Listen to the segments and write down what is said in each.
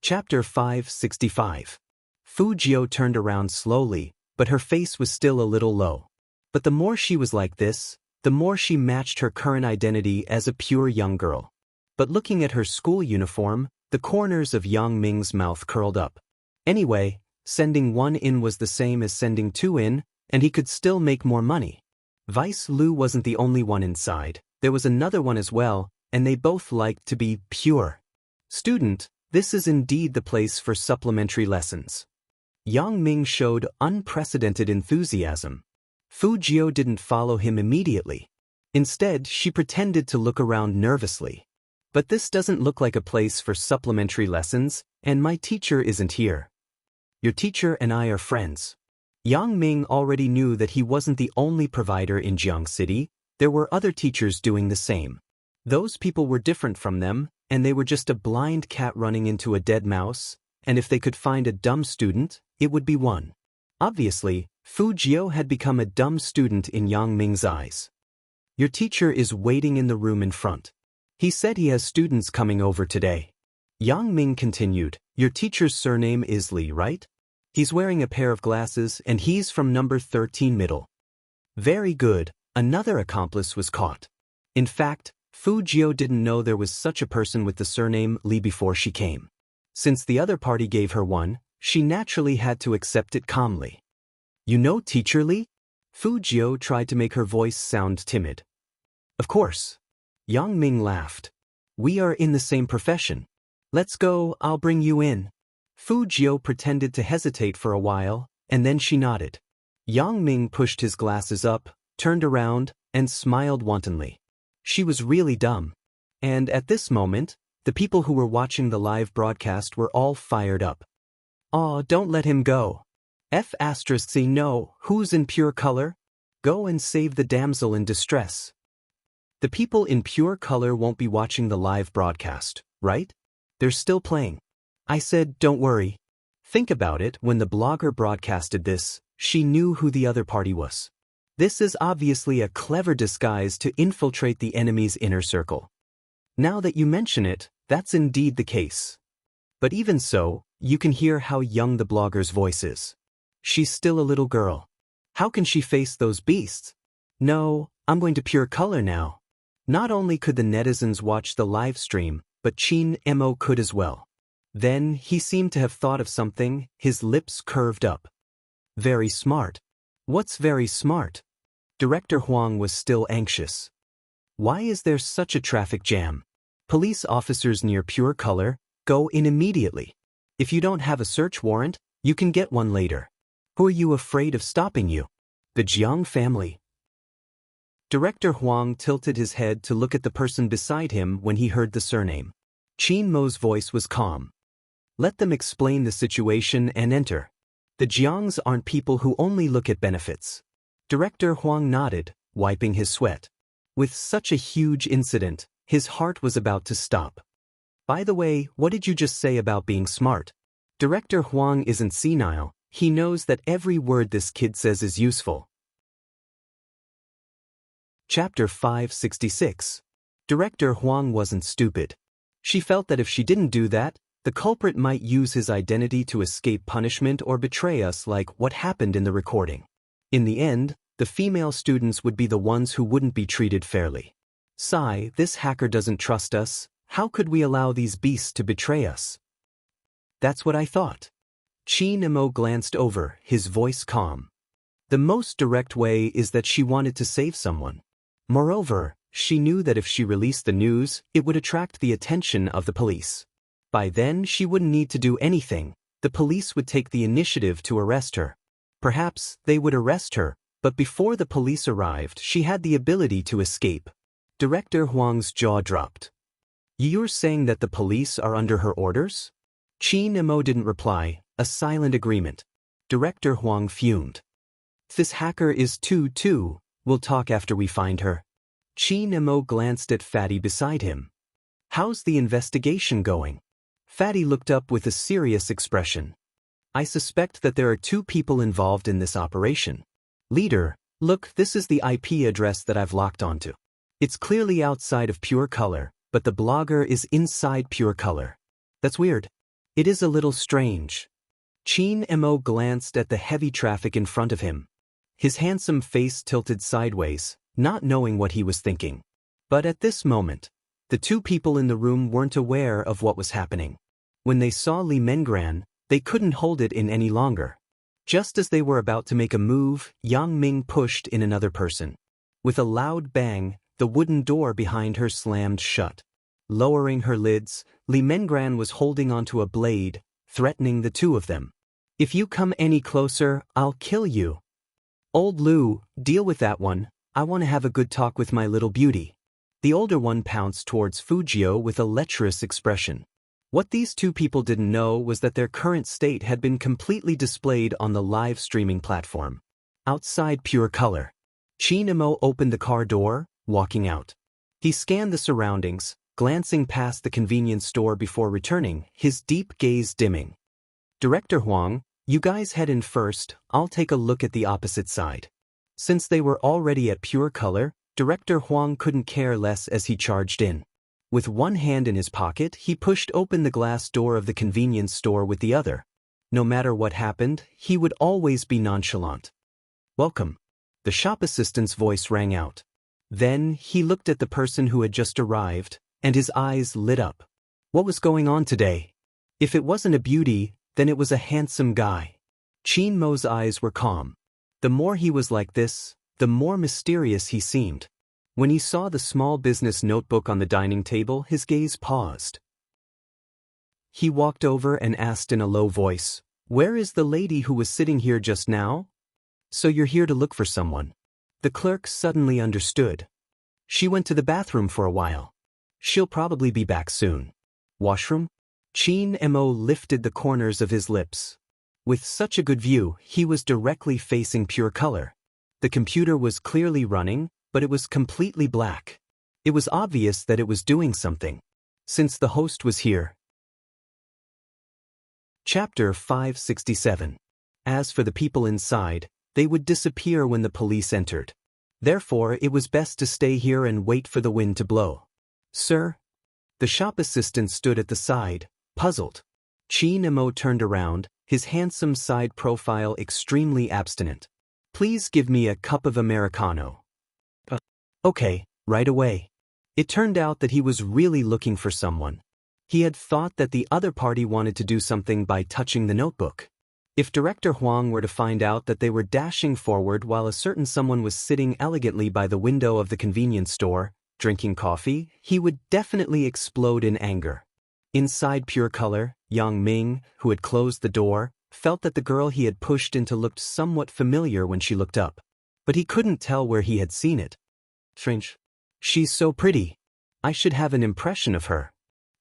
Chapter 565. Fu Jiao turned around slowly, but her face was still a little low. But the more she was like this, the more she matched her current identity as a pure young girl. But looking at her school uniform, the corners of Yang Ming's mouth curled up. Anyway, sending one in was the same as sending two in, and he could still make more money. Vice Lu wasn't the only one inside, there was another one as well, and they both liked to be pure. Student, this is indeed the place for supplementary lessons. Yang Ming showed unprecedented enthusiasm. Fu Jiao didn't follow him immediately. Instead, she pretended to look around nervously. But this doesn't look like a place for supplementary lessons, and my teacher isn't here. Your teacher and I are friends. Yang Ming already knew that he wasn't the only provider in Jiang City, there were other teachers doing the same. Those people were different from them, and they were just a blind cat running into a dead mouse, and if they could find a dumb student, it would be one. Obviously, Fu Jiao had become a dumb student in Yang Ming's eyes. Your teacher is waiting in the room in front. He said he has students coming over today. Yang Ming continued, your teacher's surname is Li, right? He's wearing a pair of glasses and he's from number 13 middle. Very good, another accomplice was caught. In fact, Fu Jiao didn't know there was such a person with the surname Li before she came. Since the other party gave her one, she naturally had to accept it calmly. You know Teacher Li? Fu Jiao tried to make her voice sound timid. Of course. Yang Ming laughed. We are in the same profession. Let's go, I'll bring you in. Fu Jiao pretended to hesitate for a while, and then she nodded. Yang Ming pushed his glasses up, turned around, and smiled wantonly. She was really dumb. And at this moment, the people who were watching the live broadcast were all fired up. Aw, don't let him go. F*C no, who's in pure color? Go and save the damsel in distress. The people in pure color won't be watching the live broadcast, right? They're still playing. I said, don't worry. Think about it, when the blogger broadcasted this, she knew who the other party was. This is obviously a clever disguise to infiltrate the enemy's inner circle. Now that you mention it, that's indeed the case. But even so, you can hear how young the blogger's voice is. She's still a little girl. How can she face those beasts? No, I'm going to pure color now. Not only could the netizens watch the live stream, but Qin Mo could as well. Then, he seemed to have thought of something, his lips curved up. Very smart. What's very smart? Director Huang was still anxious. Why is there such a traffic jam? Police officers near pure color, go in immediately. If you don't have a search warrant, you can get one later. Who are you afraid of stopping you? The Jiang family. Director Huang tilted his head to look at the person beside him when he heard the surname. Qin Mo's voice was calm. Let them explain the situation and enter. The Jiangs aren't people who only look at benefits. Director Huang nodded, wiping his sweat. With such a huge incident, his heart was about to stop. By the way, what did you just say about being smart? Director Huang isn't senile, he knows that every word this kid says is useful. Chapter 566. Director Huang wasn't stupid. She felt that if she didn't do that, the culprit might use his identity to escape punishment or betray us like what happened in the recording. In the end, the female students would be the ones who wouldn't be treated fairly. Sigh, this hacker doesn't trust us, how could we allow these beasts to betray us? That's what I thought. Qin Mo glanced over, his voice calm. The most direct way is that she wanted to save someone. Moreover, she knew that if she released the news, it would attract the attention of the police. By then, she wouldn't need to do anything, the police would take the initiative to arrest her. Perhaps they would arrest her, but before the police arrived, she had the ability to escape. Director Huang's jaw dropped. You're saying that the police are under her orders? Qin Mo didn't reply, a silent agreement. Director Huang fumed. This hacker is too, we'll talk after we find her. Qin Mo glanced at Fatty beside him. How's the investigation going? Fatty looked up with a serious expression. I suspect that there are two people involved in this operation. Leader, look, this is the IP address that I've locked onto. It's clearly outside of pure color, but the blogger is inside pure color. That's weird. It is a little strange. Chin Mo glanced at the heavy traffic in front of him. His handsome face tilted sideways, not knowing what he was thinking. But at this moment, the two people in the room weren't aware of what was happening. When they saw Li Mengran, they couldn't hold it in any longer. Just as they were about to make a move, Yang Ming pushed in another person. With a loud bang, the wooden door behind her slammed shut. Lowering her lids, Li Mengran was holding onto a blade, threatening the two of them. If you come any closer, I'll kill you. Old Lu, deal with that one. I want to have a good talk with my little beauty. The older one pounced towards Fujio with a lecherous expression. What these two people didn't know was that their current state had been completely displayed on the live streaming platform. Outside pure color. Chin Mo opened the car door, walking out. He scanned the surroundings, glancing past the convenience store before returning, his deep gaze dimming. Director Huang, you guys head in first, I'll take a look at the opposite side. Since they were already at pure color, Director Huang couldn't care less as he charged in. With one hand in his pocket, he pushed open the glass door of the convenience store with the other. No matter what happened, he would always be nonchalant. Welcome. The shop assistant's voice rang out. Then, he looked at the person who had just arrived, and his eyes lit up. What was going on today? If it wasn't a beauty, then it was a handsome guy. Chin Mo's eyes were calm. The more he was like this, the more mysterious he seemed. When he saw the small business notebook on the dining table, his gaze paused. He walked over and asked in a low voice, "Where is the lady who was sitting here just now?" "So you're here to look for someone." The clerk suddenly understood. "She went to the bathroom for a while. She'll probably be back soon." "Washroom?" Chin Mo lifted the corners of his lips. With such a good view, he was directly facing pure color. The computer was clearly running, but it was completely black. It was obvious that it was doing something. Since the host was here. Chapter 567. As for the people inside, they would disappear when the police entered. Therefore, it was best to stay here and wait for the wind to blow. "Sir?" The shop assistant stood at the side, puzzled. Chin Mo turned around, his handsome side profile extremely abstinent. "Please give me a cup of Americano." Okay, right away." It turned out that he was really looking for someone. He had thought that the other party wanted to do something by touching the notebook. If Director Huang were to find out that they were dashing forward while a certain someone was sitting elegantly by the window of the convenience store, drinking coffee, he would definitely explode in anger. Inside pure color, Yang Ming, who had closed the door, felt that the girl he had pushed into looked somewhat familiar when she looked up. But he couldn't tell where he had seen it. Strange. She's so pretty. I should have an impression of her.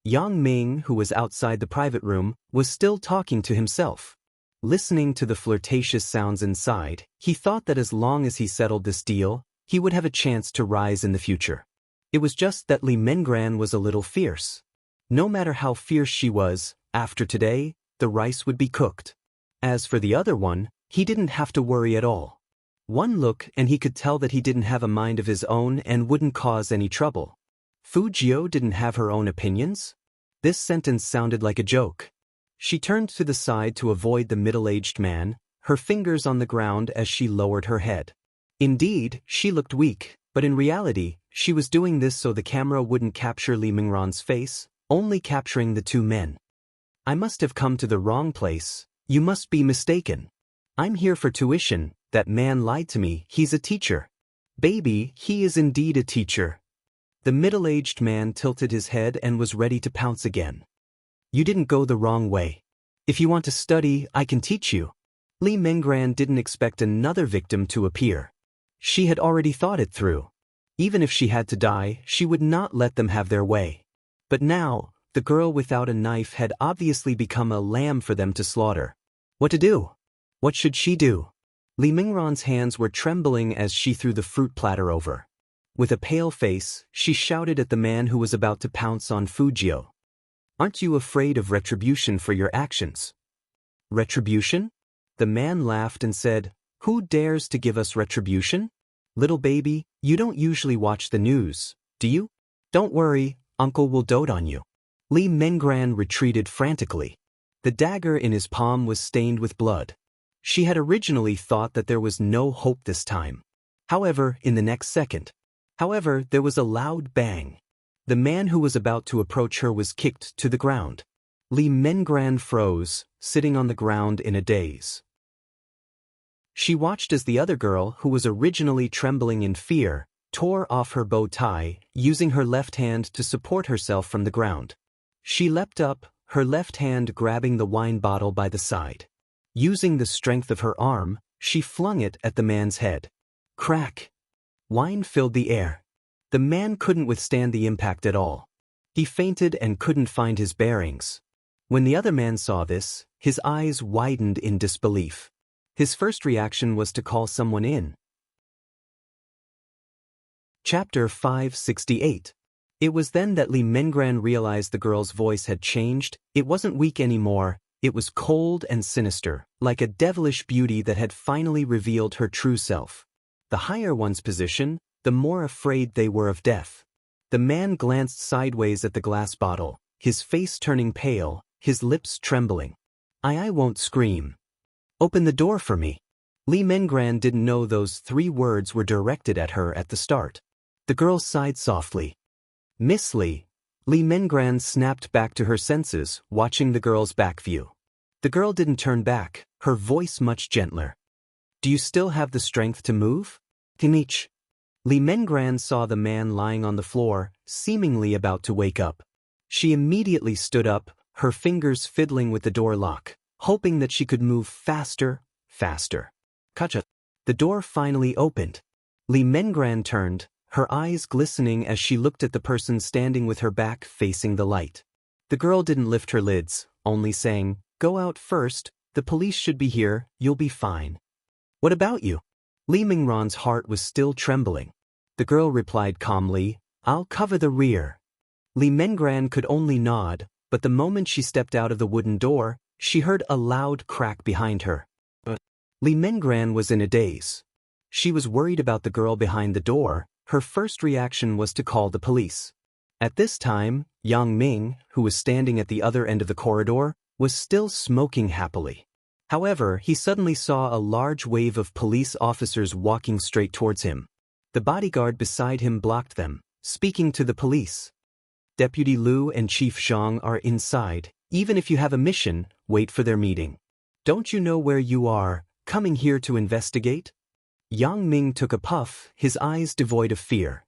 Yang Ming, who was outside the private room, was still talking to himself. Listening to the flirtatious sounds inside, he thought that as long as he settled this deal, he would have a chance to rise in the future. It was just that Li Mengran was a little fierce. No matter how fierce she was, after today, the rice would be cooked. As for the other one, he didn't have to worry at all. One look and he could tell that he didn't have a mind of his own and wouldn't cause any trouble. Fujio didn't have her own opinions? This sentence sounded like a joke. She turned to the side to avoid the middle-aged man, her fingers on the ground as she lowered her head. Indeed, she looked weak, but in reality, she was doing this so the camera wouldn't capture Li Mengran's face, only capturing the two men. "I must have come to the wrong place. You must be mistaken. I'm here for tuition. That man lied to me. He's a teacher." "Baby, he is indeed a teacher." The middle-aged man tilted his head and was ready to pounce again. "You didn't go the wrong way. If you want to study, I can teach you." Li Mengran didn't expect another victim to appear. She had already thought it through. Even if she had to die, she would not let them have their way. But now, the girl without a knife had obviously become a lamb for them to slaughter. What to do? What should she do? Li Mengran's hands were trembling as she threw the fruit platter over. With a pale face, she shouted at the man who was about to pounce on Fujio. "Aren't you afraid of retribution for your actions?" "Retribution?" The man laughed and said, "Who dares to give us retribution? Little baby, you don't usually watch the news, do you? Don't worry, Uncle will dote on you." Li Mengran retreated frantically. The dagger in his palm was stained with blood. She had originally thought that there was no hope this time. However, in the next second. There was a loud bang. The man who was about to approach her was kicked to the ground. Li Mengran froze, sitting on the ground in a daze. She watched as the other girl, who was originally trembling in fear, tore off her bow tie, using her left hand to support herself from the ground. She leapt up, her left hand grabbing the wine bottle by the side. Using the strength of her arm, she flung it at the man's head. Crack! Wine filled the air. The man couldn't withstand the impact at all. He fainted and couldn't find his bearings. When the other man saw this, his eyes widened in disbelief. His first reaction was to call someone in. Chapter 568. It was then that Li Mengran realized the girl's voice had changed. It wasn't weak anymore, it was cold and sinister, like a devilish beauty that had finally revealed her true self. The higher one's position, the more afraid they were of death. The man glanced sideways at the glass bottle, his face turning pale, his lips trembling. I won't scream. Open the door for me. Li Mengran didn't know those 3 words were directed at her at the start. The girl sighed softly. Miss Li. Li Mengran snapped back to her senses, watching the girl's back view. The girl didn't turn back, her voice much gentler. Do you still have the strength to move? Kinich. Li Mengran saw the man lying on the floor, seemingly about to wake up. She immediately stood up, her fingers fiddling with the door lock, hoping that she could move faster. Kacha. The door finally opened. Li Mengran turned, her eyes glistening as she looked at the person standing with her back facing the light. The girl didn't lift her lids, only saying, Go out first, the police should be here, you'll be fine. What about you? Li Mengran's heart was still trembling. The girl replied calmly, I'll cover the rear. Li Mengran could only nod, but the moment she stepped out of the wooden door, she heard a loud crack behind her. Li Mengran was in a daze. She was worried about the girl behind the door. Her first reaction was to call the police. At this time, Yang Ming, who was standing at the other end of the corridor, was still smoking happily. However, he suddenly saw a large wave of police officers walking straight towards him. The bodyguard beside him blocked them, speaking to the police. Deputy Liu and Chief Zhang are inside. Even if you have a mission, wait for their meeting. Don't you know where you are, coming here to investigate? Yang Ming took a puff, his eyes devoid of fear.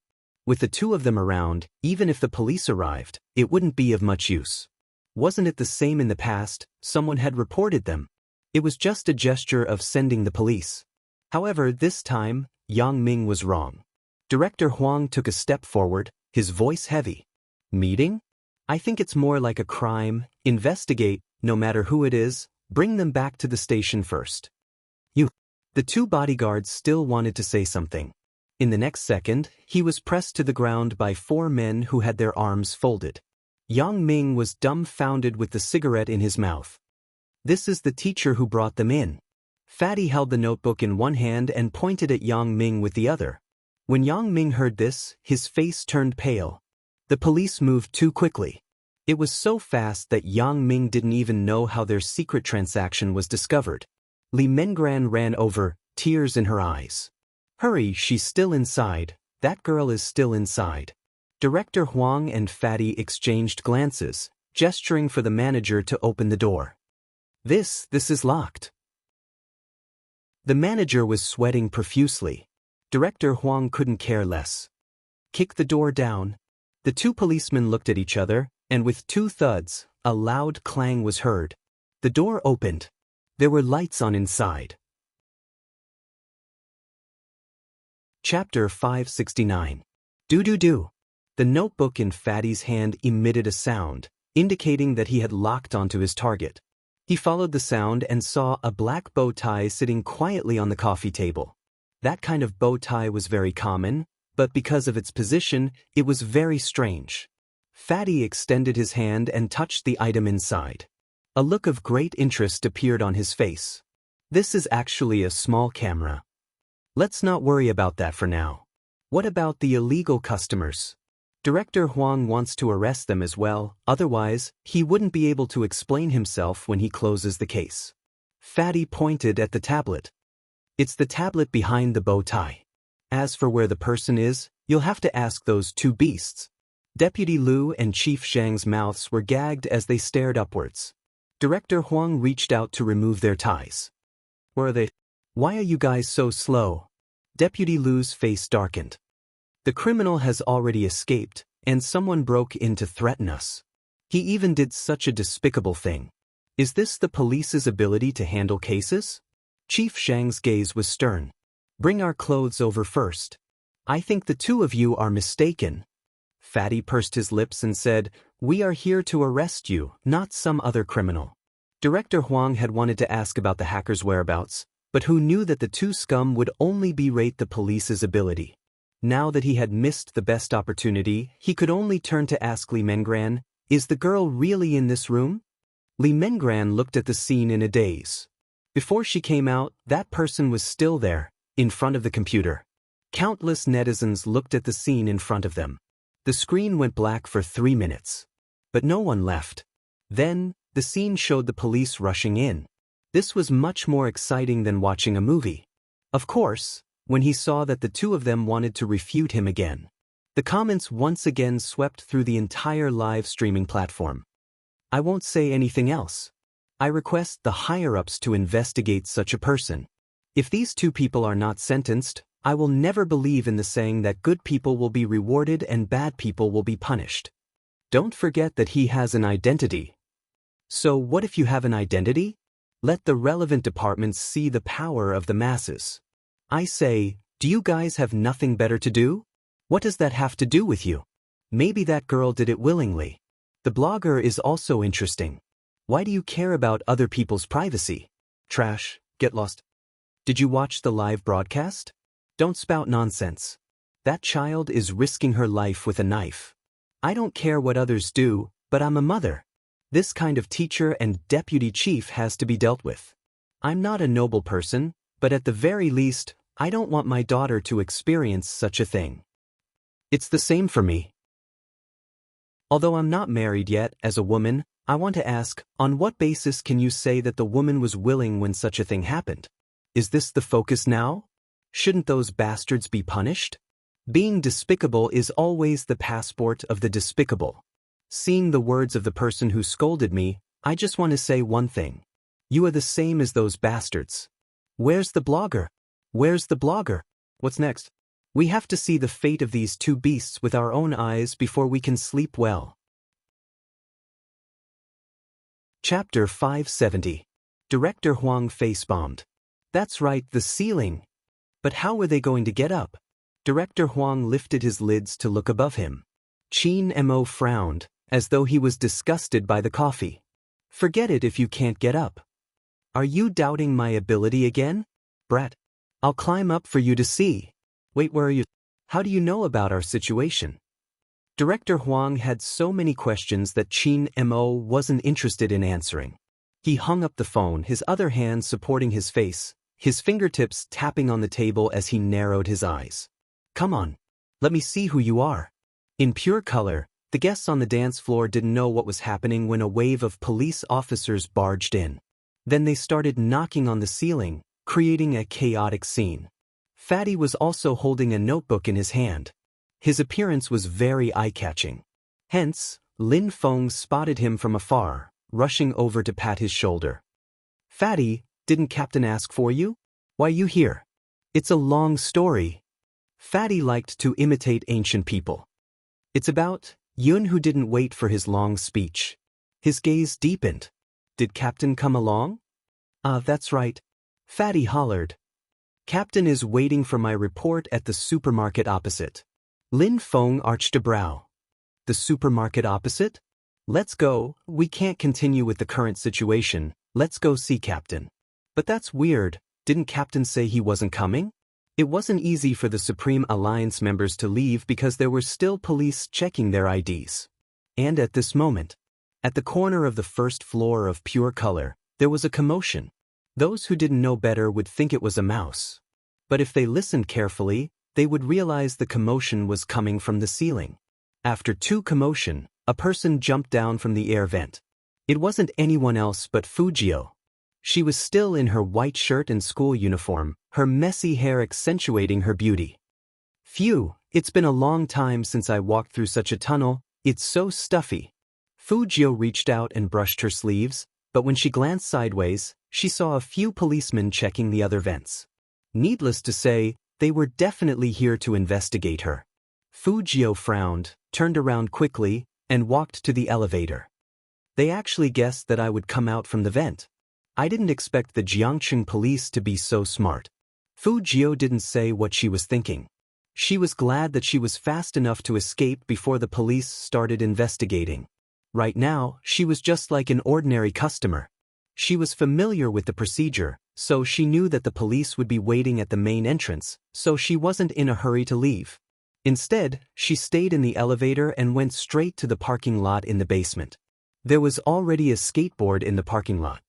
With the 2 of them around, even if the police arrived, it wouldn't be of much use. Wasn't it the same in the past? Someone had reported them. It was just a gesture of sending the police. However, this time, Yang Ming was wrong. Director Huang took a step forward, his voice heavy. Meeting? I think it's more like a crime. Investigate, no matter who it is, bring them back to the station first. You. The 2 bodyguards still wanted to say something. In the next second, he was pressed to the ground by 4 men who had their arms folded. Yang Ming was dumbfounded with the cigarette in his mouth. This is the teacher who brought them in. Fatty held the notebook in one hand and pointed at Yang Ming with the other. When Yang Ming heard this, his face turned pale. The police moved too quickly. It was so fast that Yang Ming didn't even know how their secret transaction was discovered. Li Mengran ran over, tears in her eyes. Hurry, she's still inside. That girl is still inside. Director Huang and Fatty exchanged glances, gesturing for the manager to open the door. This is locked. The manager was sweating profusely. Director Huang couldn't care less. Kick the door down. The 2 policemen looked at each other, and with 2 thuds, a loud clang was heard. The door opened. There were lights on inside. Chapter 569. Do. The notebook in Fatty's hand emitted a sound, indicating that he had locked onto his target. He followed the sound and saw a black bow tie sitting quietly on the coffee table. That kind of bow tie was very common, but because of its position, it was very strange. Fatty extended his hand and touched the item inside. A look of great interest appeared on his face. This is actually a small camera. Let's not worry about that for now. What about the illegal customers? Director Huang wants to arrest them as well, otherwise, he wouldn't be able to explain himself when he closes the case. Fatty pointed at the tablet. It's the tablet behind the bow tie. As for where the person is, you'll have to ask those two beasts. Deputy Liu and Chief Zhang's mouths were gagged as they stared upwards. Director Huang reached out to remove their ties. Where are they? Why are you guys so slow? Deputy Liu's face darkened. The criminal has already escaped, and someone broke in to threaten us. He even did such a despicable thing. Is this the police's ability to handle cases? Chief Zhang's gaze was stern. Bring our clothes over first. I think the two of you are mistaken. Fatty pursed his lips and said, We are here to arrest you, not some other criminal. Director Huang had wanted to ask about the hacker's whereabouts, but who knew that the two scum would only berate the police's ability. Now that he had missed the best opportunity, he could only turn to ask Li Mengran, Is the girl really in this room? Li Mengran looked at the scene in a daze. Before she came out, that person was still there, in front of the computer. Countless netizens looked at the scene in front of them. The screen went black for 3 minutes. But no one left. Then, the scene showed the police rushing in. This was much more exciting than watching a movie. Of course, when he saw that the two of them wanted to refute him again. The comments once again swept through the entire live streaming platform. I won't say anything else. I request the higher-ups to investigate such a person. If these two people are not sentenced, I will never believe in the saying that good people will be rewarded and bad people will be punished. Don't forget that he has an identity. So what if you have an identity? Let the relevant departments see the power of the masses. I say, do you guys have nothing better to do? What does that have to do with you? Maybe that girl did it willingly. The blogger is also interesting. Why do you care about other people's privacy? Trash, get lost. Did you watch the live broadcast? Don't spout nonsense. That child is risking her life with a knife. I don't care what others do, but I'm a mother. This kind of teacher and deputy chief has to be dealt with. I'm not a noble person, but at the very least, I don't want my daughter to experience such a thing. It's the same for me. Although I'm not married yet, as a woman, I want to ask, on what basis can you say that the woman was willing when such a thing happened? Is this the focus now? Shouldn't those bastards be punished? Being despicable is always the passport of the despicable. Seeing the words of the person who scolded me, I just want to say one thing. You are the same as those bastards. Where's the blogger? Where's the blogger? What's next? We have to see the fate of these two beasts with our own eyes before we can sleep well. Chapter 570. Director Huang face-bombed. That's right, the ceiling. But how were they going to get up? Director Huang lifted his lids to look above him. Qin Mo frowned, as though he was disgusted by the coffee. Forget it if you can't get up. Are you doubting my ability again? Brat. I'll climb up for you to see. Wait, where are you? How do you know about our situation? Director Huang had so many questions that Qin Mo wasn't interested in answering. He hung up the phone, his other hand supporting his face, his fingertips tapping on the table as he narrowed his eyes. Come on. Let me see who you are. In pure color, the guests on the dance floor didn't know what was happening when a wave of police officers barged in. Then they started knocking on the ceiling, creating a chaotic scene. Fatty was also holding a notebook in his hand. His appearance was very eye-catching. Hence, Lin Feng spotted him from afar, rushing over to pat his shoulder. Fatty, didn't Captain ask for you? Why you here? It's a long story. Fatty liked to imitate ancient people. It's about Yun who didn't wait for his long speech. His gaze deepened. Did Captain come along? That's right. Fatty hollered. Captain is waiting for my report at the supermarket opposite. Lin Feng arched a brow. The supermarket opposite? Let's go, we can't continue with the current situation, let's go see Captain. But that's weird, didn't Captain say he wasn't coming? It wasn't easy for the Supreme Alliance members to leave because there were still police checking their IDs. And at this moment, at the corner of the first floor of Pure Color, there was a commotion. Those who didn't know better would think it was a mouse. But if they listened carefully, they would realize the commotion was coming from the ceiling. After commotion, a person jumped down from the air vent. It wasn't anyone else but Fujio. She was still in her white shirt and school uniform, her messy hair accentuating her beauty. Phew, it's been a long time since I walked through such a tunnel, it's so stuffy. Fujio reached out and brushed her sleeves, but when she glanced sideways, she saw a few policemen checking the other vents. Needless to say, they were definitely here to investigate her. Fujio frowned, turned around quickly, and walked to the elevator. They actually guessed that I would come out from the vent. I didn't expect the Jiangcheng police to be so smart. Fujio didn't say what she was thinking. She was glad that she was fast enough to escape before the police started investigating. Right now, she was just like an ordinary customer. She was familiar with the procedure, so she knew that the police would be waiting at the main entrance, so she wasn't in a hurry to leave. Instead, she stayed in the elevator and went straight to the parking lot in the basement. There was already a skateboard in the parking lot.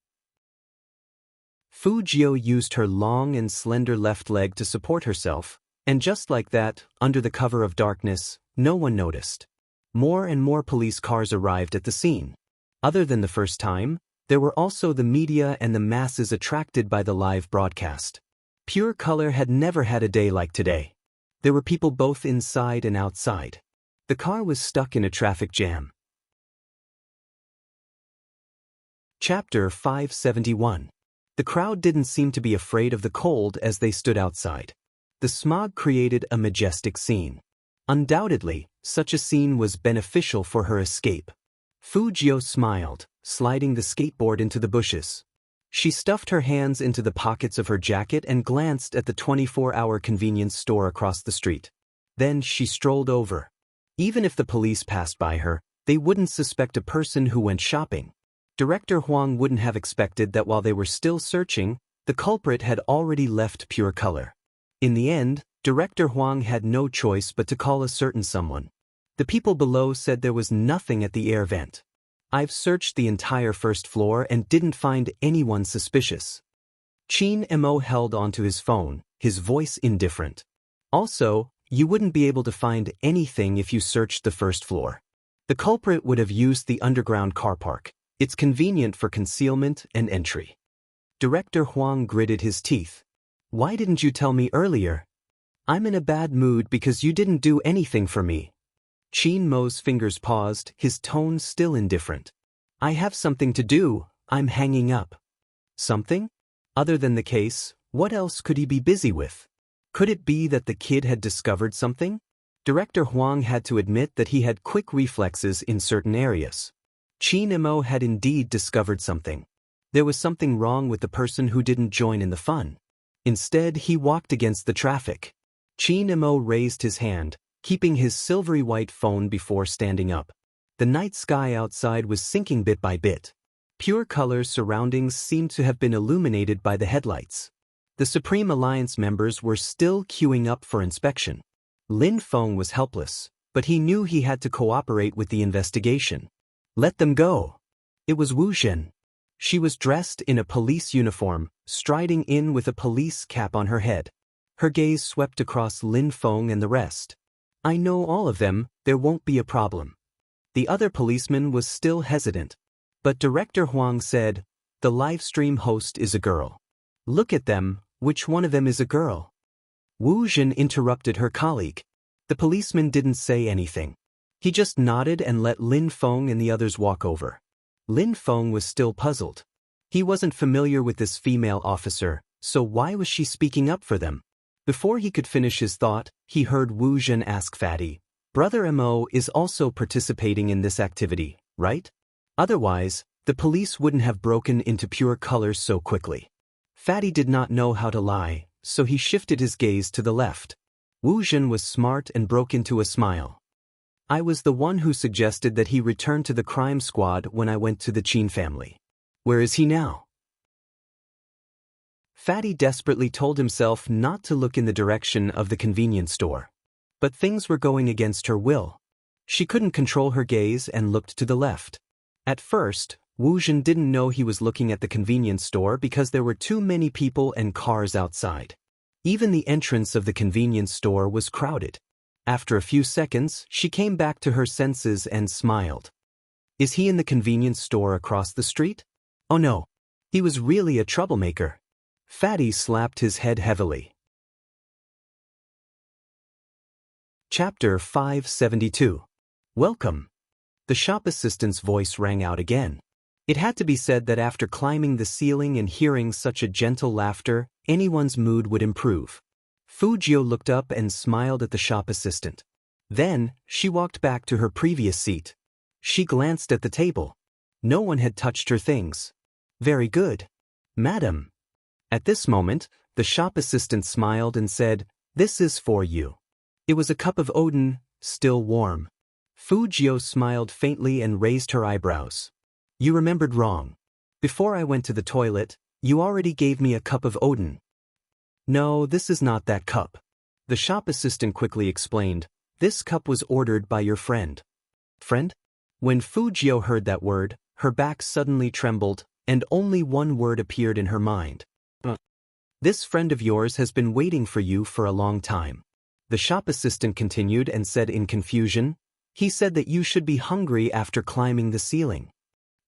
Fujio used her long and slender left leg to support herself, and just like that, under the cover of darkness, no one noticed. More and more police cars arrived at the scene. Other than the first time, there were also the media and the masses attracted by the live broadcast. Pure Color had never had a day like today. There were people both inside and outside. The car was stuck in a traffic jam. Chapter 571. The crowd didn't seem to be afraid of the cold as they stood outside. The smog created a majestic scene. Undoubtedly, such a scene was beneficial for her escape. Fujio smiled, sliding the skateboard into the bushes. She stuffed her hands into the pockets of her jacket and glanced at the 24-hour convenience store across the street. Then she strolled over. Even if the police passed by her, they wouldn't suspect a person who went shopping. Director Huang wouldn't have expected that while they were still searching, the culprit had already left Pure Color. In the end, Director Huang had no choice but to call a certain someone. The people below said there was nothing at the air vent. I've searched the entire first floor and didn't find anyone suspicious. Qin Mo held onto his phone, his voice indifferent. Also, you wouldn't be able to find anything if you searched the first floor. The culprit would have used the underground car park. It's convenient for concealment and entry. Director Huang gritted his teeth. Why didn't you tell me earlier? I'm in a bad mood because you didn't do anything for me. Qin Mo's fingers paused, his tone still indifferent. I have something to do, I'm hanging up. Something? Other than the case, what else could he be busy with? Could it be that the kid had discovered something? Director Huang had to admit that he had quick reflexes in certain areas. Qin Mo had indeed discovered something. There was something wrong with the person who didn't join in the fun. Instead, he walked against the traffic. Qin Mo raised his hand, keeping his silvery white phone before standing up. The night sky outside was sinking bit by bit. Pure Color's surroundings seemed to have been illuminated by the headlights. The Supreme Alliance members were still queuing up for inspection. Lin Feng was helpless, but he knew he had to cooperate with the investigation. Let them go. It was Wu Zhen. She was dressed in a police uniform, striding in with a police cap on her head. Her gaze swept across Lin Feng and the rest. I know all of them, there won't be a problem. The other policeman was still hesitant. But Director Huang said, the live stream host is a girl. Look at them, which one of them is a girl? Wu Zhen interrupted her colleague. The policeman didn't say anything. He just nodded and let Lin Feng and the others walk over. Lin Feng was still puzzled. He wasn't familiar with this female officer, so why was she speaking up for them? Before he could finish his thought, he heard Wu Zhen ask Fatty, Brother Mo is also participating in this activity, right? Otherwise, the police wouldn't have broken into Pure Colors so quickly. Fatty did not know how to lie, so he shifted his gaze to the left. Wu Zhen was smart and broke into a smile. I was the one who suggested that he return to the crime squad when I went to the Qin family. Where is he now? Fatty desperately told himself not to look in the direction of the convenience store. But things were going against her will. She couldn't control her gaze and looked to the left. At first, Wu Zhen didn't know he was looking at the convenience store because there were too many people and cars outside. Even the entrance of the convenience store was crowded. After a few seconds, she came back to her senses and smiled. Is he in the convenience store across the street? Oh no. He was really a troublemaker. Fatty slapped his head heavily. Chapter 572. Welcome. The shop assistant's voice rang out again. It had to be said that after climbing the ceiling and hearing such a gentle laughter, anyone's mood would improve. Fujio looked up and smiled at the shop assistant. Then, she walked back to her previous seat. She glanced at the table. No one had touched her things. Very good. Madam. At this moment, the shop assistant smiled and said, "This is for you." It was a cup of Odin, still warm. Fujio smiled faintly and raised her eyebrows. You remembered wrong. Before I went to the toilet, you already gave me a cup of Odin. No, this is not that cup. The shop assistant quickly explained, this cup was ordered by your friend. Friend? When Fujio heard that word, her back suddenly trembled, and only one word appeared in her mind. This friend of yours has been waiting for you for a long time. The shop assistant continued and said in confusion, he said that you should be hungry after climbing the ceiling.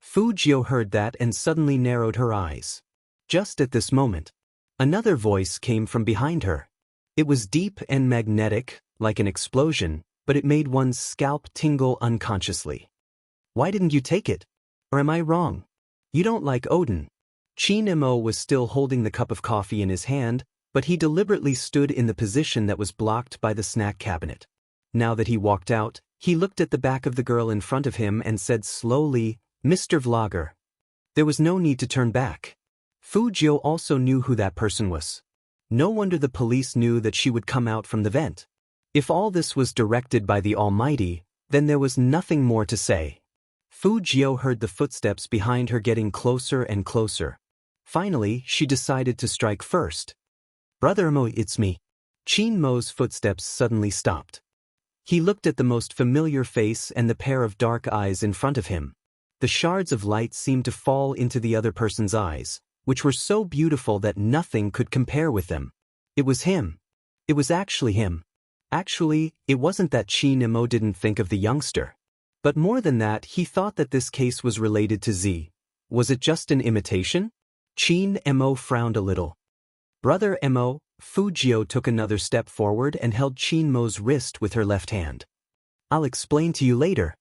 Fujio heard that and suddenly narrowed her eyes. Just at this moment, another voice came from behind her. It was deep and magnetic, like an explosion, but it made one's scalp tingle unconsciously. Why didn't you take it? Or am I wrong? You don't like Odin. Chin-mo was still holding the cup of coffee in his hand, but he deliberately stood in the position that was blocked by the snack cabinet. Now that he walked out, he looked at the back of the girl in front of him and said slowly, Mr. Vlogger. There was no need to turn back. Fujio also knew who that person was. No wonder the police knew that she would come out from the vent. If all this was directed by the Almighty, then there was nothing more to say. Fujio heard the footsteps behind her getting closer and closer. Finally, she decided to strike first. Brother Mo, it's me. Chin-mo's footsteps suddenly stopped. He looked at the most familiar face and the pair of dark eyes in front of him. The shards of light seemed to fall into the other person's eyes, which were so beautiful that nothing could compare with them. It was him. It was actually him. Actually, it wasn't that Chin-mo didn't think of the youngster. But more than that, he thought that this case was related to Z. Was it just an imitation? Chin-mo frowned a little. Brother Mo, Fujio took another step forward and held Chin-mo's wrist with her left hand. I'll explain to you later.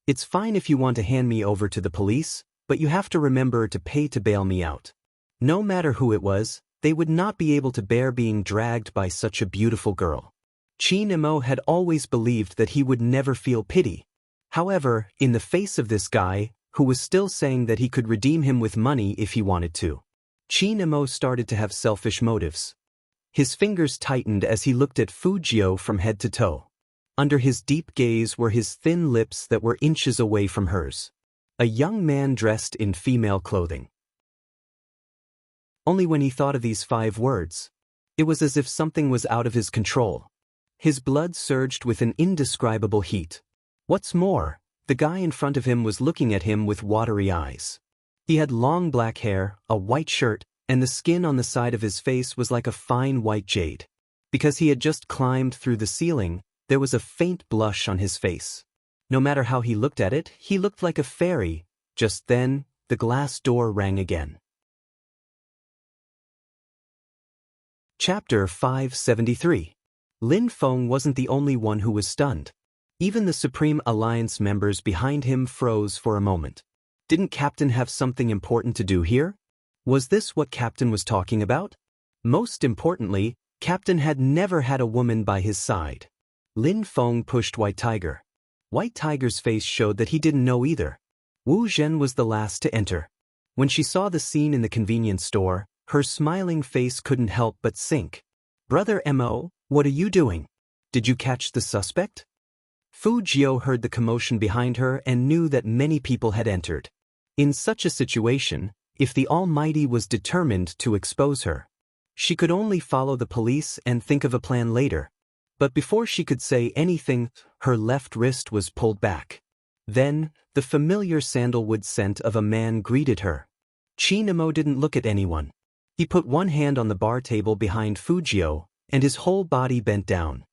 It's fine if you want to hand me over to the police, but you have to remember to pay to bail me out. No matter who it was, they would not be able to bear being dragged by such a beautiful girl. Chin-mo had always believed that he would never feel pity. However, in the face of this guy, who was still saying that he could redeem him with money if he wanted to, Chin-mo started to have selfish motives. His fingers tightened as he looked at Fujio from head to toe. Under his deep gaze were his thin lips that were inches away from hers. A young man dressed in female clothing. Only when he thought of these 5 words, it was as if something was out of his control. His blood surged with an indescribable heat. What's more, the guy in front of him was looking at him with watery eyes. He had long black hair, a white shirt, and the skin on the side of his face was like a fine white jade. Because he had just climbed through the ceiling, there was a faint blush on his face. No matter how he looked at it, he looked like a fairy. Just then, the glass door rang again. Chapter 573. Lin Feng wasn't the only one who was stunned. Even the Supreme Alliance members behind him froze for a moment. Didn't Captain have something important to do here? Was this what Captain was talking about? Most importantly, Captain had never had a woman by his side. Lin Feng pushed White Tiger. White Tiger's face showed that he didn't know either. Wu Zhen was the last to enter. When she saw the scene in the convenience store, her smiling face couldn't help but sink. Brother Mo, what are you doing? Did you catch the suspect? Fujio heard the commotion behind her and knew that many people had entered. In such a situation, if the Almighty was determined to expose her, she could only follow the police and think of a plan later. But before she could say anything, her left wrist was pulled back. Then, the familiar sandalwood scent of a man greeted her. Chin-mo didn't look at anyone. He put one hand on the bar table behind Fujio, and his whole body bent down.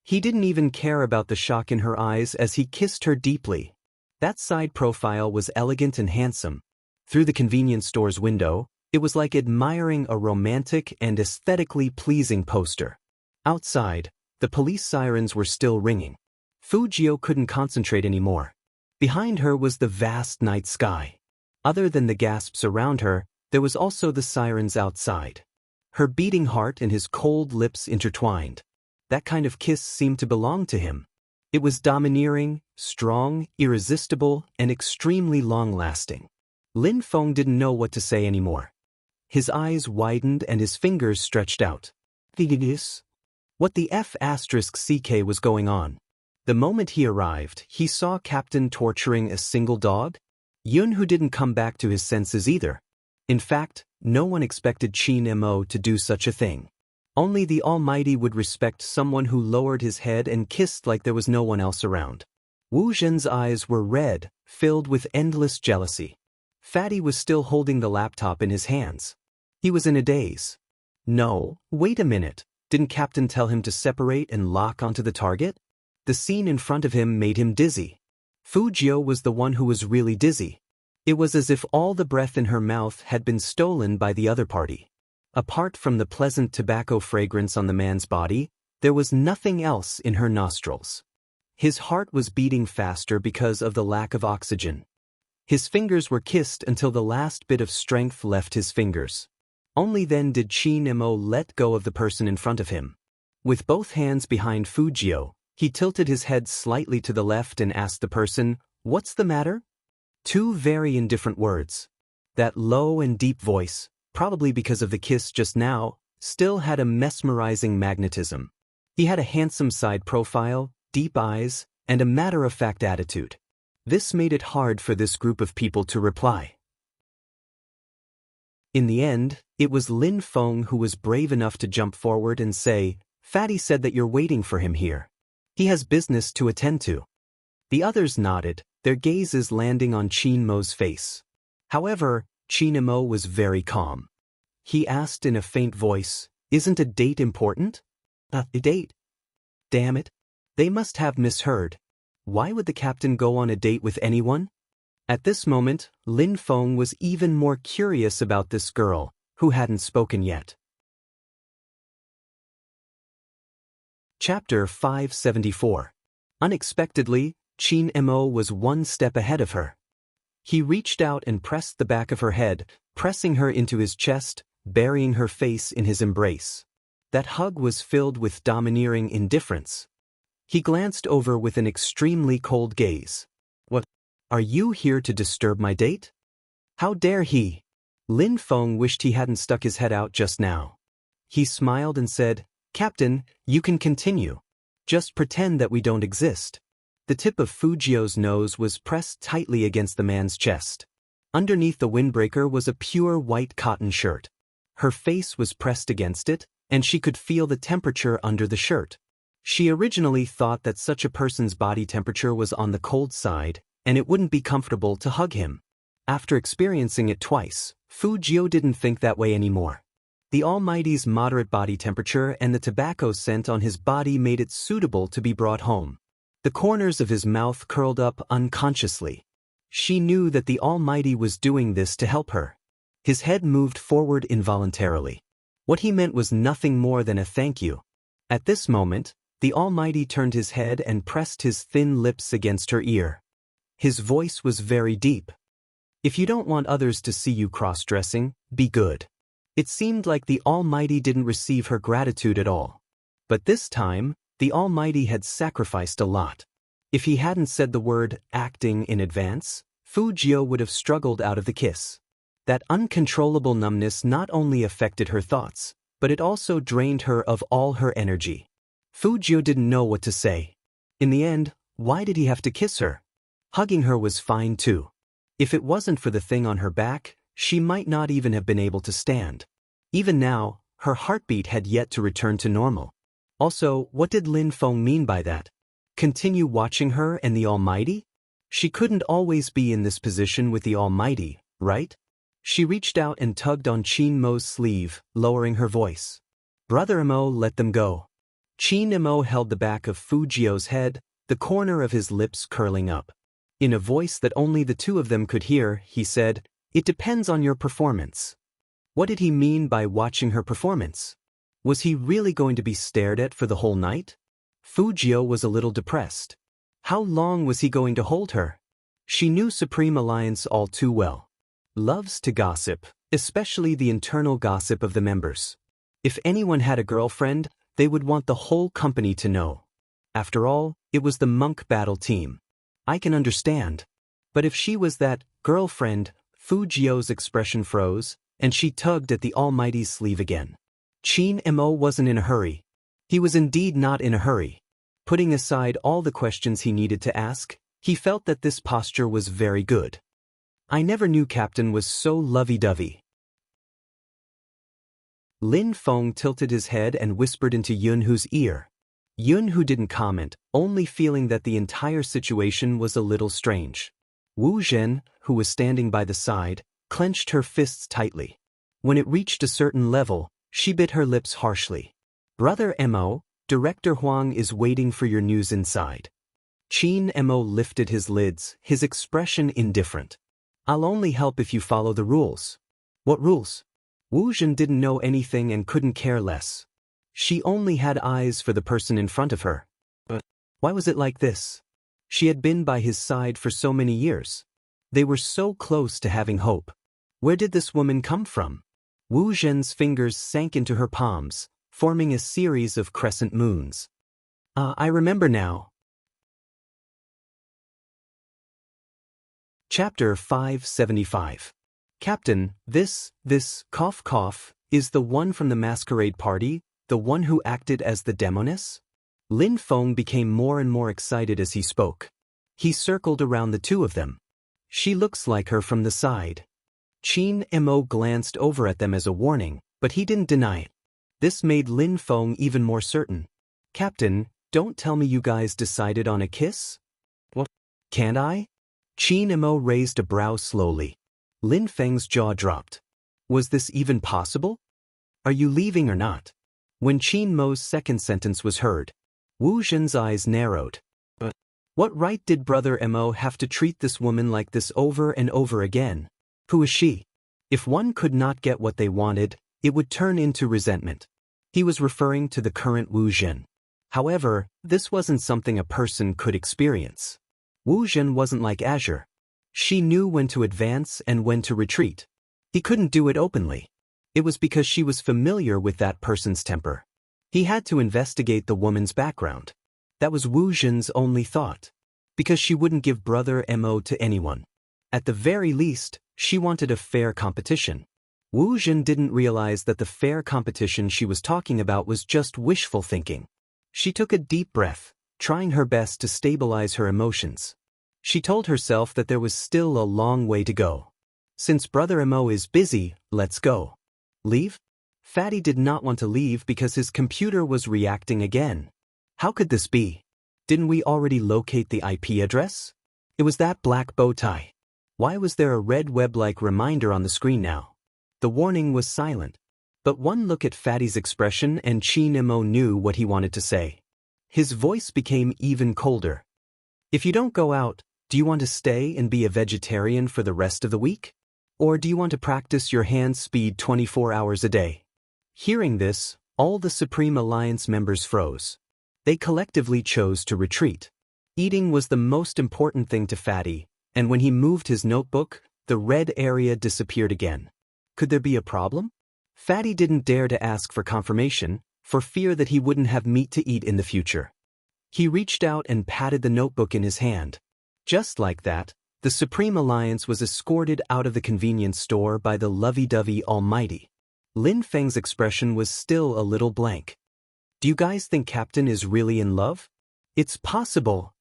He didn't even care about the shock in her eyes as he kissed her deeply. That side profile was elegant and handsome. Through the convenience store's window, it was like admiring a romantic and aesthetically pleasing poster. Outside, the police sirens were still ringing. Fujio couldn't concentrate anymore. Behind her was the vast night sky. Other than the gasps around her, there was also the sirens outside. Her beating heart and his cold lips intertwined. That kind of kiss seemed to belong to him. It was domineering, strong, irresistible, and extremely long-lasting. Lin Feng didn't know what to say anymore. His eyes widened and his fingers stretched out. What the F***CK was going on? The moment he arrived, he saw Captain torturing a single dog. Yun who didn't come back to his senses either. In fact, no one expected Qin Mo to do such a thing. Only the Almighty would respect someone who lowered his head and kissed like there was no one else around. Wu Zhen's eyes were red, filled with endless jealousy. Fatty was still holding the laptop in his hands. He was in a daze. No, wait a minute, didn't Captain tell him to separate and lock onto the target? The scene in front of him made him dizzy. Fujio was the one who was really dizzy. It was as if all the breath in her mouth had been stolen by the other party. Apart from the pleasant tobacco fragrance on the man's body, there was nothing else in her nostrils. His heart was beating faster because of the lack of oxygen. His fingers were kissed until the last bit of strength left his fingers. Only then did Qin Mo let go of the person in front of him. With both hands behind Fujio, he tilted his head slightly to the left and asked the person, "What's the matter?" Two very indifferent words. That low and deep voice, probably because of the kiss just now, still had a mesmerizing magnetism. He had a handsome side profile, deep eyes, and a matter-of-fact attitude. This made it hard for this group of people to reply. In the end, it was Lin Feng who was brave enough to jump forward and say, "Fatty said that you're waiting for him here. He has business to attend to." The others nodded, their gazes landing on Qin Mo's face. However, Qin Mo was very calm. He asked in a faint voice, "Isn't a date important?" A date? Damn it. They must have misheard. Why would the captain go on a date with anyone? At this moment, Lin Feng was even more curious about this girl, who hadn't spoken yet. Chapter 574. Unexpectedly, Qin Mo was one step ahead of her. He reached out and pressed the back of her head, pressing her into his chest, burying her face in his embrace. That hug was filled with domineering indifference. He glanced over with an extremely cold gaze. "What? Are you here to disturb my date?" How dare he? Lin Feng wished he hadn't stuck his head out just now. He smiled and said, "Captain, you can continue. Just pretend that we don't exist." The tip of Fujio's nose was pressed tightly against the man's chest. Underneath the windbreaker was a pure white cotton shirt. Her face was pressed against it, and she could feel the temperature under the shirt. She originally thought that such a person's body temperature was on the cold side, and it wouldn't be comfortable to hug him. After experiencing it twice, Fujio didn't think that way anymore. The Almighty's moderate body temperature and the tobacco scent on his body made it suitable to be brought home. The corners of his mouth curled up unconsciously. She knew that the Almighty was doing this to help her. His head moved forward involuntarily. What he meant was nothing more than a thank you. At this moment, the Almighty turned his head and pressed his thin lips against her ear. His voice was very deep. "If you don't want others to see you cross-dressing, be good." It seemed like the Almighty didn't receive her gratitude at all. But this time, the Almighty had sacrificed a lot. If he hadn't said the word acting in advance, Fujio would have struggled out of the kiss. That uncontrollable numbness not only affected her thoughts, but it also drained her of all her energy. Fujio didn't know what to say. In the end, why did he have to kiss her? Hugging her was fine too. If it wasn't for the thing on her back, she might not even have been able to stand. Even now, her heartbeat had yet to return to normal. Also, what did Lin Feng mean by that? Continue watching her and the Almighty? She couldn't always be in this position with the Almighty, right? She reached out and tugged on Qin Mo's sleeve, lowering her voice. "Brother Mo, let them go." Qin Mo held the back of Fu Jio's head, the corner of his lips curling up. In a voice that only the two of them could hear, he said, "It depends on your performance." What did he mean by watching her performance? Was he really going to be stared at for the whole night? Fu Jio was a little depressed. How long was he going to hold her? She knew Supreme Alliance all too well. Loves to gossip, especially the internal gossip of the members. If anyone had a girlfriend, they would want the whole company to know. After all, it was the monk battle team. I can understand. But if she was that girlfriend, Fu Jio's expression froze, and she tugged at the Almighty's sleeve again. Qin Mo wasn't in a hurry. He was indeed not in a hurry. Putting aside all the questions he needed to ask, he felt that this posture was very good. I never knew Captain was so lovey-dovey. Lin Feng tilted his head and whispered into Yunhu's ear. Yunhu didn't comment, only feeling that the entire situation was a little strange. Wu Zhen, who was standing by the side, clenched her fists tightly. When it reached a certain level, she bit her lips harshly. "Brother Mo, Director Huang is waiting for your news inside." Qin Mo lifted his lids, his expression indifferent. "I'll only help if you follow the rules." "What rules?" Wu Zhen didn't know anything and couldn't care less. She only had eyes for the person in front of her. But why was it like this? She had been by his side for so many years. They were so close to having hope. Where did this woman come from? Wu Zhen's fingers sank into her palms, forming a series of crescent moons. I remember now." Chapter 575. "Captain, this, cough, is the one from the masquerade party, the one who acted as the demoness?" Lin Feng became more and more excited as he spoke. He circled around the two of them. "She looks like her from the side." Qin Mo glanced over at them as a warning, but he didn't deny it. This made Lin Feng even more certain. "Captain, don't tell me you guys decided on a kiss?" "What? Can't I?" Qin Mo raised a brow slowly. Lin Feng's jaw dropped. Was this even possible? "Are you leaving or not?" When Qin Mo's second sentence was heard, Wu Zhen's eyes narrowed. "But what right did Brother Mo have to treat this woman like this over and over again? Who is she?" If one could not get what they wanted, it would turn into resentment. He was referring to the current Wu Zhen. However, this wasn't something a person could experience. Wu Zhen wasn't like Azure. She knew when to advance and when to retreat. He couldn't do it openly. It was because she was familiar with that person's temper. He had to investigate the woman's background. That was Wu Zhen's only thought. Because she wouldn't give Brother Mo to anyone. At the very least, she wanted a fair competition. Wu Zhen didn't realize that the fair competition she was talking about was just wishful thinking. She took a deep breath, trying her best to stabilize her emotions. She told herself that there was still a long way to go. Since Brother Mo is busy, let's go. Leave? Fatty did not want to leave because his computer was reacting again. How could this be? Didn't we already locate the IP address? It was that black bow tie. Why was there a red web-like reminder on the screen now? The warning was silent. But one look at Fatty's expression and Qin Mo knew what he wanted to say. His voice became even colder. "If you don't go out, do you want to stay and be a vegetarian for the rest of the week? Or do you want to practice your hand speed 24 hours a day?" Hearing this, all the Supreme Alliance members froze. They collectively chose to retreat. Eating was the most important thing to Fatty, and when he moved his notebook, the red area disappeared again. Could there be a problem? Fatty didn't dare to ask for confirmation, for fear that he wouldn't have meat to eat in the future. He reached out and patted the notebook in his hand. Just like that, the Supreme Alliance was escorted out of the convenience store by the lovey-dovey Almighty. Lin Feng's expression was still a little blank. "Do you guys think Captain is really in love?" "It's possible."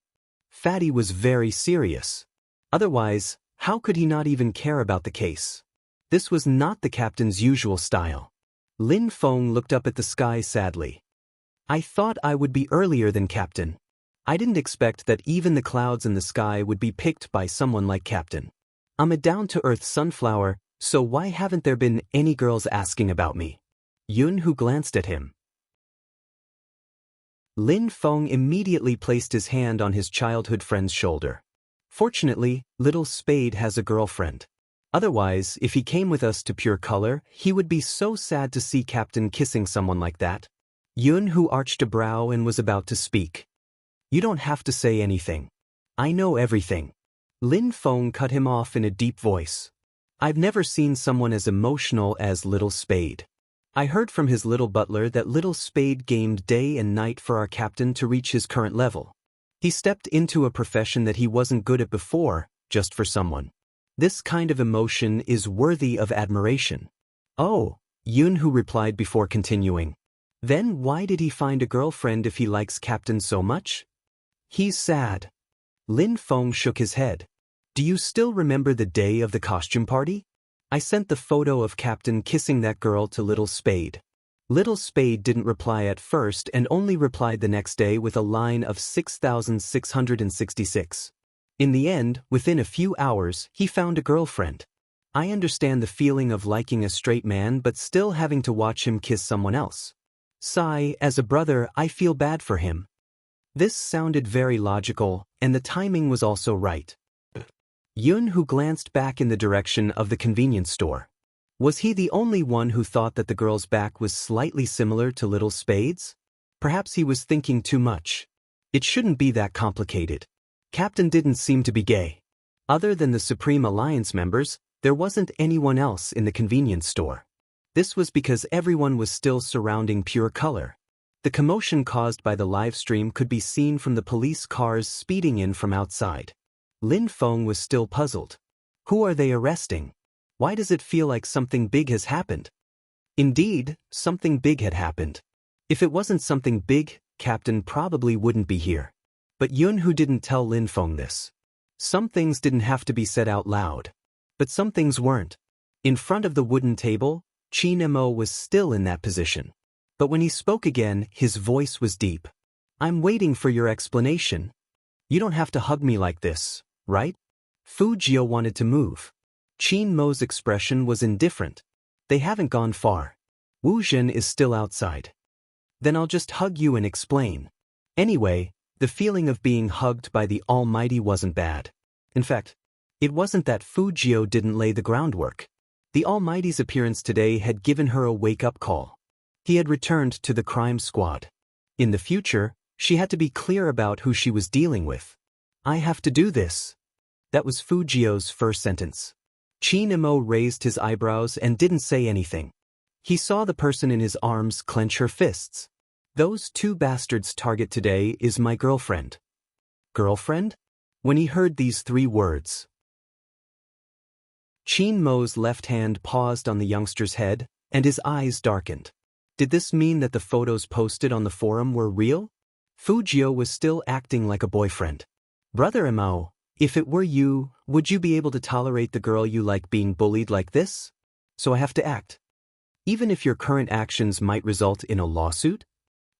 Fatty was very serious. Otherwise, how could he not even care about the case? This was not the Captain's usual style. Lin Feng looked up at the sky sadly. "I thought I would be earlier than Captain. I didn't expect that even the clouds in the sky would be picked by someone like Captain. I'm a down-to-earth sunflower, so why haven't there been any girls asking about me?" Yun, who glanced at him, Lin Feng immediately placed his hand on his childhood friend's shoulder. Fortunately, Little Spade has a girlfriend. Otherwise, if he came with us to Pure Color, he would be so sad to see Captain kissing someone like that. Yun Hu arched a brow and was about to speak. You don't have to say anything. I know everything. Lin Feng cut him off in a deep voice. I've never seen someone as emotional as Little Spade. I heard from his little butler that Little Spade gamed day and night for our captain to reach his current level. He stepped into a profession that he wasn't good at before, just for someone. This kind of emotion is worthy of admiration. Oh, Yun Hu replied before continuing. Then why did he find a girlfriend if he likes Captain so much? He's sad. Lin Feng shook his head. Do you still remember the day of the costume party? I sent the photo of Captain kissing that girl to Little Spade. Little Spade didn't reply at first and only replied the next day with a line of 6,666. In the end, within a few hours, he found a girlfriend. I understand the feeling of liking a straight man but still having to watch him kiss someone else. Sigh, as a brother, I feel bad for him. This sounded very logical, and the timing was also right. Yun Hu glanced back in the direction of the convenience store. Was he the only one who thought that the girl's back was slightly similar to Little Spade's? Perhaps he was thinking too much. It shouldn't be that complicated. Captain didn't seem to be gay. Other than the Supreme Alliance members, there wasn't anyone else in the convenience store. This was because everyone was still surrounding Pure Color. The commotion caused by the live stream could be seen from the police cars speeding in from outside. Lin Feng was still puzzled. Who are they arresting? Why does it feel like something big has happened? Indeed, something big had happened. If it wasn't something big, Captain probably wouldn't be here. But Yun Hu didn't tell Lin Feng this. Some things didn't have to be said out loud. But some things weren't. In front of the wooden table, Qin Mo was still in that position. But when he spoke again, his voice was deep. I'm waiting for your explanation. You don't have to hug me like this, right? Fu Jio wanted to move. Qin Mo's expression was indifferent. They haven't gone far. Wu Zhen is still outside. Then I'll just hug you and explain. Anyway, the feeling of being hugged by the Almighty wasn't bad. In fact, it wasn't that Fu Jio didn't lay the groundwork. The Almighty's appearance today had given her a wake-up call. He had returned to the crime squad. In the future, she had to be clear about who she was dealing with. I have to do this. That was Fu Jio's first sentence. Qin Mo raised his eyebrows and didn't say anything. He saw the person in his arms clench her fists. Those two bastards' target today is my girlfriend. Girlfriend? When he heard these three words. Qin Mo's left hand paused on the youngster's head, and his eyes darkened. Did this mean that the photos posted on the forum were real? Fu Jio was still acting like a boyfriend. Brother Mo, if it were you, would you be able to tolerate the girl you like being bullied like this? So I have to act. Even if your current actions might result in a lawsuit?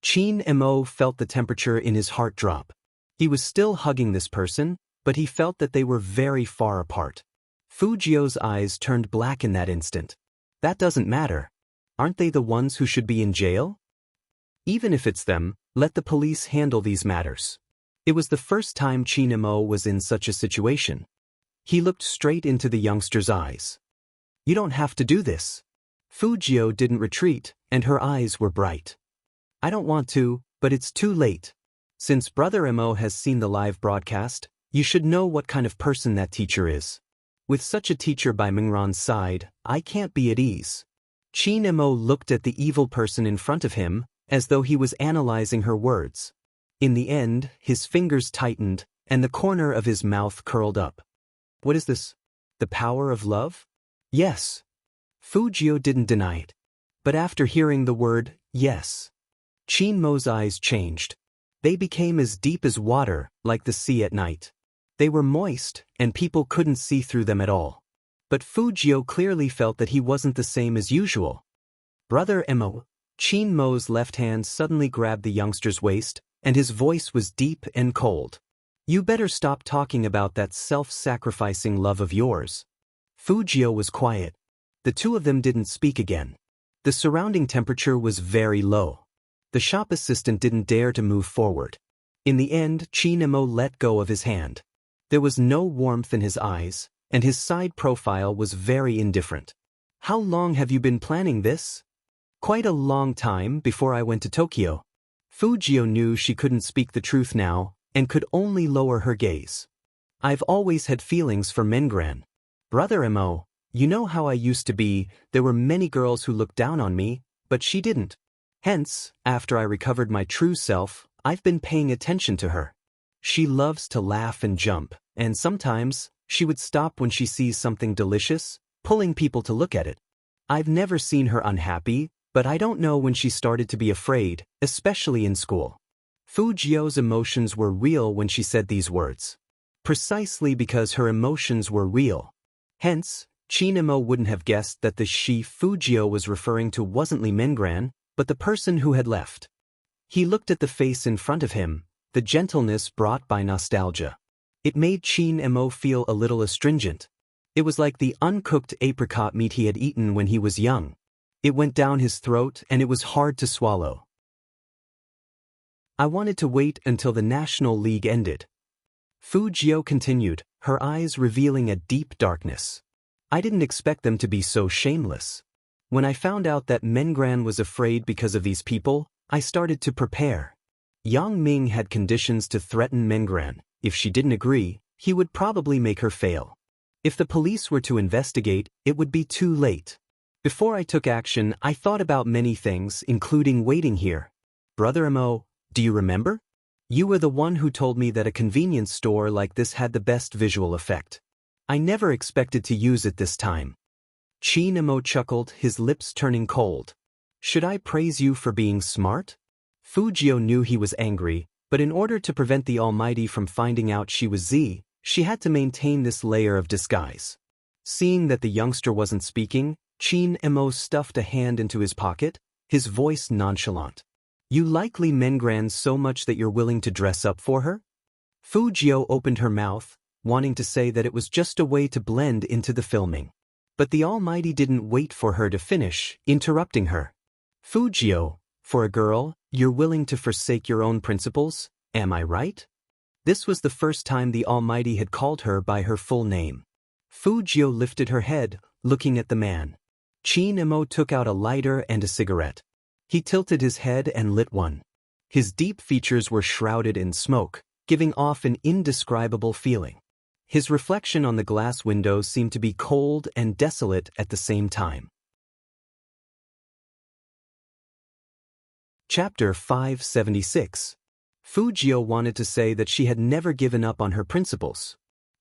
Qin Mo felt the temperature in his heart drop. He was still hugging this person, but he felt that they were very far apart. Fu Jio's eyes turned black in that instant. That doesn't matter. Aren't they the ones who should be in jail? Even if it's them, let the police handle these matters. It was the first time Qin Mo was in such a situation. He looked straight into the youngster's eyes. You don't have to do this. Fu Jio didn't retreat, and her eyes were bright. I don't want to, but it's too late. Since Brother Mo has seen the live broadcast, you should know what kind of person that teacher is. With such a teacher by Mingran's side, I can't be at ease. Qin Mo looked at the evil person in front of him, as though he was analyzing her words. In the end, his fingers tightened, and the corner of his mouth curled up. What is this? The power of love? Yes. Fu Jio didn't deny it. But after hearing the word, yes, Qin Mo's eyes changed. They became as deep as water, like the sea at night. They were moist, and people couldn't see through them at all. But Fu Jio clearly felt that he wasn't the same as usual. Brother Mo. Qin Mo's left hand suddenly grabbed the youngster's waist, and his voice was deep and cold. You better stop talking about that self-sacrificing love of yours. Fu Jio was quiet. The two of them didn't speak again. The surrounding temperature was very low. The shop assistant didn't dare to move forward. In the end, Chin Emo let go of his hand. There was no warmth in his eyes, and his side profile was very indifferent. How long have you been planning this? Quite a long time, before I went to Tokyo. Fujio knew she couldn't speak the truth now, and could only lower her gaze. I've always had feelings for Mengran. Brother Emo, you know how I used to be. There were many girls who looked down on me, but she didn't. Hence, after I recovered my true self, I've been paying attention to her. She loves to laugh and jump, and sometimes, she would stop when she sees something delicious, pulling people to look at it. I've never seen her unhappy, but I don't know when she started to be afraid, especially in school. Fujio's emotions were real when she said these words. Precisely because her emotions were real. Hence, Chin Emo wouldn't have guessed that the she Fujio was referring to wasn't Lee Mengran, but the person who had left. He looked at the face in front of him, the gentleness brought by nostalgia. It made Chin Emo feel a little astringent. It was like the uncooked apricot meat he had eaten when he was young. It went down his throat and it was hard to swallow. I wanted to wait until the National League ended. Fujio continued, her eyes revealing a deep darkness. I didn't expect them to be so shameless. When I found out that Mengran was afraid because of these people, I started to prepare. Yang Ming had conditions to threaten Mengran. If she didn't agree, he would probably make her fail. If the police were to investigate, it would be too late. Before I took action, I thought about many things, including waiting here. Brother Emo, do you remember? You were the one who told me that a convenience store like this had the best visual effect. I never expected to use it this time. Chin Emo chuckled, his lips turning cold. Should I praise you for being smart? Fujio knew he was angry, but in order to prevent the Almighty from finding out she was Z, she had to maintain this layer of disguise. Seeing that the youngster wasn't speaking, Chin Emo stuffed a hand into his pocket, his voice nonchalant. You like Lee Mengran so much that you're willing to dress up for her? Fujio opened her mouth, wanting to say that it was just a way to blend into the filming. But the Almighty didn't wait for her to finish, interrupting her. Fujio, for a girl, you're willing to forsake your own principles, am I right? This was the first time the Almighty had called her by her full name. Fujio lifted her head, looking at the man. Chin Emo took out a lighter and a cigarette. He tilted his head and lit one. His deep features were shrouded in smoke, giving off an indescribable feeling. His reflection on the glass window seemed to be cold and desolate at the same time. Chapter 576. Fujio wanted to say that she had never given up on her principles.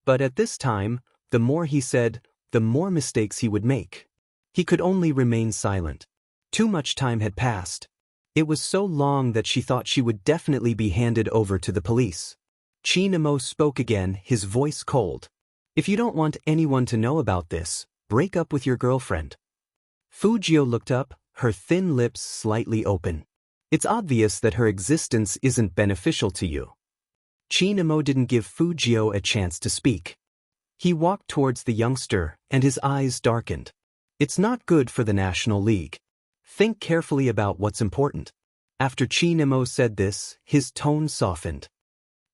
But at this time, the more he said, the more mistakes he would make. He could only remain silent. Too much time had passed. It was so long that she thought she would definitely be handed over to the police. Chin Emo spoke again, his voice cold. If you don't want anyone to know about this, break up with your girlfriend. Fujio looked up, her thin lips slightly open. It's obvious that her existence isn't beneficial to you. Chin Emo didn't give Fujio a chance to speak. He walked towards the youngster, and his eyes darkened. It's not good for the National League. Think carefully about what's important. After Chin Emo said this, his tone softened.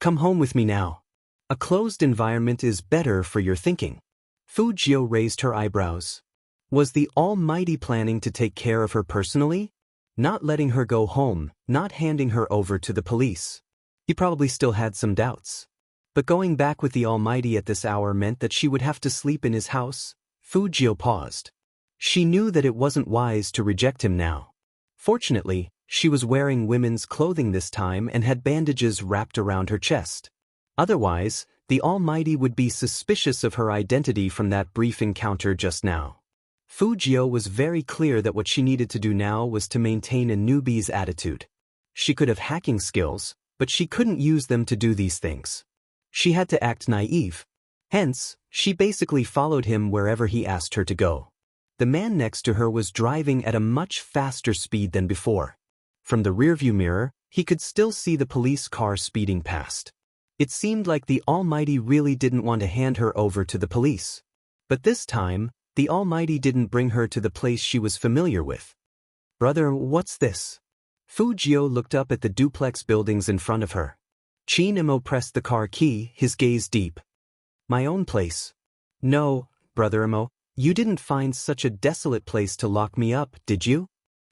Come home with me now. A closed environment is better for your thinking. Fujio raised her eyebrows. Was the Almighty planning to take care of her personally? Not letting her go home, not handing her over to the police. He probably still had some doubts. But going back with the Almighty at this hour meant that she would have to sleep in his house. Fujio paused. She knew that it wasn't wise to reject him now. Fortunately, she was wearing women's clothing this time and had bandages wrapped around her chest. Otherwise, the Almighty would be suspicious of her identity from that brief encounter just now. Fujio was very clear that what she needed to do now was to maintain a newbie's attitude. She could have hacking skills, but she couldn't use them to do these things. She had to act naive. Hence, she basically followed him wherever he asked her to go. The man next to her was driving at a much faster speed than before. From the rearview mirror, he could still see the police car speeding past. It seemed like the Almighty really didn't want to hand her over to the police. But this time, the Almighty didn't bring her to the place she was familiar with. Brother, what's this? Fujio looked up at the duplex buildings in front of her. Chin Emo pressed the car key, his gaze deep. My own place. No, Brother Emo, you didn't find such a desolate place to lock me up, did you?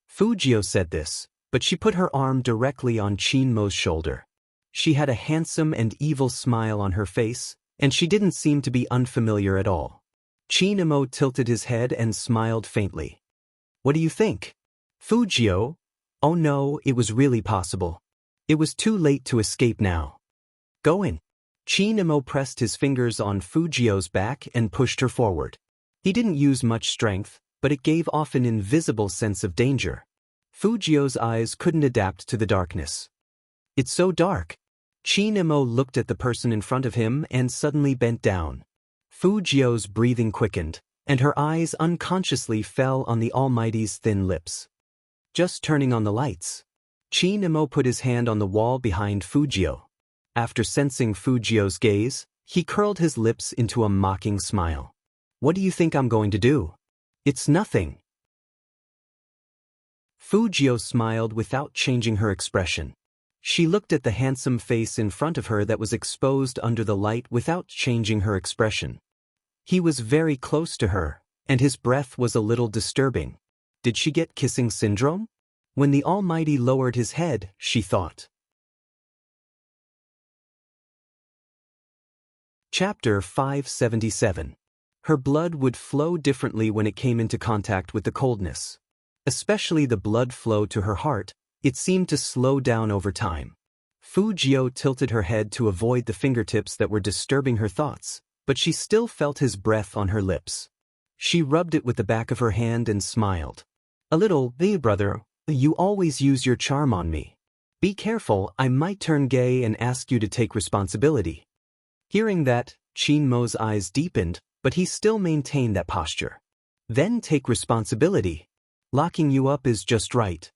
Fujio said this, but she put her arm directly on Chin Mo's shoulder. She had a handsome and evil smile on her face, and she didn't seem to be unfamiliar at all. Chin Emo tilted his head and smiled faintly. What do you think? Fujio? Oh no, it was really possible. It was too late to escape now. Go in. Chin Emo pressed his fingers on Fujio's back and pushed her forward. He didn't use much strength, but it gave off an invisible sense of danger. Fujio's eyes couldn't adapt to the darkness. It's so dark. Chin Emo looked at the person in front of him and suddenly bent down. Fujio's breathing quickened, and her eyes unconsciously fell on the Almighty's thin lips. Just turning on the lights. Chin Emo put his hand on the wall behind Fujio. After sensing Fujio's gaze, he curled his lips into a mocking smile. What do you think I'm going to do? It's nothing. Fujio smiled without changing her expression. She looked at the handsome face in front of her that was exposed under the light without changing her expression. He was very close to her, and his breath was a little disturbing. Did she get kissing syndrome? When the Almighty lowered his head, she thought. Chapter 577. Her blood would flow differently when it came into contact with the coldness. Especially the blood flow to her heart, it seemed to slow down over time. Fujio tilted her head to avoid the fingertips that were disturbing her thoughts, but she still felt his breath on her lips. She rubbed it with the back of her hand and smiled. A little, brother, you always use your charm on me. Be careful, I might turn gay and ask you to take responsibility. Hearing that, Chin Mo's eyes deepened, but he still maintained that posture. Then take responsibility. Locking you up is just right.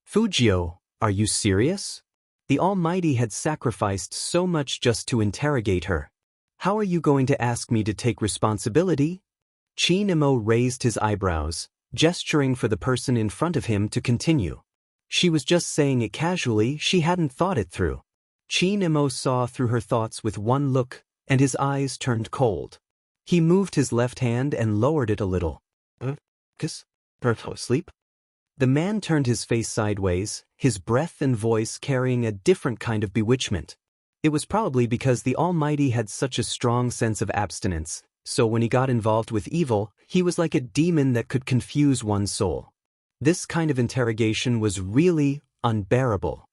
Fujio, are you serious? The Almighty had sacrificed so much just to interrogate her. How are you going to ask me to take responsibility? Chin Mo raised his eyebrows, gesturing for the person in front of him to continue. She was just saying it casually, she hadn't thought it through. Chin Mo saw through her thoughts with one look, and his eyes turned cold. He moved his left hand and lowered it a little. Kiss? Sleep? The man turned his face sideways, his breath and voice carrying a different kind of bewitchment. It was probably because the Almighty had such a strong sense of abstinence, so when he got involved with evil, he was like a demon that could confuse one's soul. This kind of interrogation was really unbearable.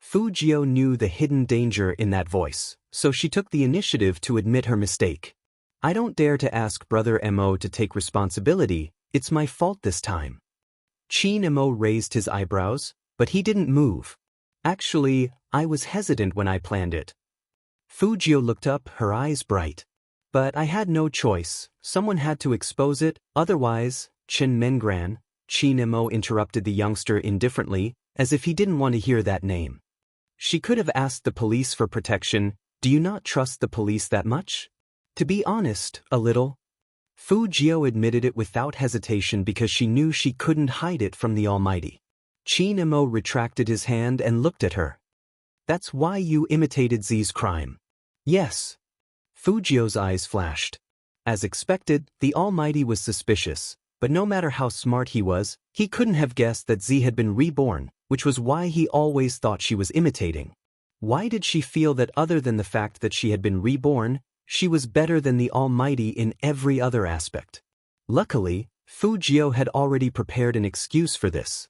Fujio knew the hidden danger in that voice, so she took the initiative to admit her mistake. I don't dare to ask Brother Mo to take responsibility, it's my fault this time. Chin Mo raised his eyebrows, but he didn't move. Actually, I was hesitant when I planned it. Fujio looked up, her eyes bright. But I had no choice, someone had to expose it, otherwise, Chin Mo interrupted the youngster indifferently, as if he didn't want to hear that name. She could have asked the police for protection. Do you not trust the police that much? To be honest, a little. Fujio admitted it without hesitation because she knew she couldn't hide it from the Almighty. Chin Mo retracted his hand and looked at her. That's why you imitated Z's crime. Yes. Fujio's eyes flashed. As expected, the Almighty was suspicious, but no matter how smart he was, he couldn't have guessed that Z had been reborn, which was why he always thought she was imitating. Why did she feel that other than the fact that she had been reborn, she was better than the Almighty in every other aspect? Luckily, Fujio had already prepared an excuse for this.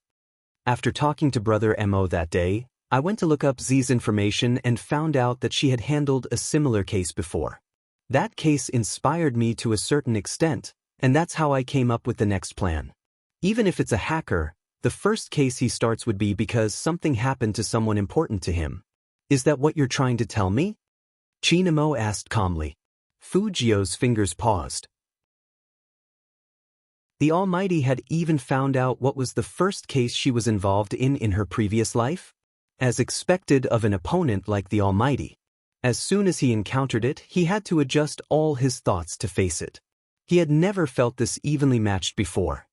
After talking to Brother Mo that day, I went to look up Z's information and found out that she had handled a similar case before. That case inspired me to a certain extent, and that's how I came up with the next plan. Even if it's a hacker, the first case he starts would be because something happened to someone important to him. Is that what you're trying to tell me? Chin Mo asked calmly. Fujio's fingers paused. The Almighty had even found out what was the first case she was involved in her previous life? As expected of an opponent like the Almighty. As soon as he encountered it, he had to adjust all his thoughts to face it. He had never felt this evenly matched before.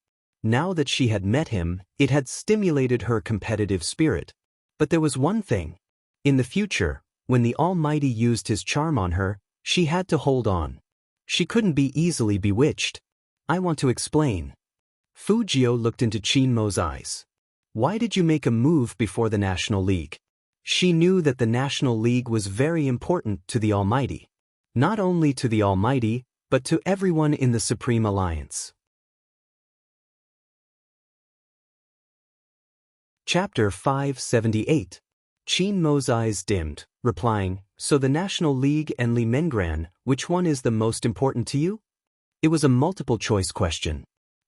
Now that she had met him, it had stimulated her competitive spirit. But there was one thing. In the future, when the Almighty used his charm on her, she had to hold on. She couldn't be easily bewitched. I want to explain. Fujio looked into Chinmo's eyes. Why did you make a move before the National League? She knew that the National League was very important to the Almighty. Not only to the Almighty, but to everyone in the Supreme Alliance. Chapter 578. Chinmo's eyes dimmed, replying, so the National League and Li Mengran, which one is the most important to you? It was a multiple-choice question.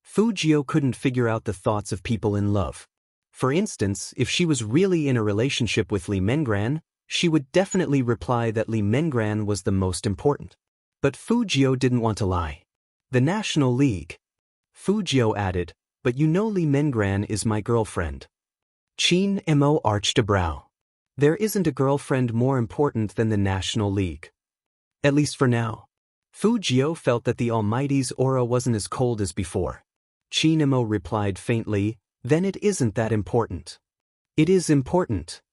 Fujio couldn't figure out the thoughts of people in love. For instance, if she was really in a relationship with Li Mengran, she would definitely reply that Li Mengran was the most important. But Fujio didn't want to lie. The National League. Fujio added, but you know Li Mengran is my girlfriend. Chin-mo arched a brow. There isn't a girlfriend more important than the National League. At least for now. Fujio felt that the Almighty's aura wasn't as cold as before. Chin-mo replied faintly, then it isn't that important. It is important.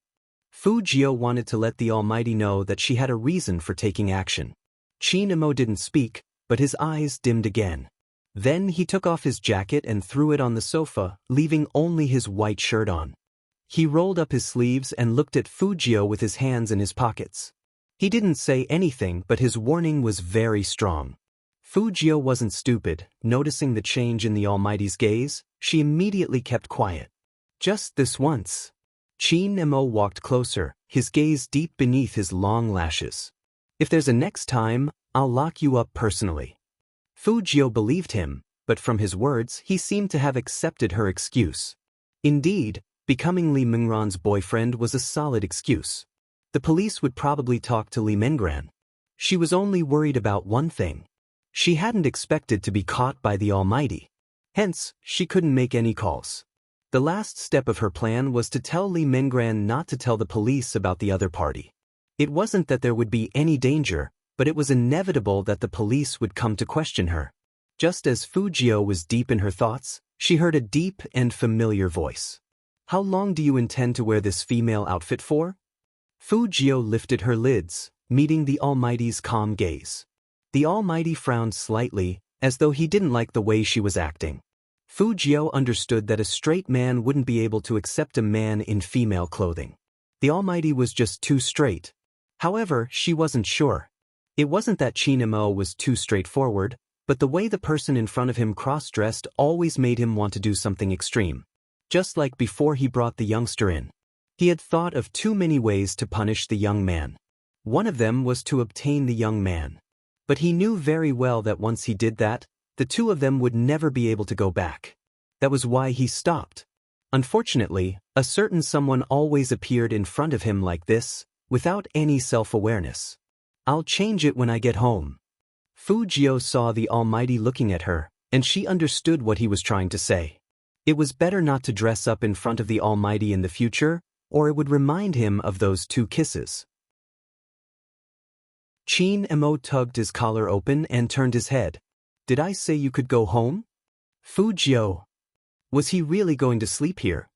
Fujio wanted to let the Almighty know that she had a reason for taking action. Chin-mo didn't speak, but his eyes dimmed again. Then he took off his jacket and threw it on the sofa, leaving only his white shirt on. He rolled up his sleeves and looked at Fujio with his hands in his pockets. He didn't say anything, but his warning was very strong. Fujio wasn't stupid. Noticing the change in the Almighty's gaze, she immediately kept quiet. Just this once. Chin-mo walked closer, his gaze deep beneath his long lashes. If there's a next time, I'll lock you up personally. Fujio believed him, but from his words he seemed to have accepted her excuse. Indeed, becoming Li Mengran's boyfriend was a solid excuse. The police would probably talk to Li Mengran. She was only worried about one thing. She hadn't expected to be caught by the Almighty. Hence, she couldn't make any calls. The last step of her plan was to tell Li Mengran not to tell the police about the other party. It wasn't that there would be any danger, but it was inevitable that the police would come to question her. Just as Fujio was deep in her thoughts, she heard a deep and familiar voice. How long do you intend to wear this female outfit for? Fujio lifted her lids, meeting the Almighty's calm gaze. The Almighty frowned slightly, as though he didn't like the way she was acting. Fujio understood that a straight man wouldn't be able to accept a man in female clothing. The Almighty was just too straight. However, she wasn't sure. It wasn't that Chin-mo was too straightforward, but the way the person in front of him cross-dressed always made him want to do something extreme. Just like before he brought the youngster in. He had thought of too many ways to punish the young man. One of them was to obtain the young man. But he knew very well that once he did that, the two of them would never be able to go back. That was why he stopped. Unfortunately, a certain someone always appeared in front of him like this, without any self-awareness. I'll change it when I get home. Fujio saw the Almighty looking at her, and she understood what he was trying to say. It was better not to dress up in front of the Almighty in the future, or it would remind him of those 2 kisses. Chin-mo tugged his collar open and turned his head. Did I say you could go home? Fujio. Was he really going to sleep here?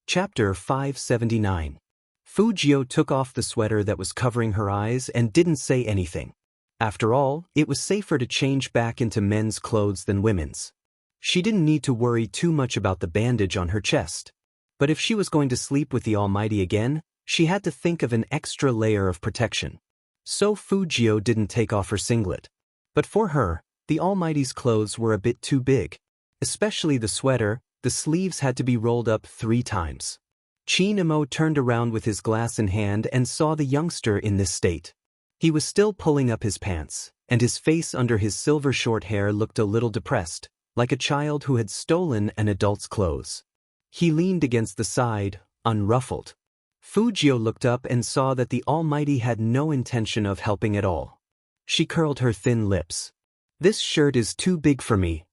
Chapter 579. Fujio took off the sweater that was covering her eyes and didn't say anything. After all, it was safer to change back into men's clothes than women's. She didn't need to worry too much about the bandage on her chest. But if she was going to sleep with the Almighty again, she had to think of an extra layer of protection. So Fujio didn't take off her singlet. But for her, the Almighty's clothes were a bit too big. Especially the sweater, the sleeves had to be rolled up 3 times. Chin-mo turned around with his glass in hand and saw the youngster in this state. He was still pulling up his pants, and his face under his silver short hair looked a little depressed, like a child who had stolen an adult's clothes. He leaned against the side, unruffled. Fujio looked up and saw that the Almighty had no intention of helping at all. She curled her thin lips. This shirt is too big for me.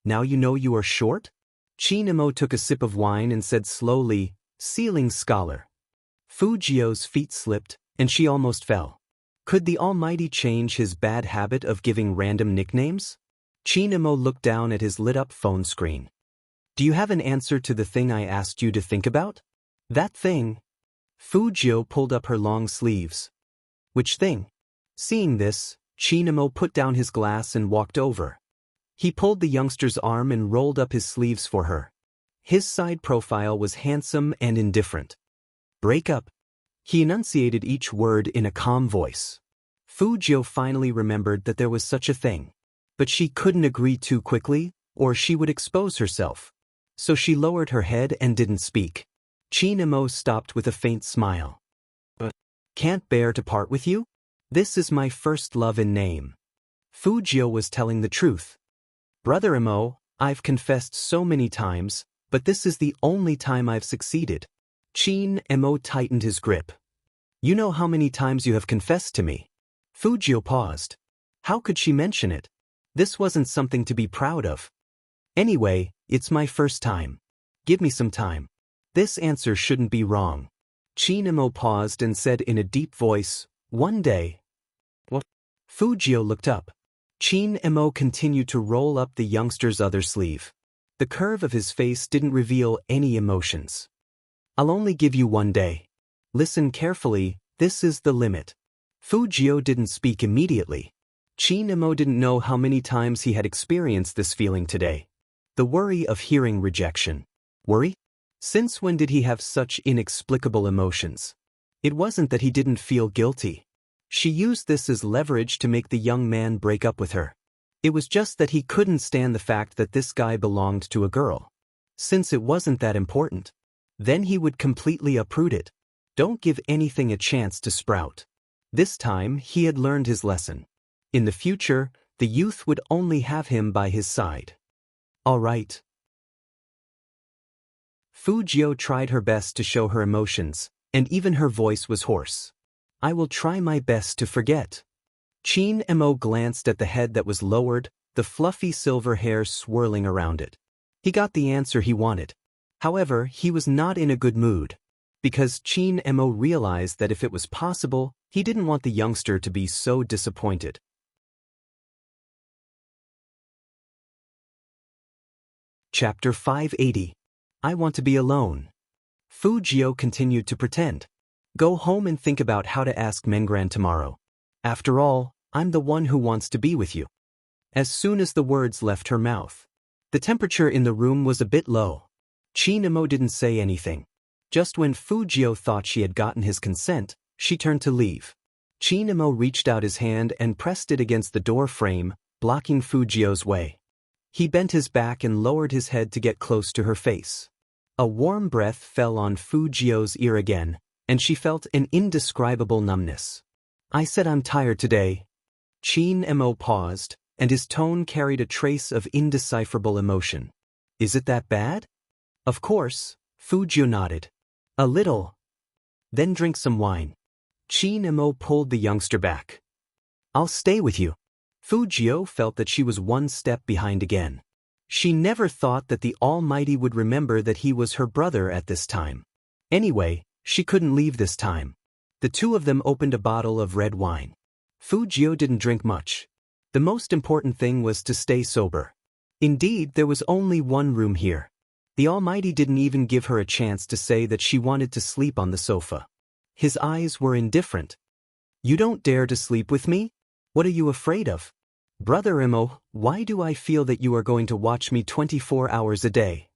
Now you know you are short? Chin-mo took a sip of wine and said slowly, ceiling scholar. Fujio's feet slipped, and she almost fell. Could the Almighty change his bad habit of giving random nicknames? Chinemo looked down at his lit-up phone screen. Do you have an answer to the thing I asked you to think about? That thing. Fujio pulled up her long sleeves. Which thing? Seeing this, Chinemo put down his glass and walked over. He pulled the youngster's arm and rolled up his sleeves for her. His side profile was handsome and indifferent. Break up. He enunciated each word in a calm voice. Fujio finally remembered that there was such a thing. But she couldn't agree too quickly, or she would expose herself. So she lowered her head and didn't speak. Chinemo stopped with a faint smile. But can't bear to part with you? This is my first love in name. Fujio was telling the truth. Brother Emo, I've confessed so many times, but this is the only time I've succeeded. Chinemo tightened his grip. You know how many times you have confessed to me? Fujio paused. How could she mention it? This wasn't something to be proud of. Anyway, it's my first time. Give me some time. This answer shouldn't be wrong. Chinemo paused and said in a deep voice, one day. What? Fujio looked up. Chinemo continued to roll up the youngster's other sleeve. The curve of his face didn't reveal any emotions. I'll only give you 1 day. Listen carefully, this is the limit. Fujio didn't speak immediately. Chinemo didn't know how many times he had experienced this feeling today. The worry of hearing rejection. Worry? Since when did he have such inexplicable emotions? It wasn't that he didn't feel guilty. She used this as leverage to make the young man break up with her. It was just that he couldn't stand the fact that this guy belonged to a girl. Since it wasn't that important, then he would completely uproot it. Don't give anything a chance to sprout. This time, he had learned his lesson. In the future, the youth would only have him by his side. All right. Fujio tried her best to show her emotions, and even her voice was hoarse. I will try my best to forget. Chinemo glanced at the head that was lowered, the fluffy silver hair swirling around it. He got the answer he wanted. However, he was not in a good mood. Because Chinemo realized that if it was possible, he didn't want the youngster to be so disappointed. Chapter 580. I want to be alone. Fujio continued to pretend. Go home and think about how to ask Mengran tomorrow. After all, I'm the one who wants to be with you. As soon as the words left her mouth, the temperature in the room was a bit low. Chinemo didn't say anything. Just when Fujio thought she had gotten his consent, she turned to leave. Chinemo reached out his hand and pressed it against the door frame, blocking Fujio's way. He bent his back and lowered his head to get close to her face. A warm breath fell on Fujio's ear again, and she felt an indescribable numbness. I said I'm tired today. Chinemo paused, and his tone carried a trace of indecipherable emotion. Is it that bad? Of course, Fujio nodded. A little. Then drink some wine. Chinemo pulled the youngster back. I'll stay with you. Fujio felt that she was one step behind again. She never thought that the Almighty would remember that he was her brother at this time. Anyway, she couldn't leave this time. The two of them opened a bottle of red wine. Fujio didn't drink much. The most important thing was to stay sober. Indeed, there was only one room here. The Almighty didn't even give her a chance to say that she wanted to sleep on the sofa. His eyes were indifferent. You don't dare to sleep with me? What are you afraid of? Brother Emo, why do I feel that you are going to watch me 24 hours a day?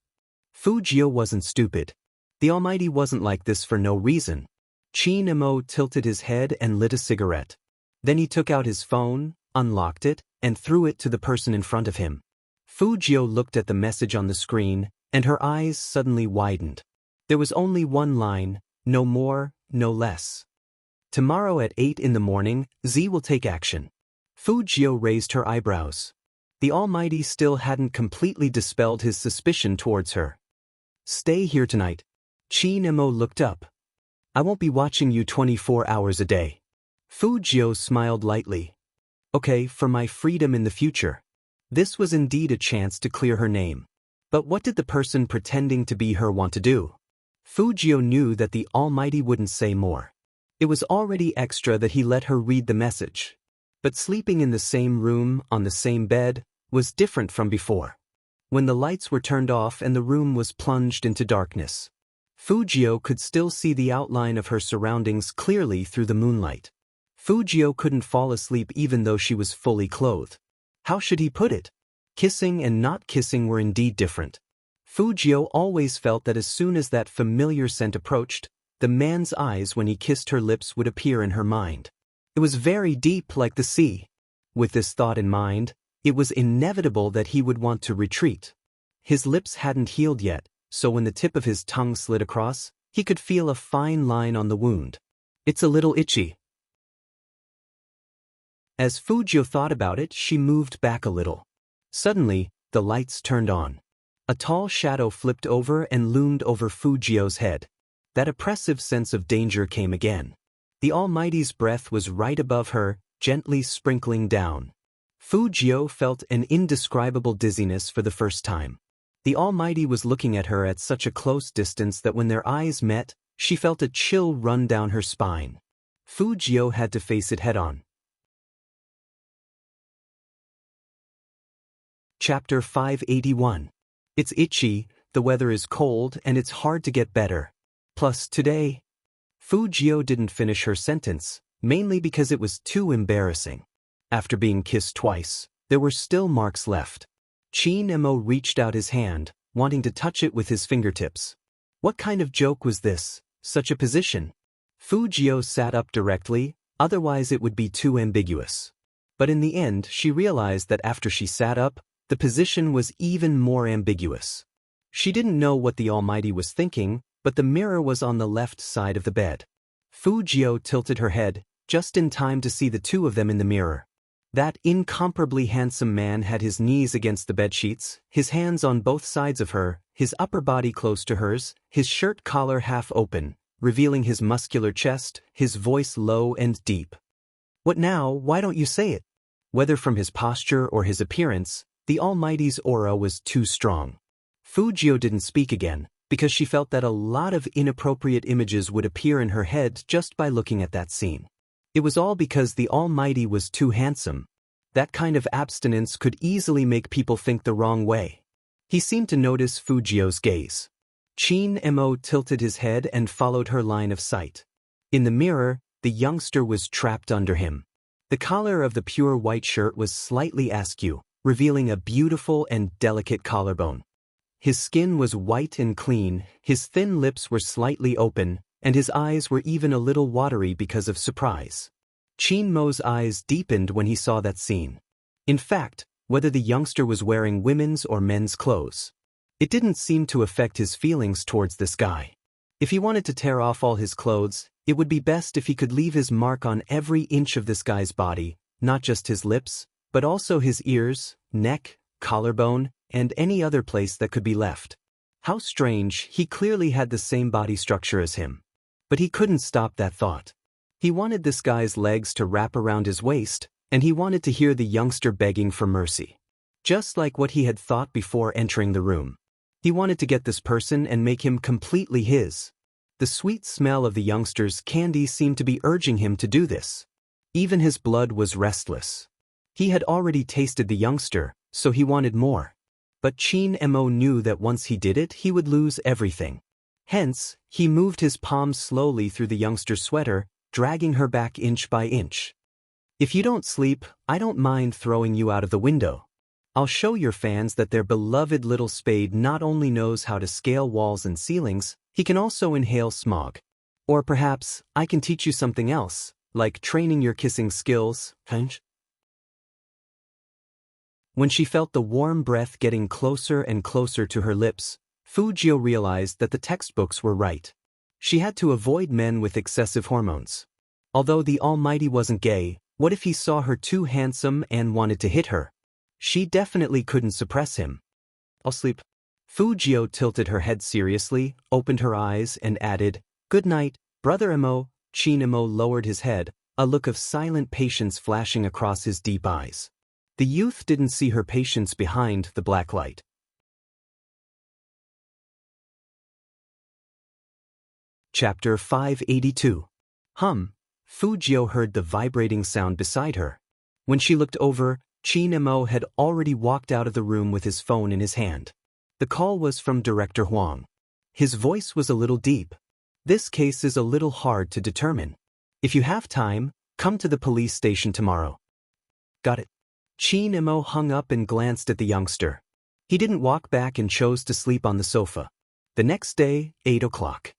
Fujio wasn't stupid. The Almighty wasn't like this for no reason. Chinemo tilted his head and lit a cigarette. Then he took out his phone, unlocked it, and threw it to the person in front of him. Fujio looked at the message on the screen, and her eyes suddenly widened. There was only one line, no more, no less. Tomorrow at 8 in the morning, Z will take action. Fujio raised her eyebrows. The Almighty still hadn't completely dispelled his suspicion towards her. Stay here tonight. Chinemo looked up. I won't be watching you 24 hours a day. Fujio smiled lightly. Okay, for my freedom in the future. This was indeed a chance to clear her name. But what did the person pretending to be her want to do? Fujio knew that the Almighty wouldn't say more. It was already extra that he let her read the message. But sleeping in the same room, on the same bed, was different from before. When the lights were turned off and the room was plunged into darkness, Fujio could still see the outline of her surroundings clearly through the moonlight. Fujio couldn't fall asleep even though she was fully clothed. How should he put it? Kissing and not kissing were indeed different. Fujio always felt that as soon as that familiar scent approached, the man's eyes when he kissed her lips would appear in her mind. It was very deep like the sea. With this thought in mind, it was inevitable that he would want to retreat. His lips hadn't healed yet, so when the tip of his tongue slid across, he could feel a fine line on the wound. It's a little itchy. As Fujio thought about it, she moved back a little. Suddenly, the lights turned on. A tall shadow flipped over and loomed over Fujio's head. That oppressive sense of danger came again. The Almighty's breath was right above her, gently sprinkling down. Fujio felt an indescribable dizziness for the first time. The Almighty was looking at her at such a close distance that when their eyes met, she felt a chill run down her spine. Fujio had to face it head-on. Chapter 581. It's itchy, the weather is cold, and it's hard to get better. Plus today. Fujio didn't finish her sentence, mainly because it was too embarrassing. After being kissed twice, there were still marks left. Chin-emo reached out his hand, wanting to touch it with his fingertips. What kind of joke was this, such a position? Fujio sat up directly, otherwise it would be too ambiguous. But in the end she realized that after she sat up, the position was even more ambiguous. She didn't know what the Almighty was thinking, but the mirror was on the left side of the bed. Fujio tilted her head, just in time to see the two of them in the mirror. That incomparably handsome man had his knees against the bedsheets, his hands on both sides of her, his upper body close to hers, his shirt collar half open, revealing his muscular chest, his voice low and deep. What now? Why don't you say it? Whether from his posture or his appearance, the Almighty's aura was too strong. Fujio didn't speak again, because she felt that a lot of inappropriate images would appear in her head just by looking at that scene. It was all because the Almighty was too handsome. That kind of abstinence could easily make people think the wrong way. He seemed to notice Fujio's gaze. Chin-emo tilted his head and followed her line of sight. In the mirror, the youngster was trapped under him. The collar of the pure white shirt was slightly askew, revealing a beautiful and delicate collarbone. His skin was white and clean, his thin lips were slightly open, and his eyes were even a little watery because of surprise. Chin-mo's eyes deepened when he saw that scene. In fact, whether the youngster was wearing women's or men's clothes, it didn't seem to affect his feelings towards this guy. If he wanted to tear off all his clothes, it would be best if he could leave his mark on every inch of this guy's body, not just his lips, but also his ears, neck, collarbone, and any other place that could be left. How strange, he clearly had the same body structure as him. But he couldn't stop that thought. He wanted this guy's legs to wrap around his waist, and he wanted to hear the youngster begging for mercy. Just like what he had thought before entering the room. He wanted to get this person and make him completely his. The sweet smell of the youngster's candy seemed to be urging him to do this. Even his blood was restless. He had already tasted the youngster, so he wanted more. But Chin-emo knew that once he did it, he would lose everything. Hence, he moved his palms slowly through the youngster's sweater, dragging her back inch by inch. If you don't sleep, I don't mind throwing you out of the window. I'll show your fans that their beloved little spade not only knows how to scale walls and ceilings, he can also inhale smog. Or perhaps, I can teach you something else, like training your kissing skills. When she felt the warm breath getting closer and closer to her lips, Fujio realized that the textbooks were right. She had to avoid men with excessive hormones. Although the Almighty wasn't gay, what if he saw her too handsome and wanted to hit her? She definitely couldn't suppress him. I'll sleep. Fujio tilted her head seriously, opened her eyes, and added, "Good night, Brother Emo." Chin-emo lowered his head, a look of silent patience flashing across his deep eyes. The youth didn't see her patience behind the black light. Chapter 582. Fujio heard the vibrating sound beside her. When she looked over, Chin Mo had already walked out of the room with his phone in his hand. The call was from Director Huang. His voice was a little deep. This case is a little hard to determine. If you have time, come to the police station tomorrow. Got it. Chin Mo hung up and glanced at the youngster. He didn't walk back and chose to sleep on the sofa. The next day, 8 o'clock.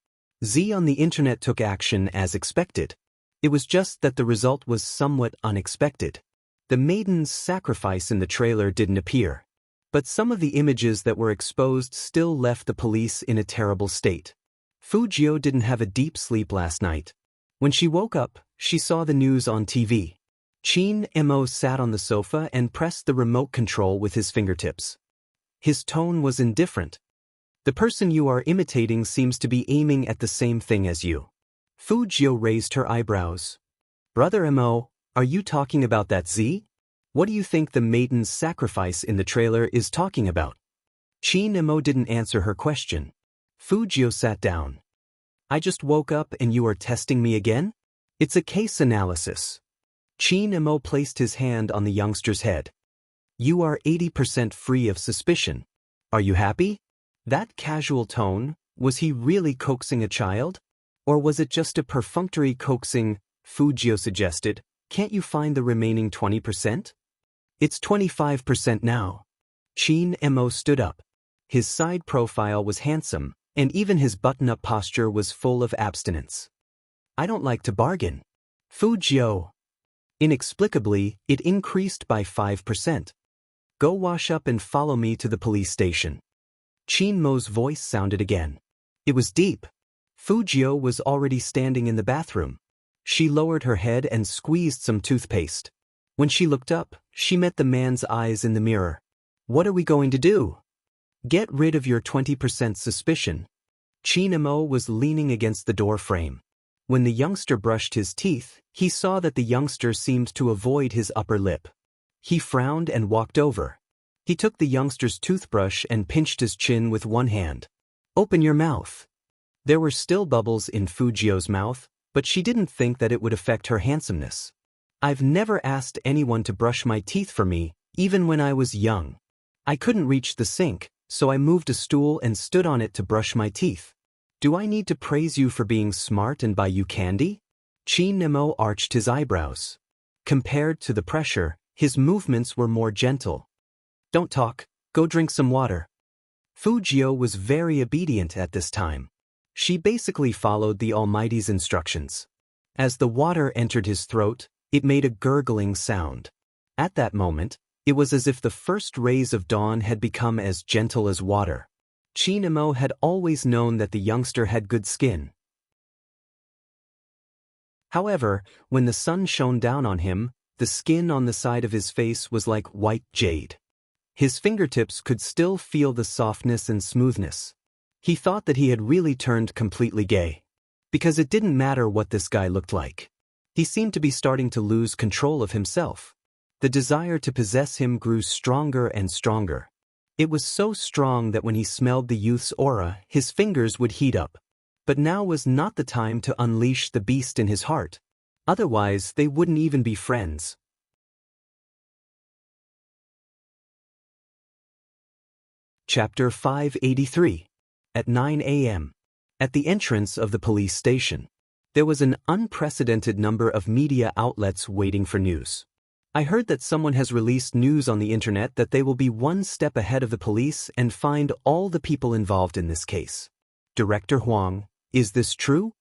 Z on the internet took action as expected. It was just that the result was somewhat unexpected. The maiden's sacrifice in the trailer didn't appear. But some of the images that were exposed still left the police in a terrible state. Fujio didn't have a deep sleep last night. When she woke up, she saw the news on TV. Chin Mo sat on the sofa and pressed the remote control with his fingertips. His tone was indifferent. The person you are imitating seems to be aiming at the same thing as you. Fujio raised her eyebrows. Brother Mo, are you talking about that Z? What do you think the maiden's sacrifice in the trailer is talking about? Chin Mo didn't answer her question. Fujio sat down. I just woke up and you are testing me again? It's a case analysis. Chin Mo placed his hand on the youngster's head. You are 80% free of suspicion. Are you happy? That casual tone, was he really coaxing a child? Or was it just a perfunctory coaxing? Fujio suggested. Can't you find the remaining 20%? It's 25% now. Chin Mo stood up. His side profile was handsome, and even his button-up posture was full of abstinence. I don't like to bargain. Fujio. Inexplicably, it increased by 5%. Go wash up and follow me to the police station. Chin Mo's voice sounded again. It was deep. Fujio was already standing in the bathroom. She lowered her head and squeezed some toothpaste. When she looked up, she met the man's eyes in the mirror. What are we going to do? Get rid of your 20% suspicion. Chin Mo was leaning against the door frame. When the youngster brushed his teeth, he saw that the youngster seemed to avoid his upper lip. He frowned and walked over. He took the youngster's toothbrush and pinched his chin with one hand. Open your mouth. There were still bubbles in Fujio's mouth, but she didn't think that it would affect her handsomeness. I've never asked anyone to brush my teeth for me, even when I was young. I couldn't reach the sink, so I moved a stool and stood on it to brush my teeth. Do I need to praise you for being smart and buy you candy? Chin Mo arched his eyebrows. Compared to the pressure, his movements were more gentle. Don't talk, go drink some water. Fujio was very obedient at this time. She basically followed the Almighty's instructions. As the water entered his throat, it made a gurgling sound. At that moment, it was as if the first rays of dawn had become as gentle as water. Chin Mo had always known that the youngster had good skin. However, when the sun shone down on him, the skin on the side of his face was like white jade. His fingertips could still feel the softness and smoothness. He thought that he had really turned completely gay. Because it didn't matter what this guy looked like. He seemed to be starting to lose control of himself. The desire to possess him grew stronger and stronger. It was so strong that when he smelled the youth's aura, his fingers would heat up. But now was not the time to unleash the beast in his heart. Otherwise, they wouldn't even be friends. Chapter 583. At 9 a.m. At the entrance of the police station, there was an unprecedented number of media outlets waiting for news. I heard that someone has released news on the internet that they will be one step ahead of the police and find all the people involved in this case. Director Huang, is this true?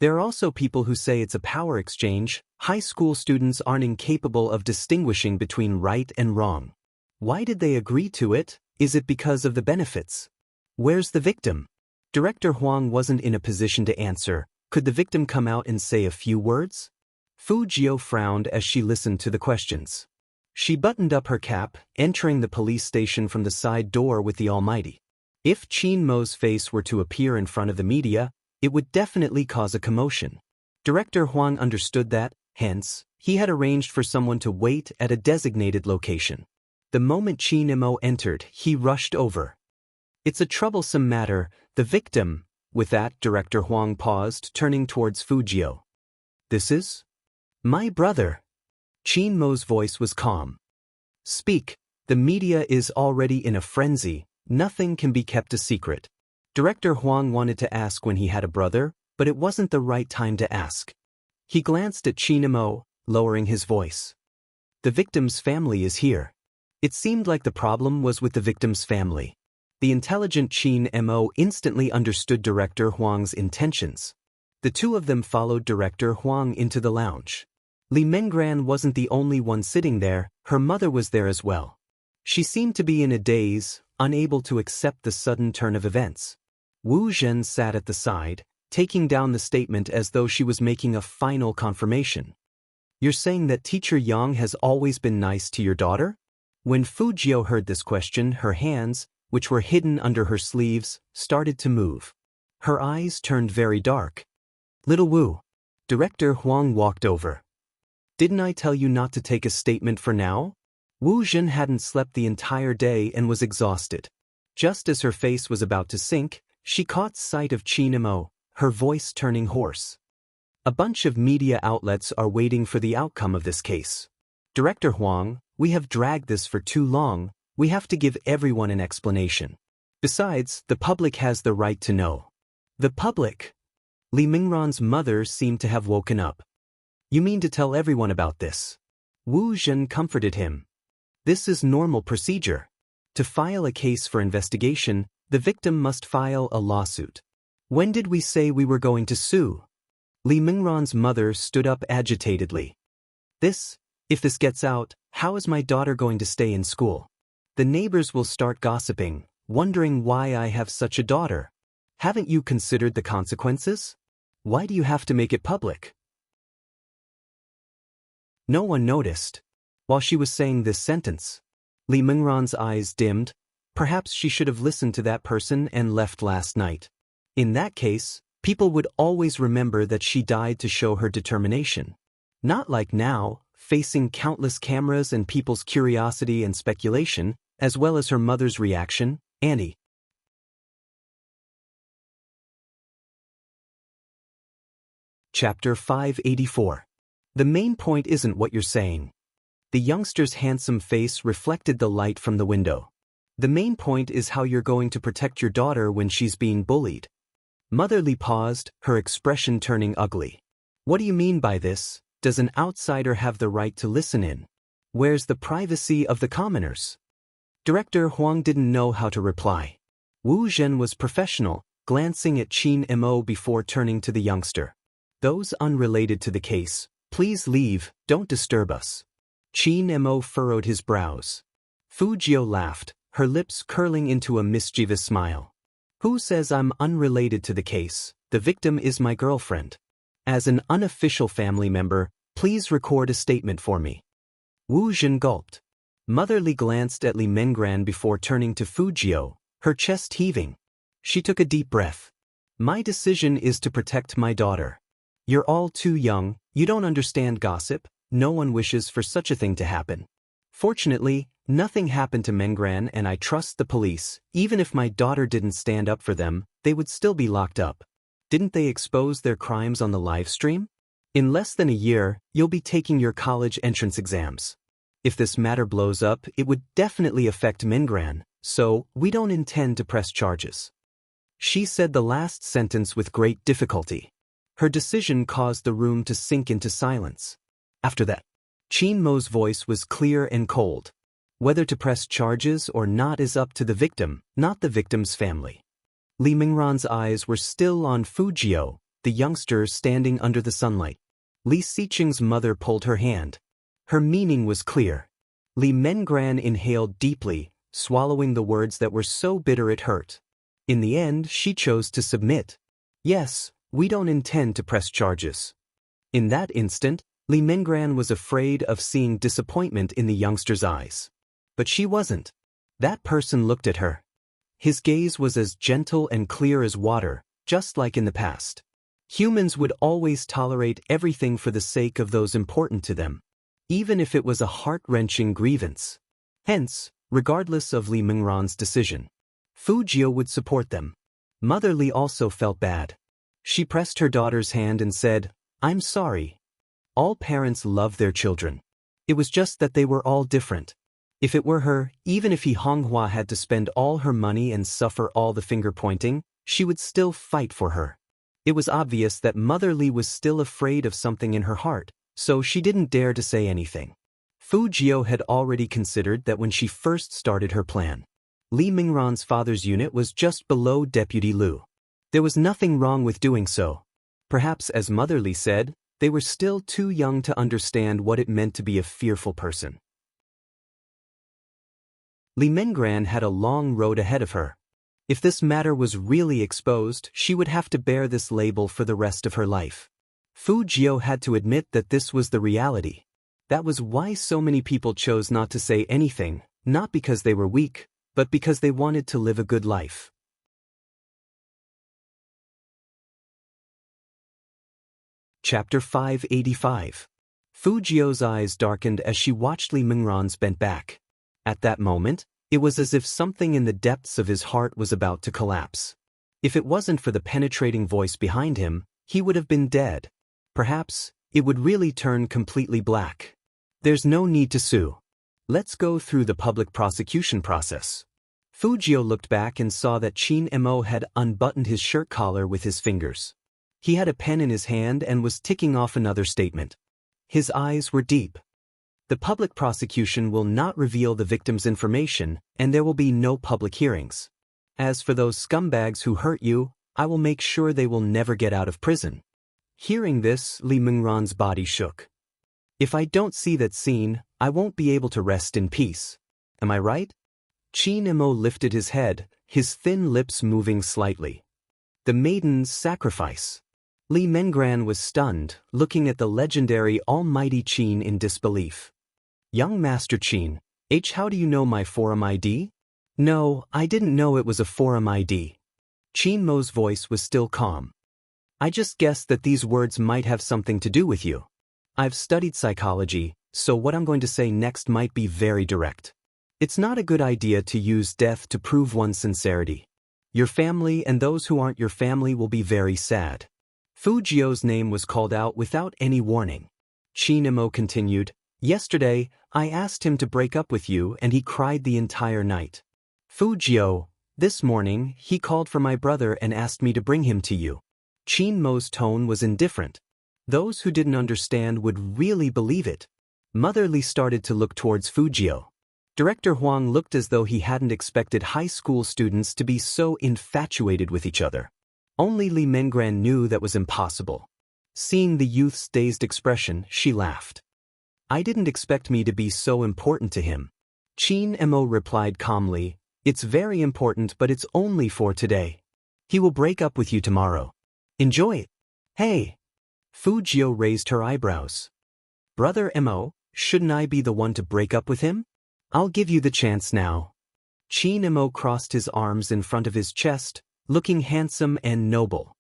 There are also people who say it's a power exchange. High school students aren't incapable of distinguishing between right and wrong. Why did they agree to it? Is it because of the benefits? Where's the victim? Director Huang wasn't in a position to answer. Could the victim come out and say a few words? Fujio frowned as she listened to the questions. She buttoned up her cap, entering the police station from the side door with the Almighty. If Chin Mo's face were to appear in front of the media, it would definitely cause a commotion. Director Huang understood that, hence, he had arranged for someone to wait at a designated location. The moment Chin Mo entered, he rushed over. It's a troublesome matter, the victim. With that, Director Huang paused, turning towards Fujio. This is my brother. Qin Mo's voice was calm. Speak, the media is already in a frenzy, nothing can be kept a secret. Director Huang wanted to ask when he had a brother, but it wasn't the right time to ask. He glanced at Qin Mo, lowering his voice. The victim's family is here. It seemed like the problem was with the victim's family. The intelligent Qin Mo instantly understood Director Huang's intentions. The two of them followed Director Huang into the lounge. Li Menggran wasn't the only one sitting there, her mother was there as well. She seemed to be in a daze, unable to accept the sudden turn of events. Wu Zhen sat at the side, taking down the statement as though she was making a final confirmation. You're saying that Teacher Yang has always been nice to your daughter? When Fu Jiao heard this question, her hands, which were hidden under her sleeves, started to move. Her eyes turned very dark. Little Wu. Director Huang walked over. Didn't I tell you not to take a statement for now? Wu Zhen hadn't slept the entire day and was exhausted. Just as her face was about to sink, she caught sight of Qin Mo, her voice turning hoarse. A bunch of media outlets are waiting for the outcome of this case. Director Huang, we have dragged this for too long, we have to give everyone an explanation. Besides, the public has the right to know. The public? Li Mingran's mother seemed to have woken up. You mean to tell everyone about this? Wu Zhen comforted him. This is normal procedure. To file a case for investigation, the victim must file a lawsuit. When did we say we were going to sue? Li Mingran's mother stood up agitatedly. If this gets out, how is my daughter going to stay in school? The neighbors will start gossiping, wondering why I have such a daughter. Haven't you considered the consequences? Why do you have to make it public? No one noticed. While she was saying this sentence, Li Mingran's eyes dimmed. Perhaps she should have listened to that person and left last night. In that case, people would always remember that she died to show her determination. Not like now, facing countless cameras and people's curiosity and speculation, as well as her mother's reaction, Annie. Chapter 584. The main point isn't what you're saying. The youngster's handsome face reflected the light from the window. The main point is how you're going to protect your daughter when she's being bullied. Mother Li paused, her expression turning ugly. What do you mean by this? Does an outsider have the right to listen in? Where's the privacy of the commoners? Director Huang didn't know how to reply. Wu Zhen was professional, glancing at Qin Mo before turning to the youngster. Those unrelated to the case, please leave, don't disturb us. Qin Mo furrowed his brows. Fu Jiao laughed, her lips curling into a mischievous smile. Who says I'm unrelated to the case? The victim is my girlfriend. As an unofficial family member, please record a statement for me. Wu Zhen gulped. Mother Li glanced at Li Menggran before turning to Fu Jiao, her chest heaving. She took a deep breath. My decision is to protect my daughter. You're all too young, you don't understand gossip, no one wishes for such a thing to happen. Fortunately, nothing happened to Menggran and I trust the police. Even if my daughter didn't stand up for them, they would still be locked up. Didn't they expose their crimes on the live stream? In less than a year, you'll be taking your college entrance exams. If this matter blows up, it would definitely affect Menggran, so we don't intend to press charges. She said the last sentence with great difficulty. Her decision caused the room to sink into silence. After that, Qin Mo's voice was clear and cold. Whether to press charges or not is up to the victim, not the victim's family. Li Mingran's eyes were still on Fu Jiao, the youngster standing under the sunlight. Li Xiqing's mother pulled her hand. Her meaning was clear. Li Menggran inhaled deeply, swallowing the words that were so bitter it hurt. In the end, she chose to submit. Yes, we don't intend to press charges. In that instant, Li Menggran was afraid of seeing disappointment in the youngster's eyes. But she wasn't. That person looked at her. His gaze was as gentle and clear as water, just like in the past. Humans would always tolerate everything for the sake of those important to them, even if it was a heart-wrenching grievance. Hence, regardless of Li Mingran's decision, Fu Jiao would support them. Mother Li also felt bad. She pressed her daughter's hand and said, I'm sorry, All parents love their children. It was just that they were all different. If it were her, even if Honghua had to spend all her money and suffer all the finger-pointing, she would still fight for her. It was obvious that Mother Li was still afraid of something in her heart, so she didn't dare to say anything. Fu Jiu had already considered that when she first started her plan. Li Mingran's father's unit was just below Deputy Lu. There was nothing wrong with doing so. Perhaps, as Mother Li said, they were still too young to understand what it meant to be a fearful person. Li Mingran had a long road ahead of her. If this matter was really exposed, she would have to bear this label for the rest of her life. Fu Jiu had to admit that this was the reality. That was why so many people chose not to say anything, not because they were weak, but because they wanted to live a good life. Chapter 585. Fu Jiu's eyes darkened as she watched Li Mingran's bent back. At that moment, it was as if something in the depths of his heart was about to collapse. If it wasn't for the penetrating voice behind him, he would have been dead. Perhaps, it would really turn completely black. There's no need to sue. Let's go through the public prosecution process. Fu Jiu looked back and saw that Qin Mo had unbuttoned his shirt collar with his fingers. He had a pen in his hand and was ticking off another statement. His eyes were deep. The public prosecution will not reveal the victim's information, and there will be no public hearings. As for those scumbags who hurt you, I will make sure they will never get out of prison. Hearing this, Li Mingran's body shook. If I don't see that scene, I won't be able to rest in peace. Am I right? Qin Mo lifted his head, his thin lips moving slightly. The maiden's sacrifice. Li Mingran was stunned, looking at the legendary almighty Qin in disbelief. Young Master Qin, how do you know my forum ID? No, I didn't know it was a forum ID. Qin Mo's voice was still calm. I just guessed that these words might have something to do with you. I've studied psychology, so what I'm going to say next might be very direct. It's not a good idea to use death to prove one's sincerity. Your family and those who aren't your family will be very sad. Fu Jiu's name was called out without any warning. Qin Mo continued, Yesterday, I asked him to break up with you and he cried the entire night. Fu Jiu, this morning, he called for my brother and asked me to bring him to you. Qin Mo's tone was indifferent. Those who didn't understand would really believe it. Mother Li started to look towards Fu Jiu. Director Huang looked as though he hadn't expected high school students to be so infatuated with each other. Only Li Mingran knew that was impossible. Seeing the youth's dazed expression, she laughed. I didn't expect me to be so important to him. Qin Mo replied calmly, It's very important, but it's only for today. He will break up with you tomorrow. Enjoy it. Hey! Fu Jiu raised her eyebrows. Brother Mo, shouldn't I be the one to break up with him? I'll give you the chance now. Qin Mo crossed his arms in front of his chest, looking handsome and noble.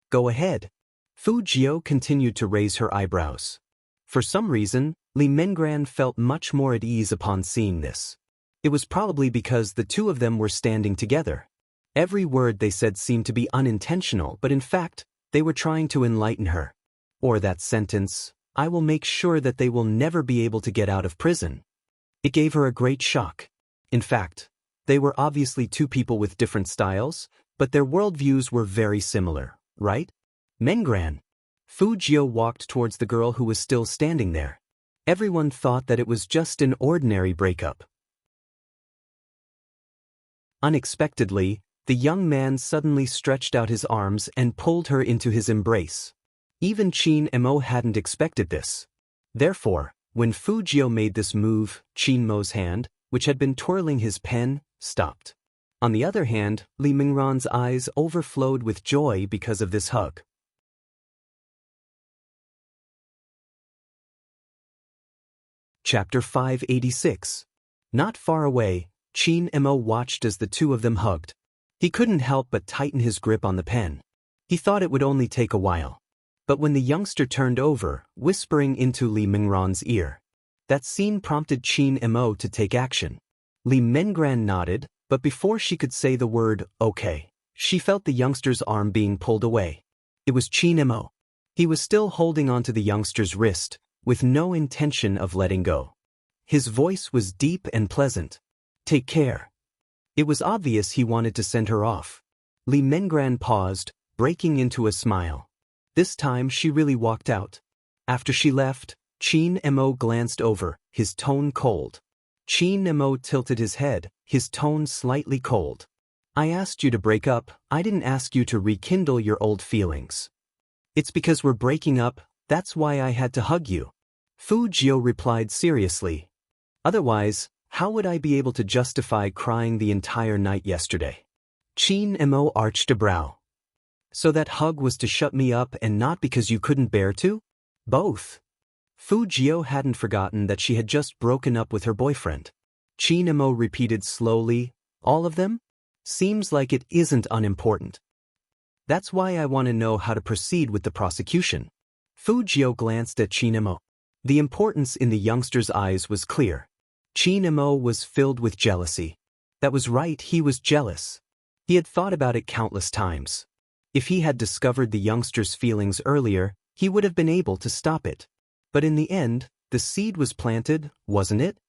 Go ahead. Fu Jiu continued to raise her eyebrows. For some reason, Li Mingran felt much more at ease upon seeing this. It was probably because the two of them were standing together. Every word they said seemed to be unintentional, but in fact, they were trying to enlighten her. Or that sentence, I will make sure that they will never be able to get out of prison. It gave her a great shock. In fact, they were obviously two people with different styles, but their worldviews were very similar, right? Mingran. Fu Jiu walked towards the girl who was still standing there. Everyone thought that it was just an ordinary breakup. Unexpectedly, the young man suddenly stretched out his arms and pulled her into his embrace. Even Qin Mo hadn't expected this. Therefore, when Fu Jiu made this move, Qin Mo's hand, which had been twirling his pen, stopped. On the other hand, Li Mingran's eyes overflowed with joy because of this hug. Chapter 586. Not far away, Qin Mo watched as the two of them hugged. He couldn't help but tighten his grip on the pen. He thought it would only take a while. But when the youngster turned over, whispering into Li Mingran's ear, that scene prompted Qin Mo to take action. Li Mingran nodded, but before she could say the word, okay, she felt the youngster's arm being pulled away. It was Qin Mo. He was still holding onto the youngster's wrist, with no intention of letting go. His voice was deep and pleasant. "Take care." It was obvious he wanted to send her off. Li Mengran paused, breaking into a smile. This time she really walked out. After she left, Qin Mo glanced over, his tone cold. Qin Mo tilted his head, his tone slightly cold. "I asked you to break up, I didn't ask you to rekindle your old feelings." "It's because we're breaking up, that's why I had to hug you." Fu Jiu replied seriously. "Otherwise, how would I be able to justify crying the entire night yesterday?" Qin Mo arched a brow. "So that hug was to shut me up and not because you couldn't bear to?" "Both." Fu Jiu hadn't forgotten that she had just broken up with her boyfriend. Qin Mo repeated slowly, "All of them? Seems like it isn't unimportant. That's why I want to know how to proceed with the prosecution." Fu Jiu glanced at Qin Mo. The importance in the youngster's eyes was clear. Qin Mo was filled with jealousy. That was right, he was jealous. He had thought about it countless times. If he had discovered the youngster's feelings earlier, he would have been able to stop it. But in the end, the seed was planted, wasn't it?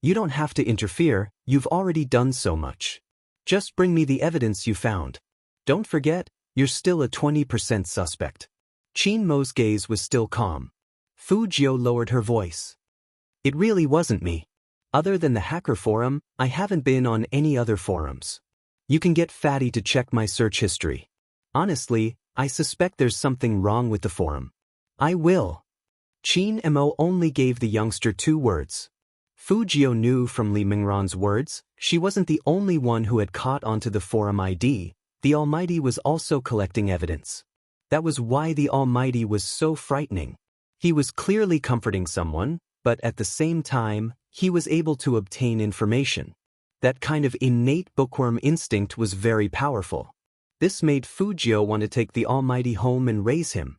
"You don't have to interfere, you've already done so much. Just bring me the evidence you found. Don't forget, you're still a 20% suspect." Qin Mo's gaze was still calm. Fu Jiu lowered her voice. "It really wasn't me. Other than the hacker forum, I haven't been on any other forums. You can get Fatty to check my search history. Honestly, I suspect there's something wrong with the forum." "I will." Qin Mo only gave the youngster 2 words. Fu Jiu knew from Li Mingran's words, she wasn't the only one who had caught onto the forum ID, the Almighty was also collecting evidence. That was why the Almighty was so frightening. He was clearly comforting someone, but at the same time, he was able to obtain information. That kind of innate bookworm instinct was very powerful. This made Fu Jiu want to take the Almighty home and raise him.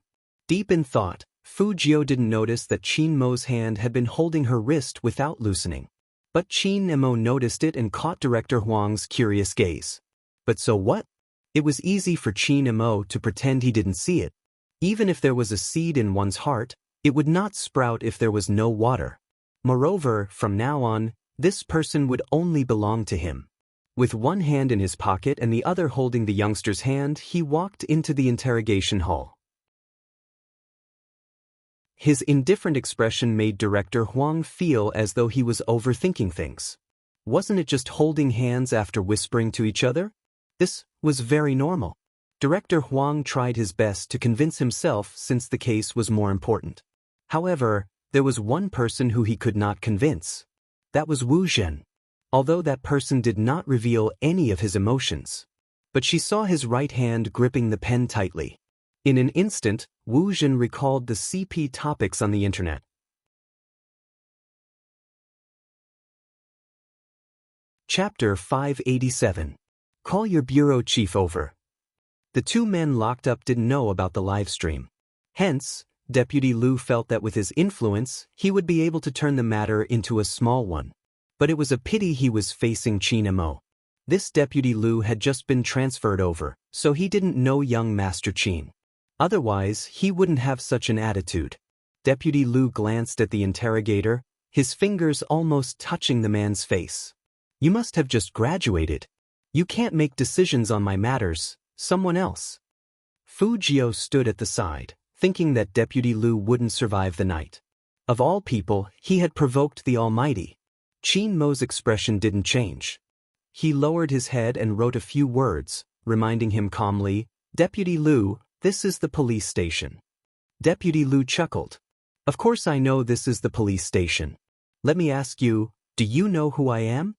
Deep in thought, Fu Jiu didn't notice that Qin Mo's hand had been holding her wrist without loosening. But Qin Mo noticed it and caught Director Huang's curious gaze. But so what? It was easy for Qin Mo to pretend he didn't see it. Even if there was a seed in one's heart, it would not sprout if there was no water. Moreover, from now on, this person would only belong to him. With one hand in his pocket and the other holding the youngster's hand, he walked into the interrogation hall. His indifferent expression made Director Huang feel as though he was overthinking things. Wasn't it just holding hands after whispering to each other? This was very normal. Director Huang tried his best to convince himself since the case was more important. However, there was one person who he could not convince. That was Wu Zhen. Although that person did not reveal any of his emotions. But she saw his right hand gripping the pen tightly. In an instant, Wu Zhen recalled the CP topics on the internet. Chapter 587. Call your bureau chief over. The 2 men locked up didn't know about the live stream. Hence, Deputy Liu felt that with his influence, he would be able to turn the matter into a small one. But it was a pity he was facing Qin Mo. This Deputy Liu had just been transferred over, so he didn't know young Master Qin. Otherwise, he wouldn't have such an attitude. Deputy Liu glanced at the interrogator, his fingers almost touching the man's face. "You must have just graduated. You can't make decisions on my matters, someone else." Fu Jiu stood at the side, thinking that Deputy Liu wouldn't survive the night. Of all people, he had provoked the Almighty. Qin Mo's expression didn't change. He lowered his head and wrote a few words, reminding him calmly, "Deputy Liu, this is the police station." Deputy Liu chuckled. "Of course I know this is the police station. Let me ask you, do you know who I am?"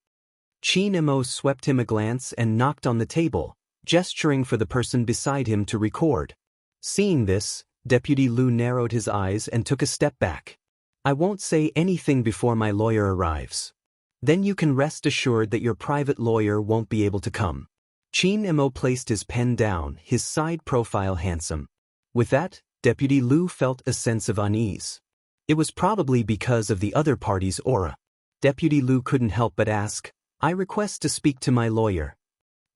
Qin Mo swept him a glance and knocked on the table, gesturing for the person beside him to record. Seeing this, Deputy Liu narrowed his eyes and took a step back. "I won't say anything before my lawyer arrives. Then you can rest assured that your private lawyer won't be able to come." Qin Mo placed his pen down, his side profile handsome. With that, Deputy Liu felt a sense of unease. It was probably because of the other party's aura. Deputy Liu couldn't help but ask, "I request to speak to my lawyer."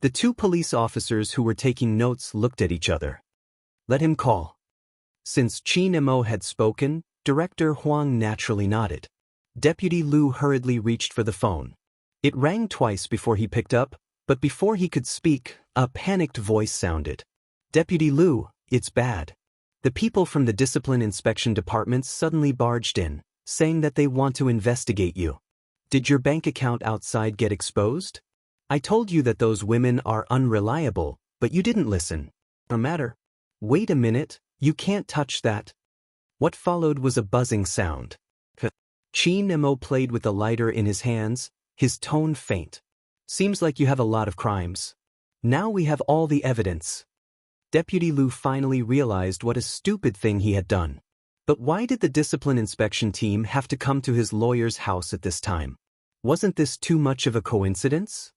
The 2 police officers who were taking notes looked at each other. "Let him call." Since Qin Mo had spoken, Director Huang naturally nodded. Deputy Lu hurriedly reached for the phone. It rang twice before he picked up, but before he could speak, a panicked voice sounded. Deputy Lu, it's bad. The people from the Discipline Inspection Department suddenly barged in, saying that they want to investigate you. Did your bank account outside get exposed? I told you that those women are unreliable, but you didn't listen. No matter. Wait a minute, you can't touch that. What followed was a buzzing sound. Qin Mo played with the lighter in his hands, his tone faint. Seems like you have a lot of crimes. Now we have all the evidence. Deputy Lu finally realized what a stupid thing he had done. But why did the discipline inspection team have to come to his lawyer's house at this time? Wasn't this too much of a coincidence?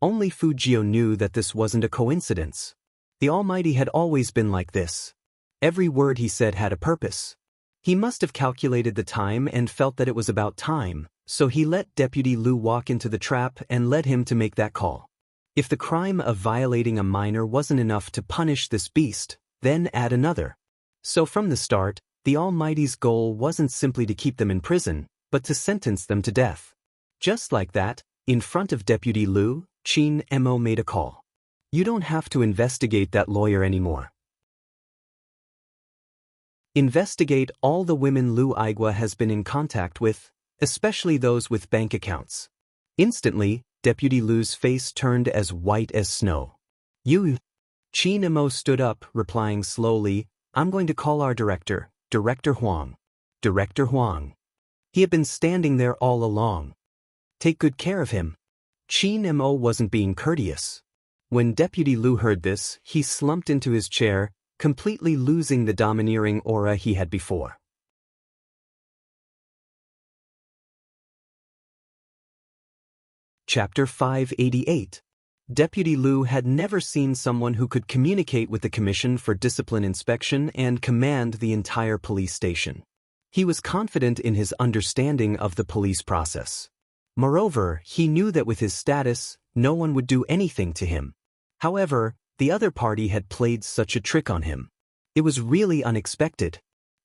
Only Fujio knew that this wasn't a coincidence. The Almighty had always been like this. Every word he said had a purpose. He must have calculated the time and felt that it was about time, so he let Deputy Lu walk into the trap and led him to make that call. If the crime of violating a minor wasn't enough to punish this beast, then add another. So from the start, the Almighty's goal wasn't simply to keep them in prison, but to sentence them to death. Just like that, in front of Deputy Lu, Qin Mo made a call. You don't have to investigate that lawyer anymore. Investigate all the women Lu Aigua has been in contact with, especially those with bank accounts. Instantly, Deputy Lu's face turned as white as snow. You. Qin Mo stood up, replying slowly, I'm going to call our director, Director Huang. Director Huang. He had been standing there all along. Take good care of him. Qin Mo wasn't being courteous. When Deputy Lu heard this, he slumped into his chair, completely losing the domineering aura he had before. Chapter 588. Deputy Lu had never seen someone who could communicate with the Commission for Discipline Inspection and command the entire police station. He was confident in his understanding of the police process. Moreover, he knew that with his status, no one would do anything to him. However, the other party had played such a trick on him. It was really unexpected.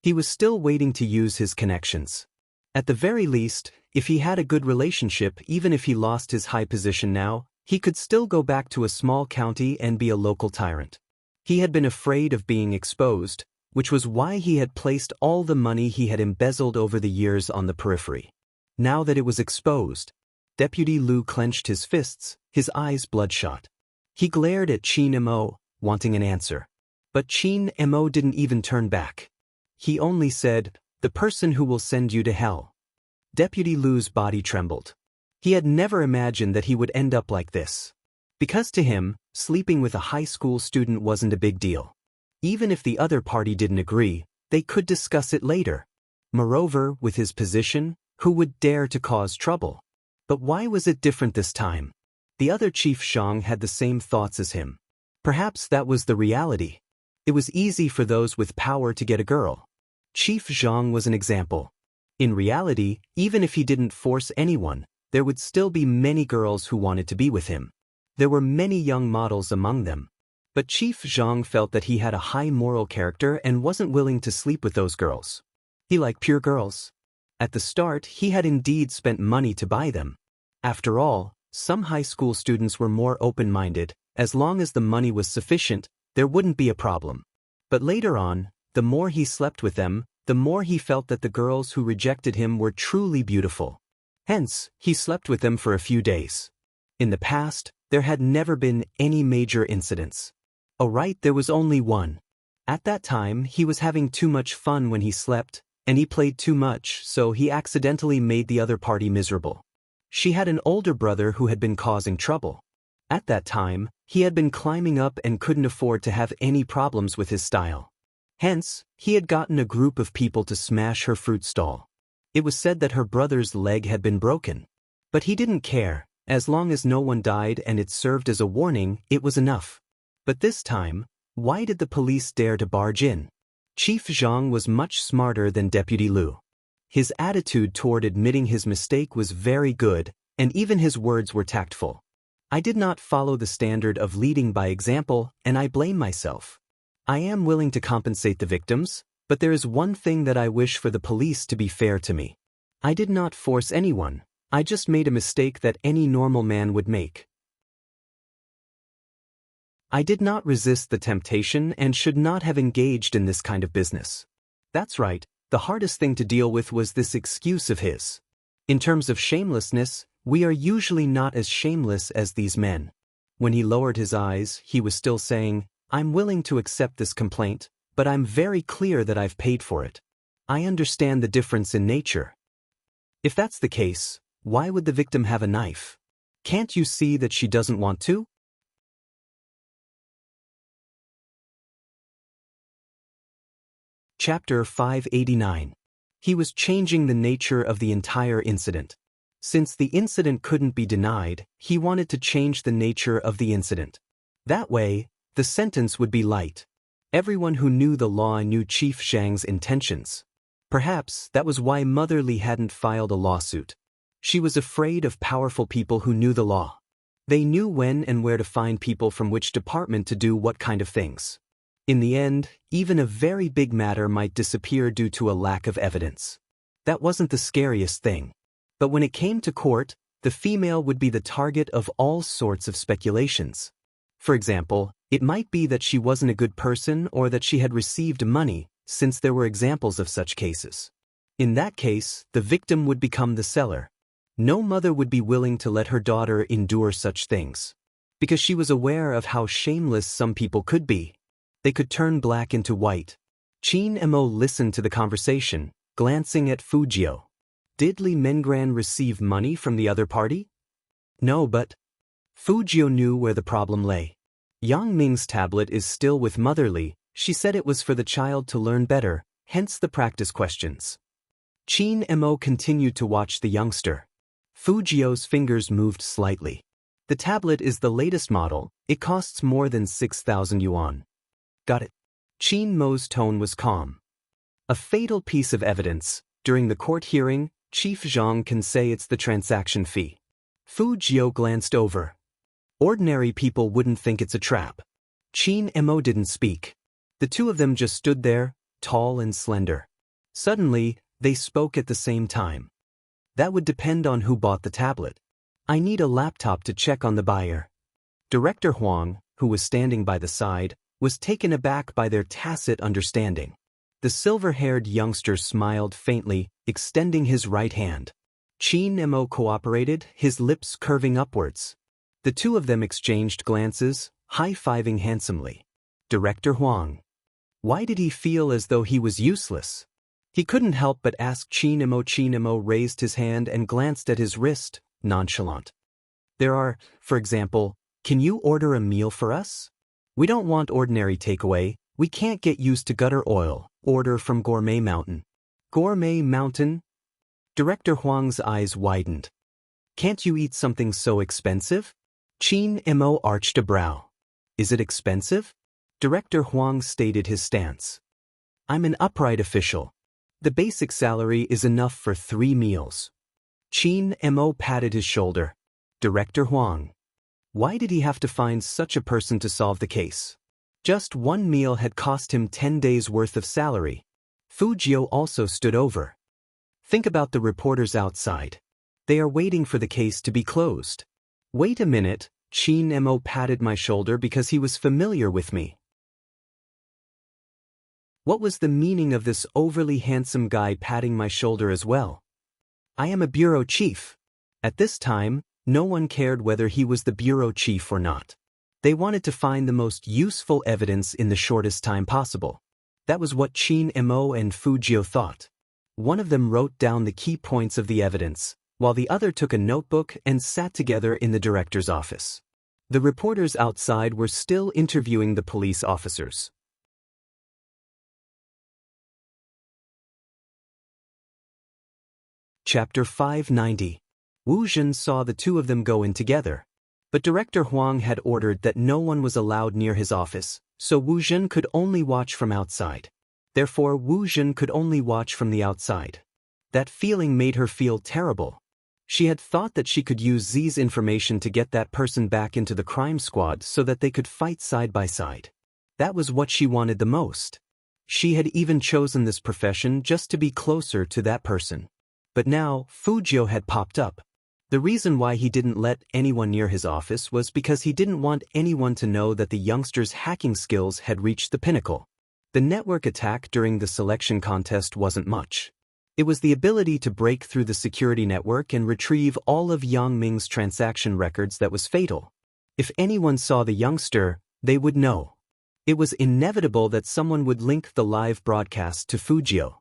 He was still waiting to use his connections. At the very least, if he had a good relationship, even if he lost his high position now, he could still go back to a small county and be a local tyrant. He had been afraid of being exposed, which was why he had placed all the money he had embezzled over the years on the periphery. Now that it was exposed, Deputy Lu clenched his fists, his eyes bloodshot. He glared at Qin Mo, wanting an answer. But Qin Mo didn't even turn back. He only said, the person who will send you to hell. Deputy Lu's body trembled. He had never imagined that he would end up like this. Because to him, sleeping with a high school student wasn't a big deal. Even if the other party didn't agree, they could discuss it later. Moreover, with his position, who would dare to cause trouble? But why was it different this time? The other Chief Zhang had the same thoughts as him. Perhaps that was the reality. It was easy for those with power to get a girl. Chief Zhang was an example. In reality, even if he didn't force anyone, there would still be many girls who wanted to be with him. There were many young models among them. But Chief Zhang felt that he had a high moral character and wasn't willing to sleep with those girls. He liked pure girls. At the start, he had indeed spent money to buy them. After all, some high school students were more open-minded. As long as the money was sufficient, there wouldn't be a problem. But later on, the more he slept with them, the more he felt that the girls who rejected him were truly beautiful. Hence, he slept with them for a few days. In the past, there had never been any major incidents. Oh right, there was only one. At that time, he was having too much fun when he slept, and he played too much, so he accidentally made the other party miserable. She had an older brother who had been causing trouble. At that time, he had been climbing up and couldn't afford to have any problems with his style. Hence, he had gotten a group of people to smash her fruit stall. It was said that her brother's leg had been broken. But he didn't care. As long as no one died and it served as a warning, it was enough. But this time, why did the police dare to barge in? Chief Zhang was much smarter than Deputy Lu. His attitude toward admitting his mistake was very good, and even his words were tactful. I did not follow the standard of leading by example, and I blame myself. I am willing to compensate the victims, But there is one thing that I wish for the police to be fair to me. I did not force anyone, I just made a mistake that any normal man would make. I did not resist the temptation and should not have engaged in this kind of business. That's right, the hardest thing to deal with was this excuse of his. In terms of shamelessness, we are usually not as shameless as these men. When he lowered his eyes, he was still saying, I'm willing to accept this complaint, but I'm very clear that I've paid for it. I understand the difference in nature. If that's the case, why would the victim have a knife? Can't you see that she doesn't want to? Chapter 589. He was changing the nature of the entire incident. Since the incident couldn't be denied, he wanted to change the nature of the incident. That way, the sentence would be light. Everyone who knew the law knew Chief Zhang's intentions. Perhaps that was why Mother Li hadn't filed a lawsuit. She was afraid of powerful people who knew the law. They knew when and where to find people from which department to do what kind of things. In the end, even a very big matter might disappear due to a lack of evidence. That wasn't the scariest thing. But when it came to court, the female would be the target of all sorts of speculations. For example, it might be that she wasn't a good person or that she had received money, since there were examples of such cases. In that case, the victim would become the seller. No mother would be willing to let her daughter endure such things. Because she was aware of how shameless some people could be. They could turn black into white. Qin Mo listened to the conversation, glancing at Fujio. Did Li Mengran receive money from the other party? No, but Fujio knew where the problem lay. Yang Ming's tablet is still with Mother Li. She said it was for the child to learn better, hence the practice questions. Qin Mo continued to watch the youngster. Fujio's fingers moved slightly. The tablet is the latest model, it costs more than 6,000 yuan. Got it. Qin Mo's tone was calm. A fatal piece of evidence. During the court hearing, Chief Zhang can say it's the transaction fee. Fujio glanced over. Ordinary people wouldn't think it's a trap. Qin Mo didn't speak. The two of them just stood there, tall and slender. Suddenly, they spoke at the same time. That would depend on who bought the tablet. I need a laptop to check on the buyer. Director Huang, who was standing by the side, was taken aback by their tacit understanding. The silver-haired youngster smiled faintly, extending his right hand. Qin Mo cooperated, his lips curving upwards. The two of them exchanged glances, high-fiving handsomely. Director Huang. Why did he feel as though he was useless? He couldn't help but ask Qin Mo. Qin Mo raised his hand and glanced at his wrist, nonchalant. There are, for example, can you order a meal for us? We don't want ordinary takeaway, we can't get used to gutter oil, order from Gourmet Mountain. Gourmet Mountain? Director Huang's eyes widened. Can't you eat something so expensive? Qin Mo arched a brow. Is it expensive? Director Huang stated his stance. I'm an upright official. The basic salary is enough for 3 meals. Qin Mo patted his shoulder. Director Huang. Why did he have to find such a person to solve the case? Just 1 meal had cost him 10 days' worth of salary. Fujio also stood over. Think about the reporters outside. They are waiting for the case to be closed. Wait a minute, Qin Mo patted my shoulder because he was familiar with me. What was the meaning of this overly handsome guy patting my shoulder as well? I am a bureau chief. At this time, no one cared whether he was the bureau chief or not. They wanted to find the most useful evidence in the shortest time possible. That was what Qin Mo and Fujio thought. One of them wrote down the key points of the evidence, while the other took a notebook and sat together in the director's office. The reporters outside were still interviewing the police officers. Chapter 590. Wu Zhen saw the two of them go in together. But Director Huang had ordered that no one was allowed near his office, so Wu Zhen could only watch from outside. Therefore, Wu Zhen could only watch from the outside. That feeling made her feel terrible. She had thought that she could use Z's information to get that person back into the crime squad so that they could fight side by side. That was what she wanted the most. She had even chosen this profession just to be closer to that person. But now, Fujio had popped up. The reason why he didn't let anyone near his office was because he didn't want anyone to know that the youngster's hacking skills had reached the pinnacle. The network attack during the selection contest wasn't much. It was the ability to break through the security network and retrieve all of Yang Ming's transaction records that was fatal. If anyone saw the youngster, they would know. It was inevitable that someone would link the live broadcast to Fujio.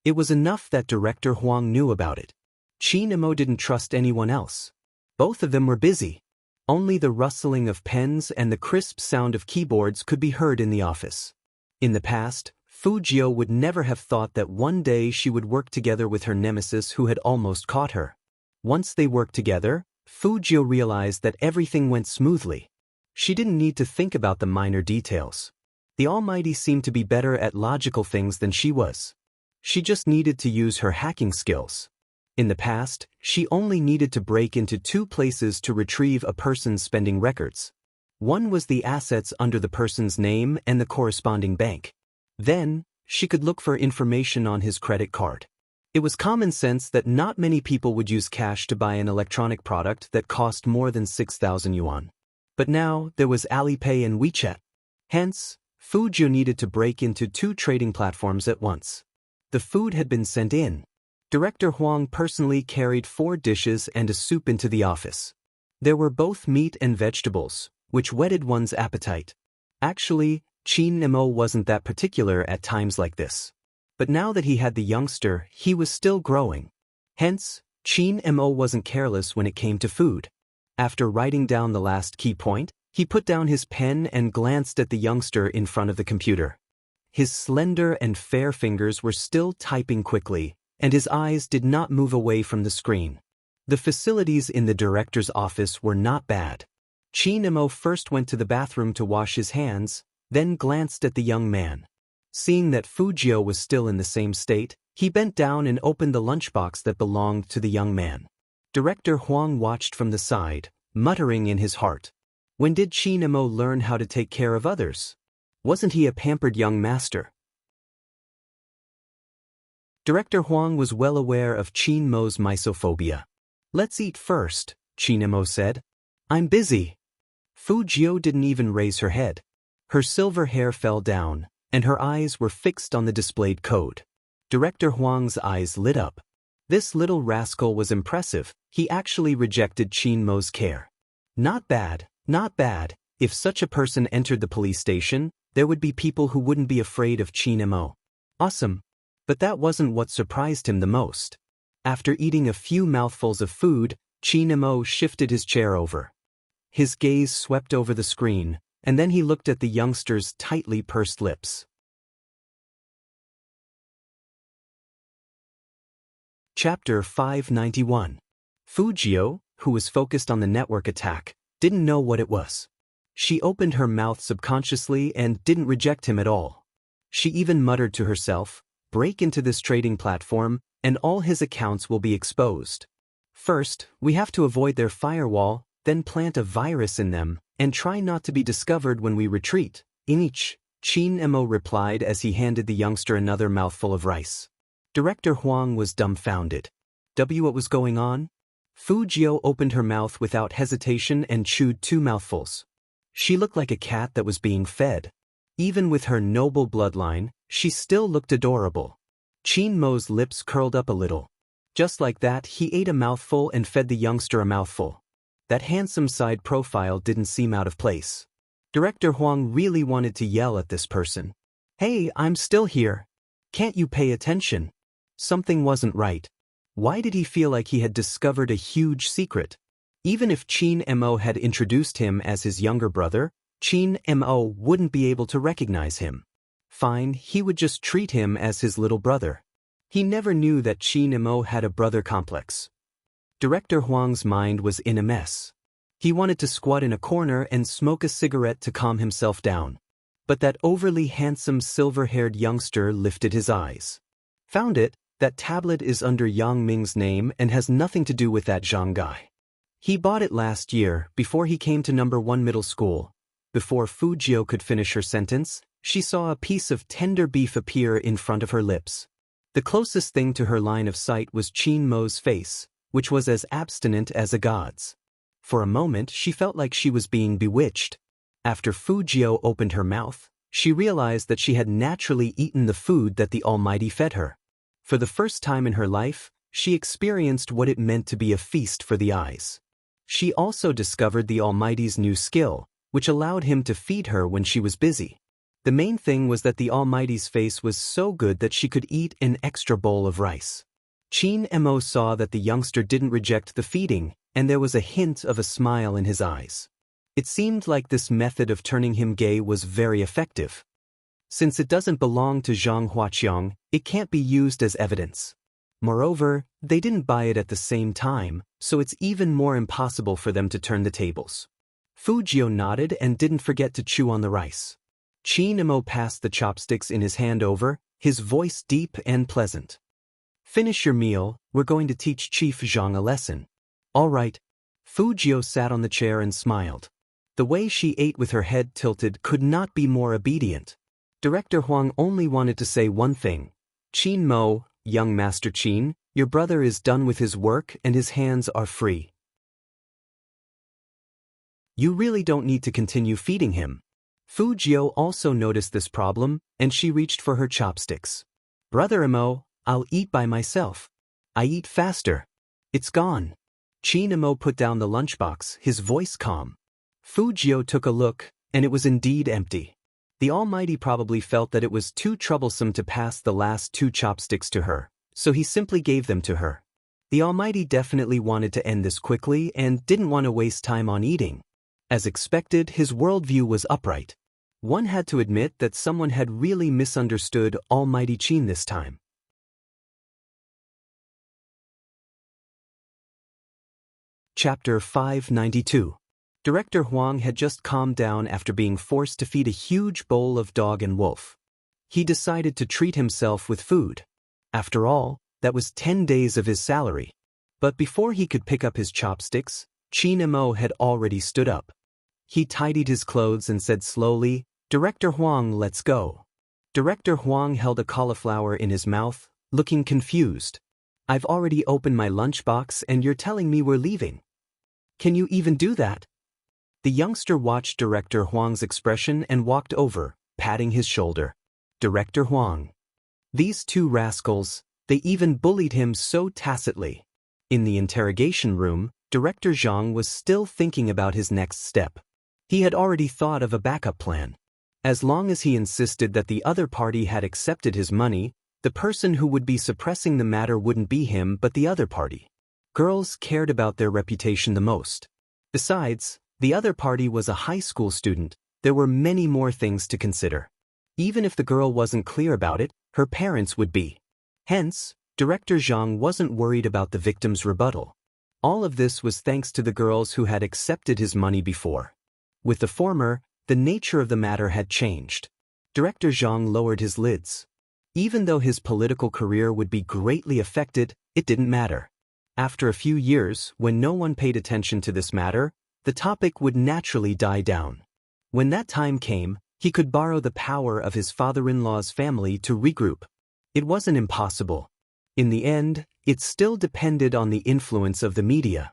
It was enough that Director Huang knew about it. Qin Emo didn't trust anyone else. Both of them were busy. Only the rustling of pens and the crisp sound of keyboards could be heard in the office. In the past, Fujio would never have thought that one day she would work together with her nemesis who had almost caught her. Once they worked together, Fujio realized that everything went smoothly. She didn't need to think about the minor details. The Almighty seemed to be better at logical things than she was. She just needed to use her hacking skills. In the past, she only needed to break into two places to retrieve a person's spending records. One was the assets under the person's name and the corresponding bank. Then, she could look for information on his credit card. It was common sense that not many people would use cash to buy an electronic product that cost more than 6,000 yuan. But now, there was Alipay and WeChat. Hence, Fujio needed to break into two trading platforms at once. The food had been sent in. Director Huang personally carried 4 dishes and a soup into the office. There were both meat and vegetables, which whetted one's appetite. Actually, Qin Emo wasn't that particular at times like this. But now that he had the youngster, he was still growing. Hence, Qin Emo wasn't careless when it came to food. After writing down the last key point, he put down his pen and glanced at the youngster in front of the computer. His slender and fair fingers were still typing quickly, and his eyes did not move away from the screen. The facilities in the director's office were not bad. Qin Emo first went to the bathroom to wash his hands, then glanced at the young man. Seeing that Fujio was still in the same state, he bent down and opened the lunchbox that belonged to the young man. Director Huang watched from the side, muttering in his heart. When did Qin Emo learn how to take care of others? Wasn't he a pampered young master? Director Huang was well aware of Qin Mo's misophobia. "Let's eat first," Qin Emo said. "I'm busy." Fujio didn't even raise her head. Her silver hair fell down, and her eyes were fixed on the displayed code. Director Huang's eyes lit up. This little rascal was impressive. He actually rejected Qin Mo's care. Not bad, not bad. If such a person entered the police station, there would be people who wouldn't be afraid of Qin Emo. Awesome. But that wasn't what surprised him the most. After eating a few mouthfuls of food, Qin Emo shifted his chair over. His gaze swept over the screen, and then he looked at the youngster's tightly pursed lips. Chapter 591. Fujio, who was focused on the network attack, didn't know what it was. She opened her mouth subconsciously and didn't reject him at all. She even muttered to herself, "Break into this trading platform, and all his accounts will be exposed. First, we have to avoid their firewall, then plant a virus in them, and try not to be discovered when we retreat." Qin Emo replied as he handed the youngster another mouthful of rice. Director Huang was dumbfounded. What was going on? Fujio opened her mouth without hesitation and chewed 2 mouthfuls. She looked like a cat that was being fed. Even with her noble bloodline, she still looked adorable. Qin Mo's lips curled up a little. Just like that, he ate a mouthful and fed the youngster a mouthful. That handsome side profile didn't seem out of place. Director Huang really wanted to yell at this person. "Hey, I'm still here. Can't you pay attention?" Something wasn't right. Why did he feel like he had discovered a huge secret? Even if Qin Emo had introduced him as his younger brother, Qin Emo wouldn't be able to recognize him. Fine, he would just treat him as his little brother. He never knew that Qin Emo had a brother complex. Director Huang's mind was in a mess. He wanted to squat in a corner and smoke a cigarette to calm himself down. But that overly handsome silver-haired youngster lifted his eyes. "Found it. That tablet is under Yang Ming's name and has nothing to do with that Zhang guy. He bought it last year, before he came to number 1 middle school." Before Fujio could finish her sentence, she saw a piece of tender beef appear in front of her lips. The closest thing to her line of sight was Qin Mo's face, which was as abstinent as a god's. For a moment she felt like she was being bewitched. After Fu Jiu opened her mouth, she realized that she had naturally eaten the food that the Almighty fed her. For the first time in her life, she experienced what it meant to be a feast for the eyes. She also discovered the Almighty's new skill, which allowed him to feed her when she was busy. The main thing was that the Almighty's face was so good that she could eat an extra bowl of rice. Qin Mo saw that the youngster didn't reject the feeding, and there was a hint of a smile in his eyes. It seemed like this method of turning him gay was very effective. Since it doesn't belong to Zhang Huaqiang, it can't be used as evidence. Moreover, they didn't buy it at the same time, so it's even more impossible for them to turn the tables. Fu Jiu nodded and didn't forget to chew on the rice. Qin Mo passed the chopsticks in his hand over, his voice deep and pleasant. Finish your meal, we're going to teach Chief Zhang a lesson. All right. Fu Jiu sat on the chair and smiled. The way she ate with her head tilted could not be more obedient. Director Huang only wanted to say one thing. Qin Mo, young Master Qin, your brother is done with his work and his hands are free. You really don't need to continue feeding him. Fu Jiu also noticed this problem, and she reached for her chopsticks. Brother Mo, I'll eat by myself. I eat faster. It's gone. Qin Mo put down the lunchbox, his voice calm. Fu Jiu took a look, and it was indeed empty. The Almighty probably felt that it was too troublesome to pass the last 2 chopsticks to her, so he simply gave them to her. The Almighty definitely wanted to end this quickly and didn't want to waste time on eating. As expected, his worldview was upright. One had to admit that someone had really misunderstood Almighty Qin this time. Chapter 592. Director Huang had just calmed down after being forced to feed a huge bowl of dog and wolf. He decided to treat himself with food. After all, that was 10 days of his salary. But before he could pick up his chopsticks, Qin Mo had already stood up. He tidied his clothes and said slowly, Director Huang, let's go. Director Huang held a cauliflower in his mouth, looking confused. I've already opened my lunchbox and you're telling me we're leaving. Can you even do that? The youngster watched Director Huang's expression and walked over, patting his shoulder. Director Huang. These 2 rascals, they even bullied him so tacitly. In the interrogation room, Director Zhang was still thinking about his next step. He had already thought of a backup plan. As long as he insisted that the other party had accepted his money, the person who would be suppressing the matter wouldn't be him but the other party. Girls cared about their reputation the most. Besides, the other party was a high school student. There were many more things to consider. Even if the girl wasn't clear about it, her parents would be. Hence, Director Zhang wasn't worried about the victim's rebuttal. All of this was thanks to the girls who had accepted his money before. With the former, the nature of the matter had changed. Director Zhang lowered his lids. Even though his political career would be greatly affected, it didn't matter. After a few years, when no one paid attention to this matter, the topic would naturally die down. When that time came, he could borrow the power of his father-in-law's family to regroup. It wasn't impossible. In the end, it still depended on the influence of the media.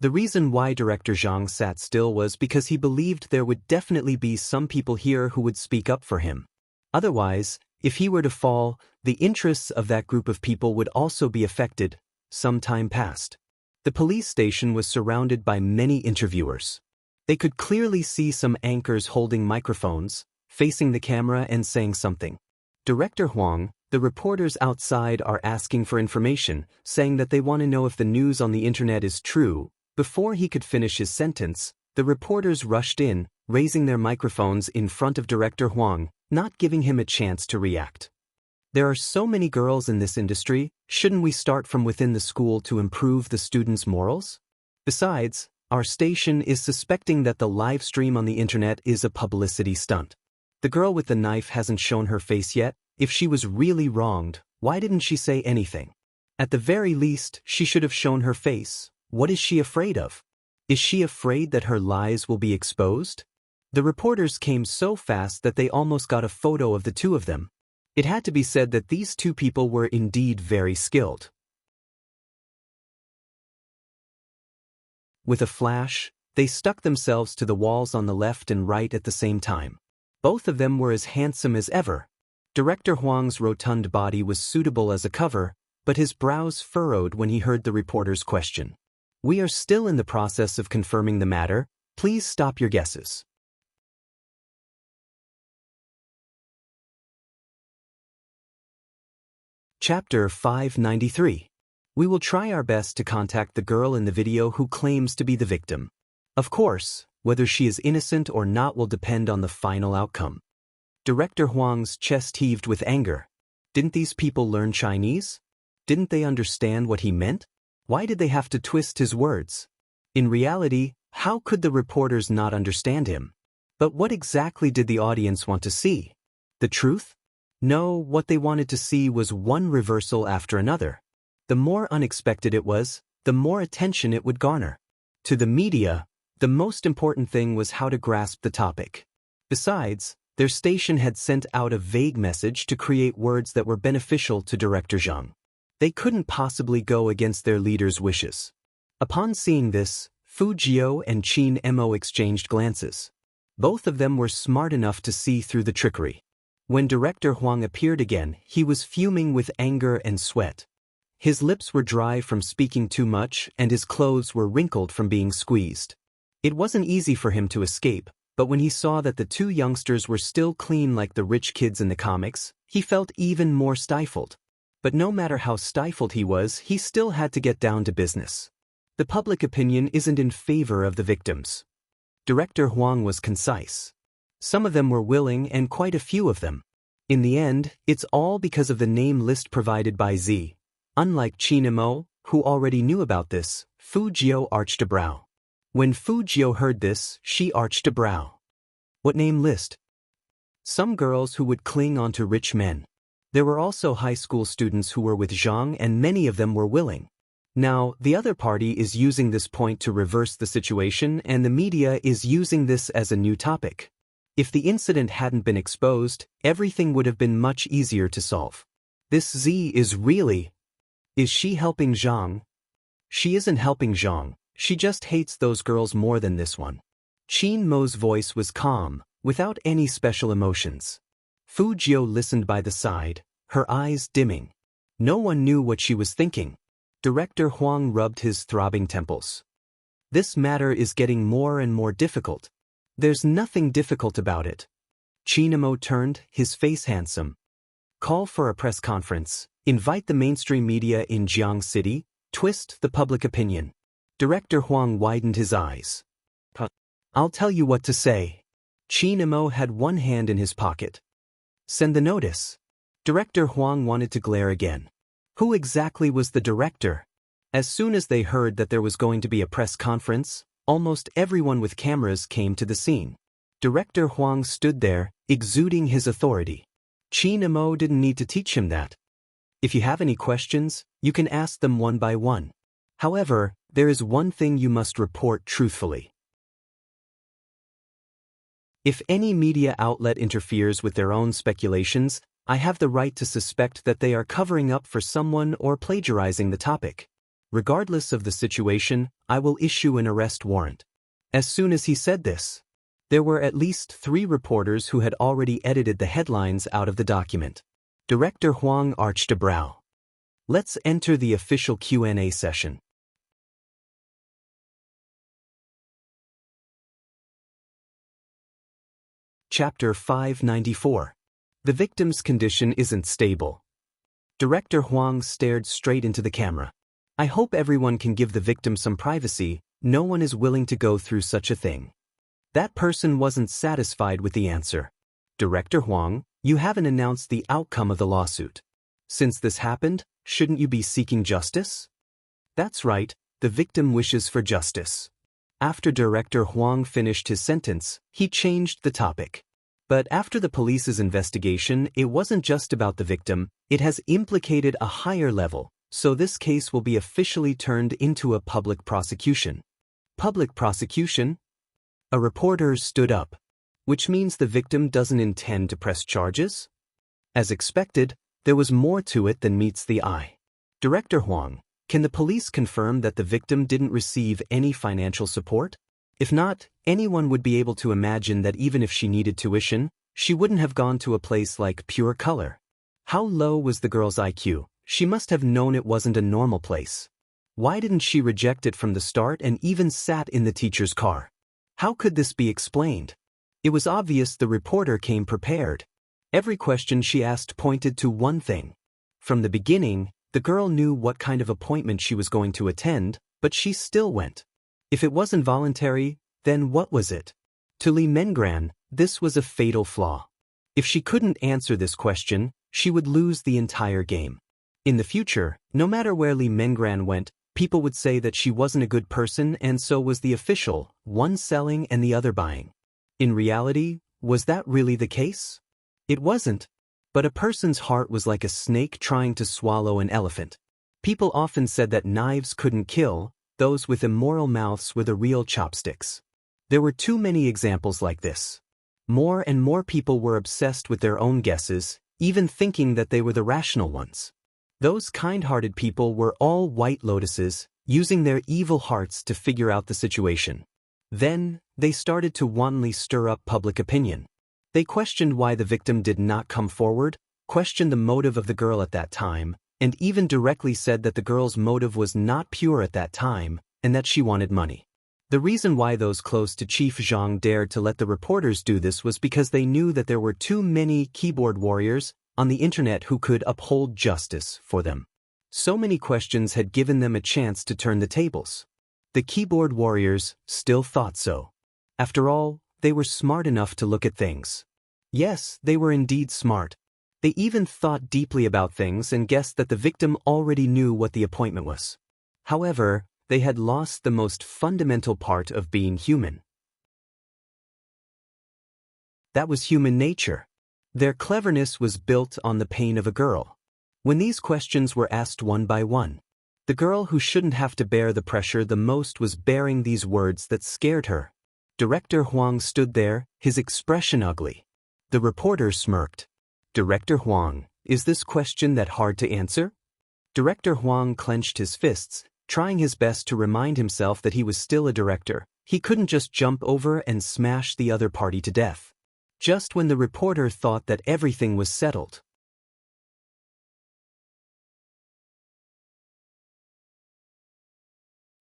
The reason why Director Zhang sat still was because he believed there would definitely be some people here who would speak up for him. Otherwise, if he were to fall, the interests of that group of people would also be affected. Some time passed. The police station was surrounded by many interviewers. They could clearly see some anchors holding microphones, facing the camera and saying something. Director Huang, the reporters outside are asking for information, saying that they want to know if the news on the internet is true. Before he could finish his sentence, the reporters rushed in, raising their microphones in front of Director Huang, not giving him a chance to react. There are so many girls in this industry, shouldn't we start from within the school to improve the students' morals? Besides, our station is suspecting that the live stream on the internet is a publicity stunt. The girl with the knife hasn't shown her face yet. If she was really wronged, why didn't she say anything? At the very least, she should have shown her face. What is she afraid of? Is she afraid that her lies will be exposed? The reporters came so fast that they almost got a photo of the two of them. It had to be said that these two people were indeed very skilled. With a flash, they stuck themselves to the walls on the left and right at the same time. Both of them were as handsome as ever. Director Huang's rotund body was suitable as a cover, but his brows furrowed when he heard the reporter's question. "We are still in the process of confirming the matter. Please stop your guesses." Chapter 593. We will try our best to contact the girl in the video who claims to be the victim. Of course, whether she is innocent or not will depend on the final outcome. Director Huang's chest heaved with anger. Didn't these people learn Chinese? Didn't they understand what he meant? Why did they have to twist his words? In reality, how could the reporters not understand him? But what exactly did the audience want to see? The truth? No, what they wanted to see was one reversal after another. The more unexpected it was, the more attention it would garner. To the media, the most important thing was how to grasp the topic. Besides, their station had sent out a vague message to create words that were beneficial to Director Zhang. They couldn't possibly go against their leader's wishes. Upon seeing this, Fu Jiao and Qin Mo exchanged glances. Both of them were smart enough to see through the trickery. When Director Huang appeared again, he was fuming with anger and sweat. His lips were dry from speaking too much, and his clothes were wrinkled from being squeezed. It wasn't easy for him to escape, but when he saw that the two youngsters were still clean like the rich kids in the comics, he felt even more stifled. But no matter how stifled he was, he still had to get down to business. The public opinion isn't in favor of the victims. Director Huang was concise. Some of them were willing and quite a few of them. In the end, it's all because of the name list provided by Z. Unlike Qin Mo, who already knew about this, Fu Jiao arched a brow. When Fu Jiao heard this, she arched a brow. What name list? Some girls who would cling onto rich men. There were also high school students who were with Zhang, and many of them were willing. Now, the other party is using this point to reverse the situation, and the media is using this as a new topic. If the incident hadn't been exposed, everything would have been much easier to solve. This Z is really... Is she helping Zhang? She isn't helping Zhang. She just hates those girls more than this one. Qin Mo's voice was calm, without any special emotions. Fu Jiao listened by the side, her eyes dimming. No one knew what she was thinking. Director Huang rubbed his throbbing temples. This matter is getting more and more difficult. There's nothing difficult about it. Qin Mo turned, his face handsome. Call for a press conference. Invite the mainstream media in Jiang City, twist the public opinion. Director Huang widened his eyes. I'll tell you what to say. Qin Mo had one hand in his pocket. Send the notice. Director Huang wanted to glare again. Who exactly was the director? As soon as they heard that there was going to be a press conference, almost everyone with cameras came to the scene. Director Huang stood there, exuding his authority. Qin Mo didn't need to teach him that. If you have any questions, you can ask them one by one. However, there is one thing you must report truthfully. If any media outlet interferes with their own speculations, I have the right to suspect that they are covering up for someone or plagiarizing the topic. Regardless of the situation, I will issue an arrest warrant. As soon as he said this, there were at least 3 reporters who had already edited the headlines out of the document. Director Huang arched a brow. Let's enter the official Q&A session. Chapter 594. The victim's condition isn't stable. Director Huang stared straight into the camera. I hope everyone can give the victim some privacy. No one is willing to go through such a thing. That person wasn't satisfied with the answer. Director Huang, you haven't announced the outcome of the lawsuit. Since this happened, shouldn't you be seeking justice? That's right, the victim wishes for justice. After Director Huang finished his sentence, he changed the topic. But after the police's investigation, it wasn't just about the victim, it has implicated a higher level, so this case will be officially turned into a public prosecution. Public prosecution? A reporter stood up. which means the victim doesn't intend to press charges? As expected, there was more to it than meets the eye. Director Huang, can the police confirm that the victim didn't receive any financial support? If not, anyone would be able to imagine that even if she needed tuition, she wouldn't have gone to a place like Pure Color. How low was the girl's IQ? She must have known it wasn't a normal place. Why didn't she reject it from the start and even sat in the teacher's car? How could this be explained? It was obvious the reporter came prepared. Every question she asked pointed to one thing. From the beginning, the girl knew what kind of appointment she was going to attend, but she still went. If it wasn't voluntary, then what was it? To Li Mengran, this was a fatal flaw. If she couldn't answer this question, she would lose the entire game. In the future, no matter where Li Mengran went, people would say that she wasn't a good person and so was the official, one selling and the other buying. In reality, was that really the case? It wasn't. But a person's heart was like a snake trying to swallow an elephant. People often said that knives couldn't kill, those with immoral mouths were the real chopsticks. There were too many examples like this. More and more people were obsessed with their own guesses, even thinking that they were the rational ones. Those kind-hearted people were all white lotuses, using their evil hearts to figure out the situation. Then, they started to wantonly stir up public opinion. They questioned why the victim did not come forward, questioned the motive of the girl at that time, and even directly said that the girl's motive was not pure at that time, and that she wanted money. The reason why those close to Chief Zhang dared to let the reporters do this was because they knew that there were too many keyboard warriors on the internet who could uphold justice for them. So many questions had given them a chance to turn the tables. The keyboard warriors still thought so. After all, they were smart enough to look at things. Yes, they were indeed smart. They even thought deeply about things and guessed that the victim already knew what the appointment was. However, they had lost the most fundamental part of being human. That was human nature. Their cleverness was built on the pain of a girl. When these questions were asked one by one, the girl who shouldn't have to bear the pressure the most was bearing these words that scared her. Director Huang stood there, his expression ugly. The reporter smirked. Director Huang, is this question that hard to answer? Director Huang clenched his fists, trying his best to remind himself that he was still a director. He couldn't just jump over and smash the other party to death. Just when the reporter thought that everything was settled.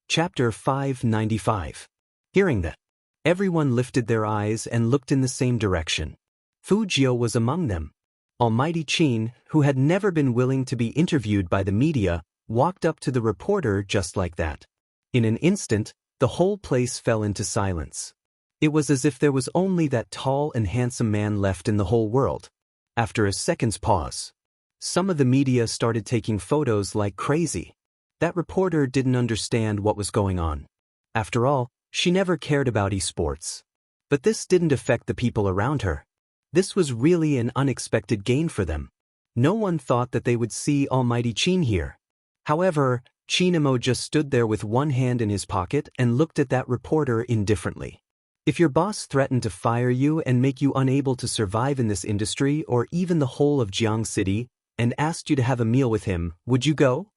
Chapter 595. Hearing that, everyone lifted their eyes and looked in the same direction. Fu Jiu was among them. Almighty Qin, who had never been willing to be interviewed by the media, walked up to the reporter just like that. In an instant, the whole place fell into silence. It was as if there was only that tall and handsome man left in the whole world. After a second's pause, some of the media started taking photos like crazy. That reporter didn't understand what was going on. After all, she never cared about esports. But this didn't affect the people around her. This was really an unexpected gain for them. No one thought that they would see Almighty Qin here. However, Qinemo just stood there with one hand in his pocket and looked at that reporter indifferently. If your boss threatened to fire you and make you unable to survive in this industry or even the whole of Jiang City, and asked you to have a meal with him, would you go?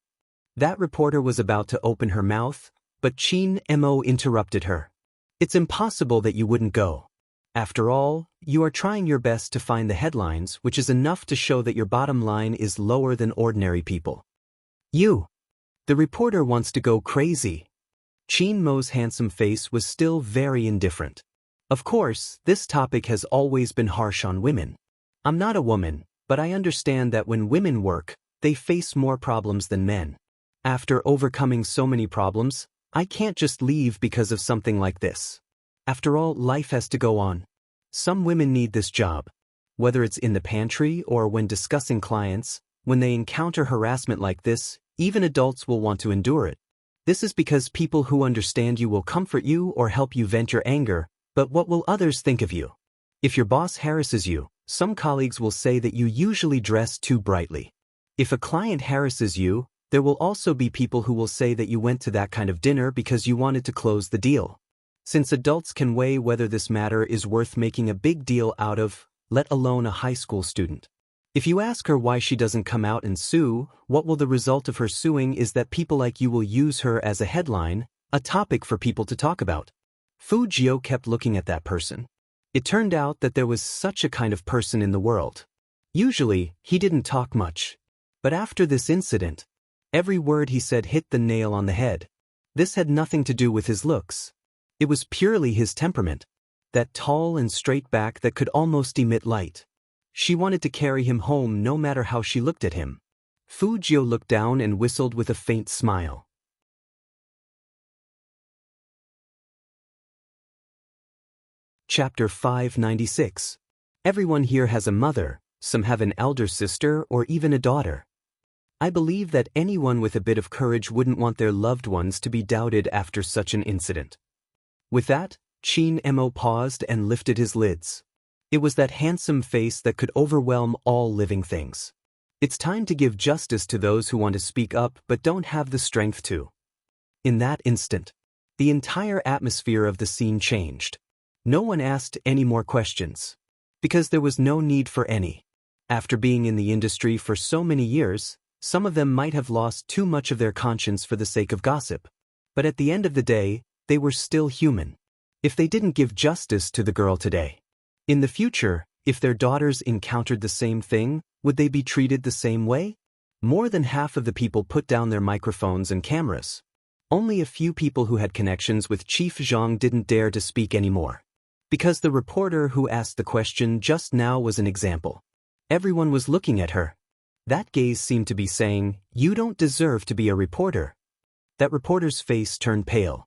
That reporter was about to open her mouth, but Qin-mo interrupted her. It's impossible that you wouldn't go. After all, you are trying your best to find the headlines, which is enough to show that your bottom line is lower than ordinary people. The reporter wants to go crazy. Qin-mo's handsome face was still very indifferent. Of course, this topic has always been harsh on women. I'm not a woman, but I understand that when women work, they face more problems than men. After overcoming so many problems, I can't just leave because of something like this. After all, life has to go on. Some women need this job. Whether it's in the pantry or when discussing clients, when they encounter harassment like this, even adults will want to endure it. This is because people who understand you will comfort you or help you vent your anger, but what will others think of you? If your boss harasses you, some colleagues will say that you usually dress too brightly. If a client harasses you, there will also be people who will say that you went to that kind of dinner because you wanted to close the deal. since adults can weigh whether this matter is worth making a big deal out of, let alone a high school student. If you ask her why she doesn't come out and sue, what will the result of her suing is that people like you will use her as a headline, a topic for people to talk about. Fujio kept looking at that person. It turned out that there was such a kind of person in the world. Usually, he didn't talk much. But after this incident, every word he said hit the nail on the head. This had nothing to do with his looks. It was purely his temperament, that tall and straight back that could almost emit light. She wanted to carry him home no matter how she looked at him. Fujio looked down and whistled with a faint smile. Chapter 596. Everyone here has a mother, some have an elder sister or even a daughter. I believe that anyone with a bit of courage wouldn't want their loved ones to be doubted after such an incident. With that, Chin Mo paused and lifted his lids. It was that handsome face that could overwhelm all living things. It's time to give justice to those who want to speak up but don't have the strength to. In that instant, the entire atmosphere of the scene changed. No one asked any more questions, because there was no need for any. After being in the industry for so many years, some of them might have lost too much of their conscience for the sake of gossip. But at the end of the day, they were still human. If they didn't give justice to the girl today, in the future, if their daughters encountered the same thing, would they be treated the same way? More than half of the people put down their microphones and cameras. Only a few people who had connections with Chief Zhang didn't dare to speak anymore. Because the reporter who asked the question just now was an example. Everyone was looking at her. That gaze seemed to be saying, "You don't deserve to be a reporter." That reporter's face turned pale.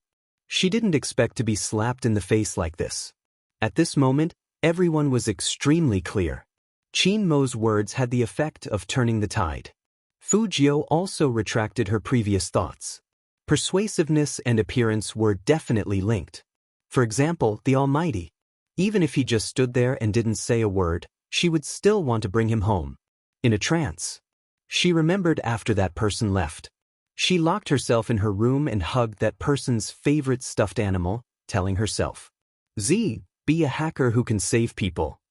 She didn't expect to be slapped in the face like this. At this moment, everyone was extremely clear. Chin Mo's words had the effect of turning the tide. Fujio also retracted her previous thoughts. Persuasiveness and appearance were definitely linked. For example, the Almighty. Even if he just stood there and didn't say a word, she would still want to bring him home. In a trance. She remembered after that person left. She locked herself in her room and hugged that person's favorite stuffed animal, telling herself, "Z, be a hacker who can save people."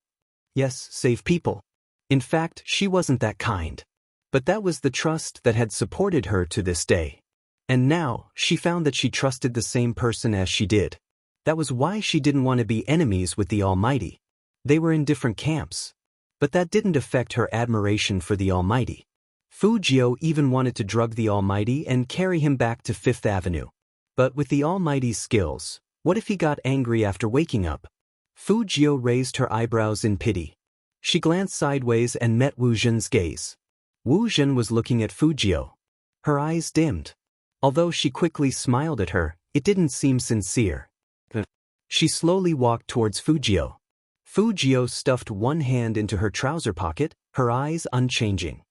Yes, save people. In fact, she wasn't that kind. But that was the trust that had supported her to this day. And now, she found that she trusted the same person as she did. That was why she didn't want to be enemies with the Almighty. They were in different camps. But that didn't affect her admiration for the Almighty. Fujio even wanted to drug the Almighty and carry him back to Fifth Avenue. But with the Almighty's skills, what if he got angry after waking up? Fujio raised her eyebrows in pity. She glanced sideways and met Wu Zhen's gaze. Wu Zhen was looking at Fujio. Her eyes dimmed. Although she quickly smiled at her, it didn't seem sincere. She slowly walked towards Fujio. Fujio stuffed one hand into her trouser pocket, her eyes unchanging.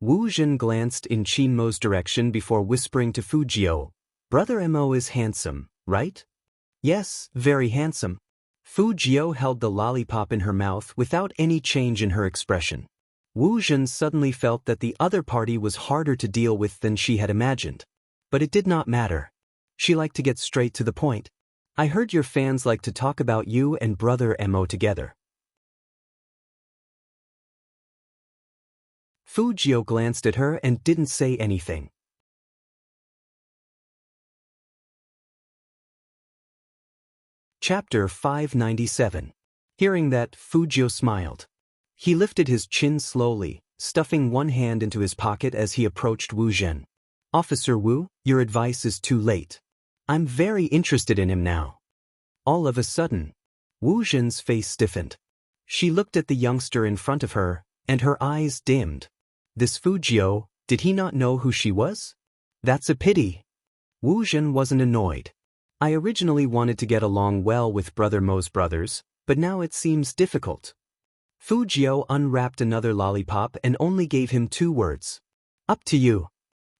Wu Zhen glanced in Chin Mo's direction before whispering to Fujio, "Brother Mo is handsome, right?" "Yes, very handsome." Fujio held the lollipop in her mouth without any change in her expression. Wu Zhen suddenly felt that the other party was harder to deal with than she had imagined. But it did not matter. She liked to get straight to the point. "I heard your fans like to talk about you and Brother Mo together." Fujio glanced at her and didn't say anything. Chapter 597. Hearing that, Fujio smiled. He lifted his chin slowly, stuffing one hand into his pocket as he approached Wu Zhen. "Officer Wu, your advice is too late. I'm very interested in him now." All of a sudden, Wu Zhen's face stiffened. She looked at the youngster in front of her, and her eyes dimmed. This Fujio, did he not know who she was? That's a pity. Wu Zhen wasn't annoyed. "I originally wanted to get along well with Brother Mo's brothers, but now it seems difficult." Fujio unwrapped another lollipop and only gave him 2 words. "Up to you."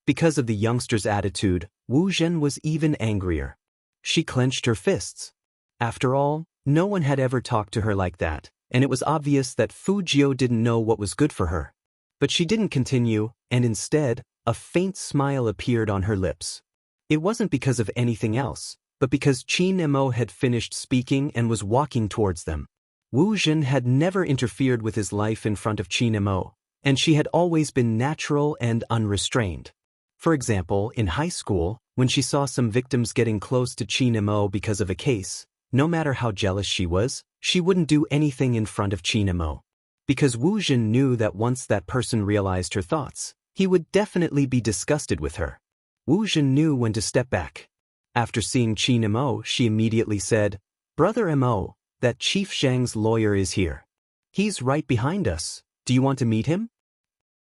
Because of the youngster's attitude, Wu Zhen was even angrier. She clenched her fists. After all, no one had ever talked to her like that, and it was obvious that Fujio didn't know what was good for her. But she didn't continue, and instead, a faint smile appeared on her lips. It wasn't because of anything else, but because Qin Mo had finished speaking and was walking towards them. Wu Jin had never interfered with his life in front of Qin Mo, and she had always been natural and unrestrained. For example, in high school, when she saw some victims getting close to Qin Mo because of a case, no matter how jealous she was, she wouldn't do anything in front of Qin Mo. Because Wu Jin knew that once that person realized her thoughts, he would definitely be disgusted with her. Wu Jin knew when to step back. After seeing Qin Mo, she immediately said, "Brother Mo, that Chief Zhang's lawyer is here. He's right behind us. Do you want to meet him?"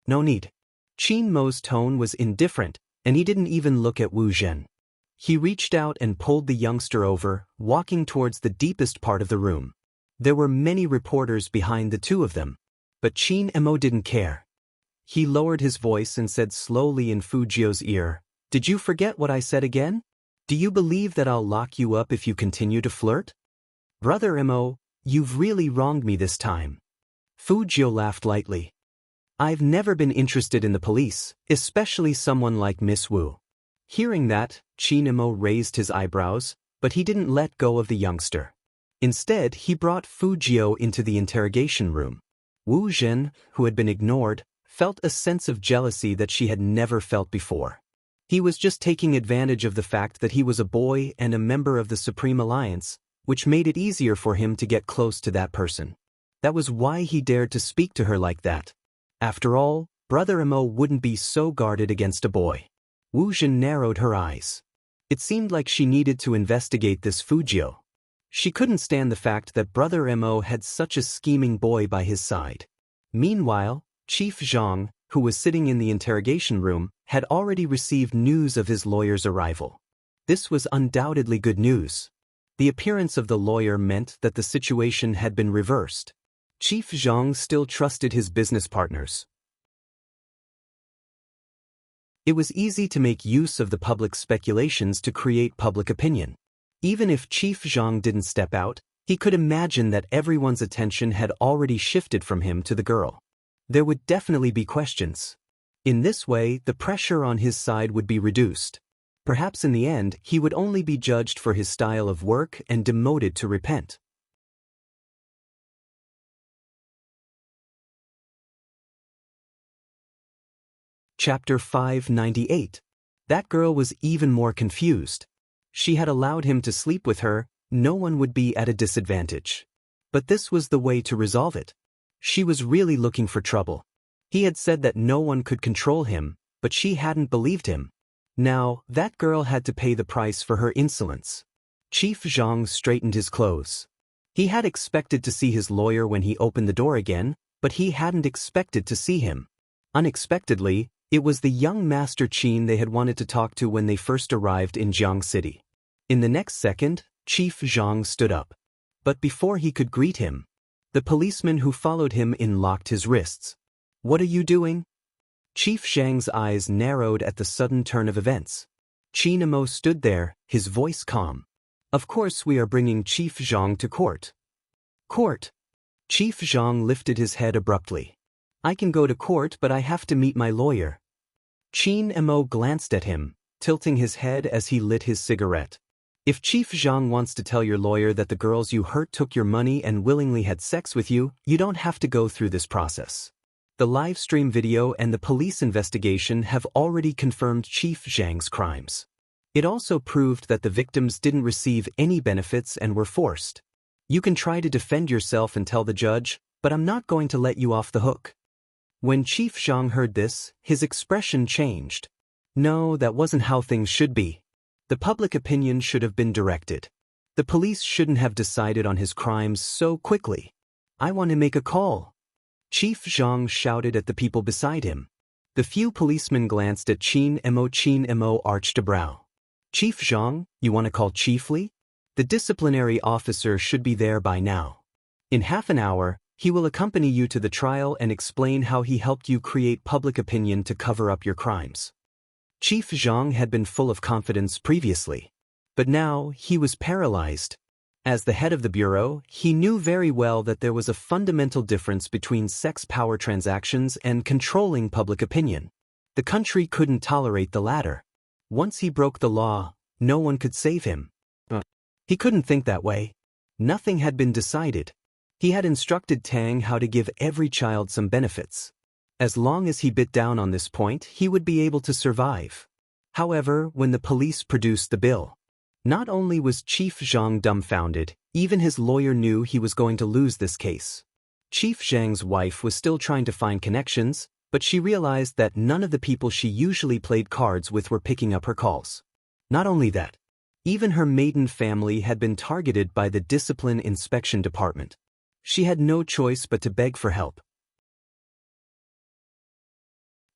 "No need." Qin Mo's tone was indifferent, and he didn't even look at Wu Jin. He reached out and pulled the youngster over, walking towards the deepest part of the room. There were many reporters behind the two of them, but Qin Mo didn't care. He lowered his voice and said slowly in Fu Jiu's ear, "Did you forget what I said again? Do you believe that I'll lock you up if you continue to flirt?" "Brother Mo, you've really wronged me this time." Fu Jiu laughed lightly. "I've never been interested in the police, especially someone like Miss Wu." Hearing that, Qin Mo raised his eyebrows, but he didn't let go of the youngster. Instead, he brought Fu Jiu into the interrogation room. Wu Jin, who had been ignored, felt a sense of jealousy that she had never felt before. He was just taking advantage of the fact that he was a boy and a member of the Supreme Alliance, which made it easier for him to get close to that person. That was why he dared to speak to her like that. After all, Brother Mo wouldn't be so guarded against a boy. Wu Jin narrowed her eyes. It seemed like she needed to investigate this Fu Jiu. She couldn't stand the fact that Brother Mo had such a scheming boy by his side. Meanwhile, Chief Zhang, who was sitting in the interrogation room, had already received news of his lawyer's arrival. This was undoubtedly good news. The appearance of the lawyer meant that the situation had been reversed. Chief Zhang still trusted his business partners. It was easy to make use of the public speculations to create public opinion. Even if Chief Zhang didn't step out, he could imagine that everyone's attention had already shifted from him to the girl. There would definitely be questions. In this way, the pressure on his side would be reduced. Perhaps in the end, he would only be judged for his style of work and demoted to repent. Chapter 598. That girl was even more confused. She had allowed him to sleep with her, no one would be at a disadvantage. But this was the way to resolve it. She was really looking for trouble. He had said that no one could control him, but she hadn't believed him. Now, that girl had to pay the price for her insolence. Chief Zhang straightened his clothes. He had expected to see his lawyer when he opened the door again, but he hadn't expected to see him. Unexpectedly, it was the young Master Qin they had wanted to talk to when they first arrived in Jiang City. In the next second, Chief Zhang stood up. But before he could greet him, the policeman who followed him unlocked his wrists. "What are you doing?" Chief Zhang's eyes narrowed at the sudden turn of events. Qin Mo stood there, his voice calm. "Of course we are bringing Chief Zhang to court." "Court?" Chief Zhang lifted his head abruptly. "I can go to court, but I have to meet my lawyer." Qin Mo glanced at him, tilting his head as he lit his cigarette. "If Chief Zhang wants to tell your lawyer that the girls you hurt took your money and willingly had sex with you, you don't have to go through this process. The live stream video and the police investigation have already confirmed Chief Zhang's crimes. It also proved that the victims didn't receive any benefits and were forced. You can try to defend yourself and tell the judge, but I'm not going to let you off the hook." When Chief Zhang heard this, his expression changed. No, that wasn't how things should be. The public opinion should have been directed. The police shouldn't have decided on his crimes so quickly. "I want to make a call." Chief Zhang shouted at the people beside him. The few policemen glanced at Qin Mo. Qin Mo arched a brow. "Chief Zhang, you want to call chiefly? The disciplinary officer should be there by now. In half an hour, he will accompany you to the trial and explain how he helped you create public opinion to cover up your crimes." Chief Zhang had been full of confidence previously, but now he was paralyzed. As the head of the bureau, he knew very well that there was a fundamental difference between sex power transactions and controlling public opinion. The country couldn't tolerate the latter. Once he broke the law, no one could save him. He couldn't think that way. Nothing had been decided. He had instructed Tang how to give every child some benefits. As long as he bit down on this point, he would be able to survive. However, when the police produced the bill, not only was Chief Zhang dumbfounded, even his lawyer knew he was going to lose this case. Chief Zhang's wife was still trying to find connections, but she realized that none of the people she usually played cards with were picking up her calls. Not only that, even her maiden family had been targeted by the Discipline Inspection Department. She had no choice but to beg for help.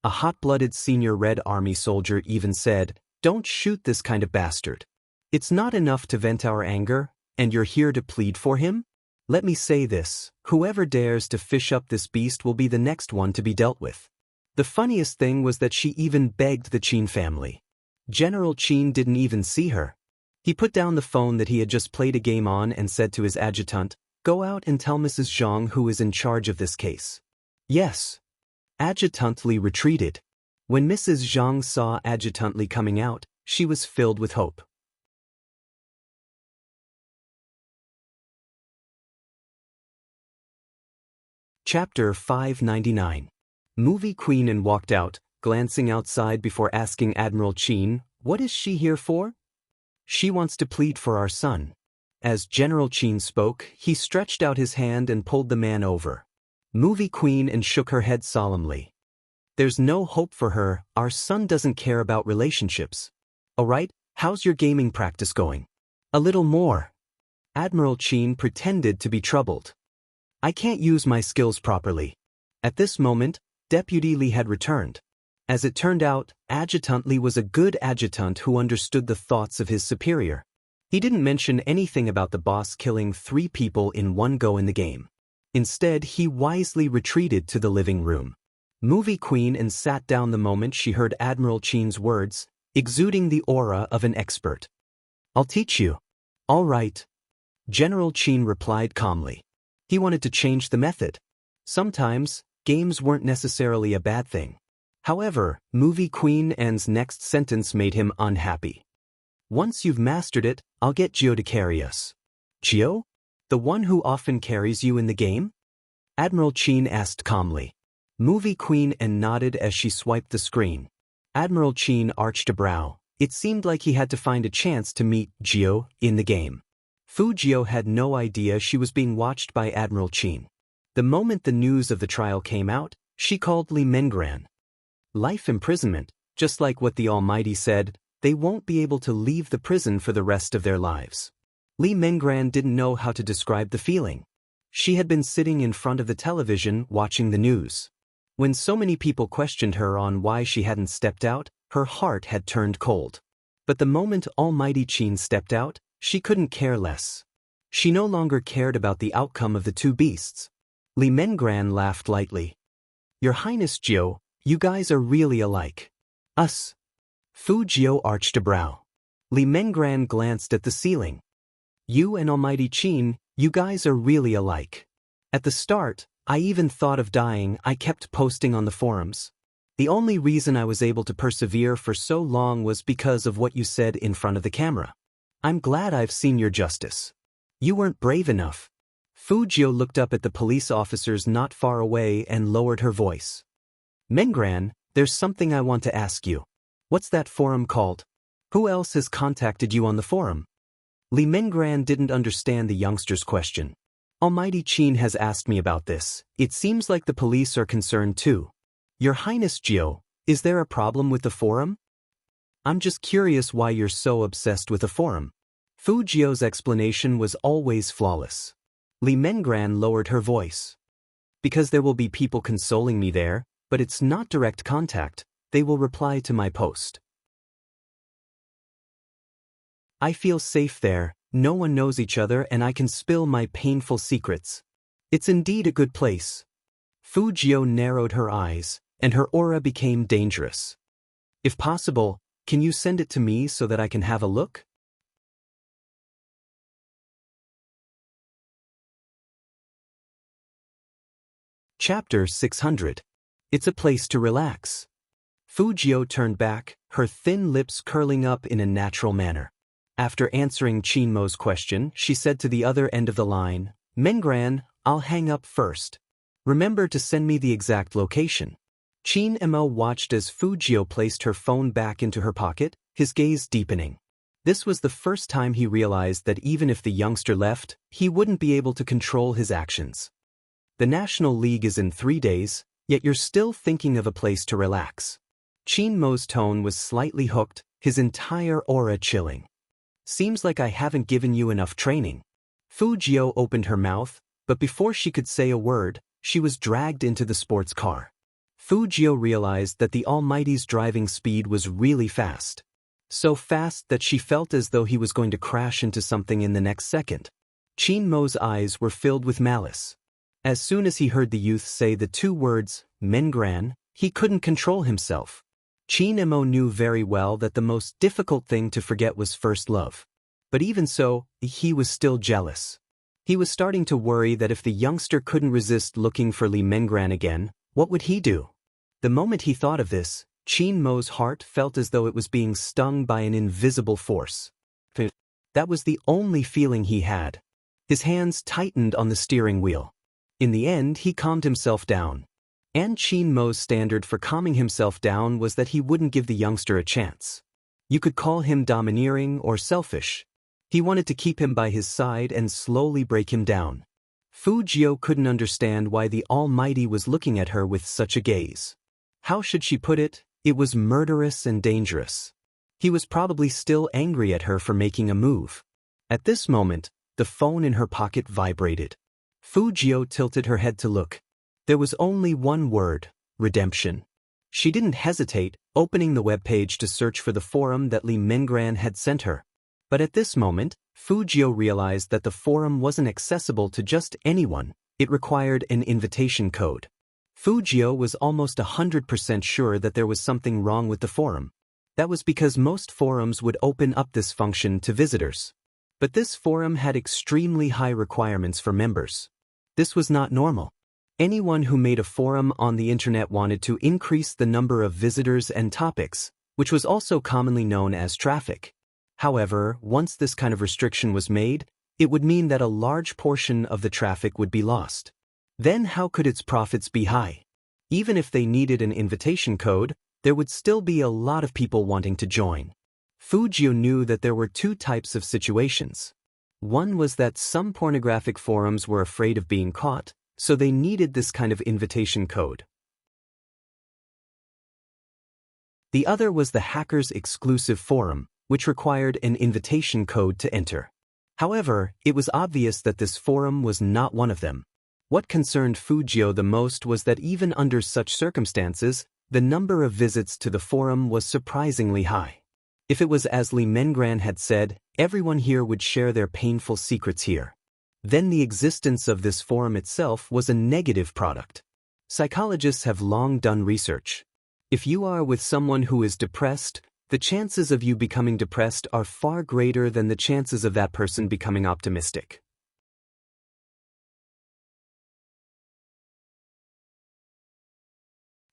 A hot-blooded senior Red Army soldier even said, "Don't shoot this kind of bastard. It's not enough to vent our anger, and you're here to plead for him? Let me say this, whoever dares to fish up this beast will be the next one to be dealt with." The funniest thing was that she even begged the Qin family. General Qin didn't even see her. He put down the phone that he had just played a game on and said to his adjutant, "Go out and tell Mrs. Zhang who is in charge of this case." "Yes." Adjutant Li retreated. When Mrs. Zhang saw Adjutant Li coming out, she was filled with hope. Chapter 599. Movie Queen and walked out, glancing outside before asking Admiral Qin, "What is she here for?" "She wants to plead for our son." As General Qin spoke, he stretched out his hand and pulled the man over. Movie Queen and shook her head solemnly. "There's no hope for her, our son doesn't care about relationships." "Alright, how's your gaming practice going?" "A little more." Admiral Qin pretended to be troubled. "I can't use my skills properly." At this moment, Deputy Li had returned. As it turned out, Adjutant Li was a good adjutant who understood the thoughts of his superior. He didn't mention anything about the boss killing 3 people in one go in the game. Instead, he wisely retreated to the living room. Movie Queen and sat down the moment she heard Admiral Qin's words, exuding the aura of an expert. "I'll teach you." "All right." General Qin replied calmly. He wanted to change the method. Sometimes, games weren't necessarily a bad thing. However, Movie Queen An's next sentence made him unhappy. "Once you've mastered it, I'll get Gio to carry us." "Gio? The one who often carries you in the game?" Admiral Qin asked calmly. Movie Queen An nodded as she swiped the screen. Admiral Qin arched a brow. It seemed like he had to find a chance to meet Gio in the game. Fu Gio had no idea she was being watched by Admiral Qin. The moment the news of the trial came out, she called Li Mengran. Life imprisonment, just like what the Almighty said, they won't be able to leave the prison for the rest of their lives. Li Mengran didn't know how to describe the feeling. She had been sitting in front of the television watching the news. When so many people questioned her on why she hadn't stepped out, her heart had turned cold. But the moment Almighty Qin stepped out, she couldn't care less. She no longer cared about the outcome of the 2 beasts. Li Mengran laughed lightly. "Your Highness Gio, you guys are really alike." "Us?" Fu Gio arched a brow. Li Mengran glanced at the ceiling. "You and Almighty Qin, you guys are really alike. At the start, I even thought of dying. I kept posting on the forums. The only reason I was able to persevere for so long was because of what you said in front of the camera. I'm glad I've seen your justice. You weren't brave enough." Fu Gio looked up at the police officers not far away and lowered her voice. "Mengran, there's something I want to ask you. What's that forum called? Who else has contacted you on the forum?" Li Mengran didn't understand the youngster's question. "Almighty Qin has asked me about this. It seems like the police are concerned too." "Your Highness Gio, is there a problem with the forum?" "I'm just curious why you're so obsessed with a forum." Fu Gio's explanation was always flawless. Li Mengran lowered her voice. "Because there will be people consoling me there, but it's not direct contact. They will reply to my post. I feel safe there, no one knows each other and I can spill my painful secrets. It's indeed a good place." Fu Gio narrowed her eyes, and her aura became dangerous. "If possible, can you send it to me so that I can have a look?" Chapter 600. It's a place to relax. Fu Gio turned back, her thin lips curling up in a natural manner. After answering Chinmo's question, she said to the other end of the line, "Mengran, I'll hang up first. Remember to send me the exact location." Chinmo watched as Fujio placed her phone back into her pocket, his gaze deepening. This was the first time he realized that even if the youngster left, he wouldn't be able to control his actions. The National League is in 3 days, yet you're still thinking of a place to relax. Chinmo's tone was slightly hooked, his entire aura chilling. "Seems like I haven't given you enough training." Fujio opened her mouth, but before she could say a word, she was dragged into the sports car. Fujio realized that the Almighty's driving speed was really fast. So fast that she felt as though he was going to crash into something in the next second. Chinmo's eyes were filled with malice. As soon as he heard the youth say the 2 words, "Mengran," he couldn't control himself. Chinmo knew very well that the most difficult thing to forget was first love. But even so, he was still jealous. He was starting to worry that if the youngster couldn't resist looking for Li Mengran again, what would he do? The moment he thought of this, Chinmo's heart felt as though it was being stung by an invisible force. That was the only feeling he had. His hands tightened on the steering wheel. In the end, he calmed himself down. And Chinmo's standard for calming himself down was that he wouldn't give the youngster a chance. You could call him domineering or selfish. He wanted to keep him by his side and slowly break him down. Fujio couldn't understand why the Almighty was looking at her with such a gaze. How should she put it? It was murderous and dangerous. He was probably still angry at her for making a move. At this moment, the phone in her pocket vibrated. Fujio tilted her head to look. There was only one word: redemption. She didn't hesitate, opening the webpage to search for the forum that Li Mengran had sent her. But at this moment, Fujio realized that the forum wasn't accessible to just anyone. It required an invitation code. Fujio was almost 100% sure that there was something wrong with the forum. That was because most forums would open up this function to visitors. But this forum had extremely high requirements for members. This was not normal. Anyone who made a forum on the internet wanted to increase the number of visitors and topics, which was also commonly known as traffic. However, once this kind of restriction was made, it would mean that a large portion of the traffic would be lost. Then how could its profits be high? Even if they needed an invitation code, there would still be a lot of people wanting to join. Fujio knew that there were 2 types of situations. One was that some pornographic forums were afraid of being caught, so they needed this kind of invitation code. The other was the hacker's exclusive forum, which required an invitation code to enter. However, it was obvious that this forum was not one of them. What concerned Fujio the most was that even under such circumstances, the number of visits to the forum was surprisingly high. If it was as Li Mengran had said, everyone here would share their painful secrets here. Then the existence of this forum itself was a negative product. Psychologists have long done research. If you are with someone who is depressed, the chances of you becoming depressed are far greater than the chances of that person becoming optimistic.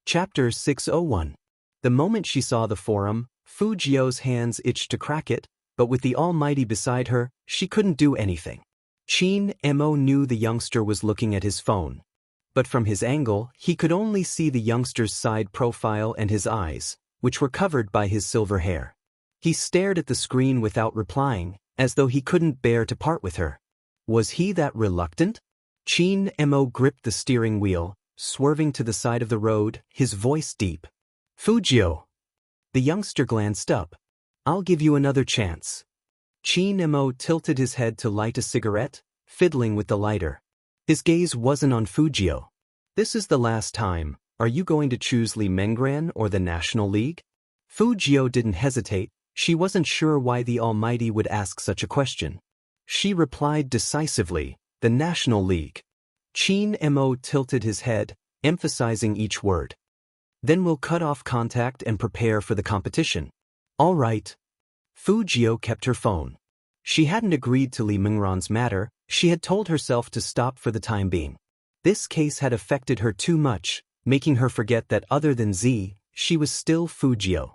Chapter 601. The moment she saw the forum, Fujio's hands itched to crack it, but with the Almighty beside her, she couldn't do anything. Chinmo knew the youngster was looking at his phone. But from his angle, he could only see the youngster's side profile and his eyes, which were covered by his silver hair. He stared at the screen without replying, as though he couldn't bear to part with her. Was he that reluctant? Chinmo gripped the steering wheel, swerving to the side of the road, his voice deep. "Fujio!" The youngster glanced up. "I'll give you another chance." Chinmo tilted his head to light a cigarette, fiddling with the lighter. His gaze wasn't on Fujio. "This is the last time. Are you going to choose Li Mengran or the National League?" Fujio didn't hesitate. She wasn't sure why the Almighty would ask such a question. She replied decisively, "The National League." Chinmo tilted his head, emphasizing each word. "Then we'll cut off contact and prepare for the competition." "All right." Fujio kept her phone. She hadn't agreed to Li Mengran's matter. She had told herself to stop for the time being. This case had affected her too much, making her forget that other than Z, she was still Fujio.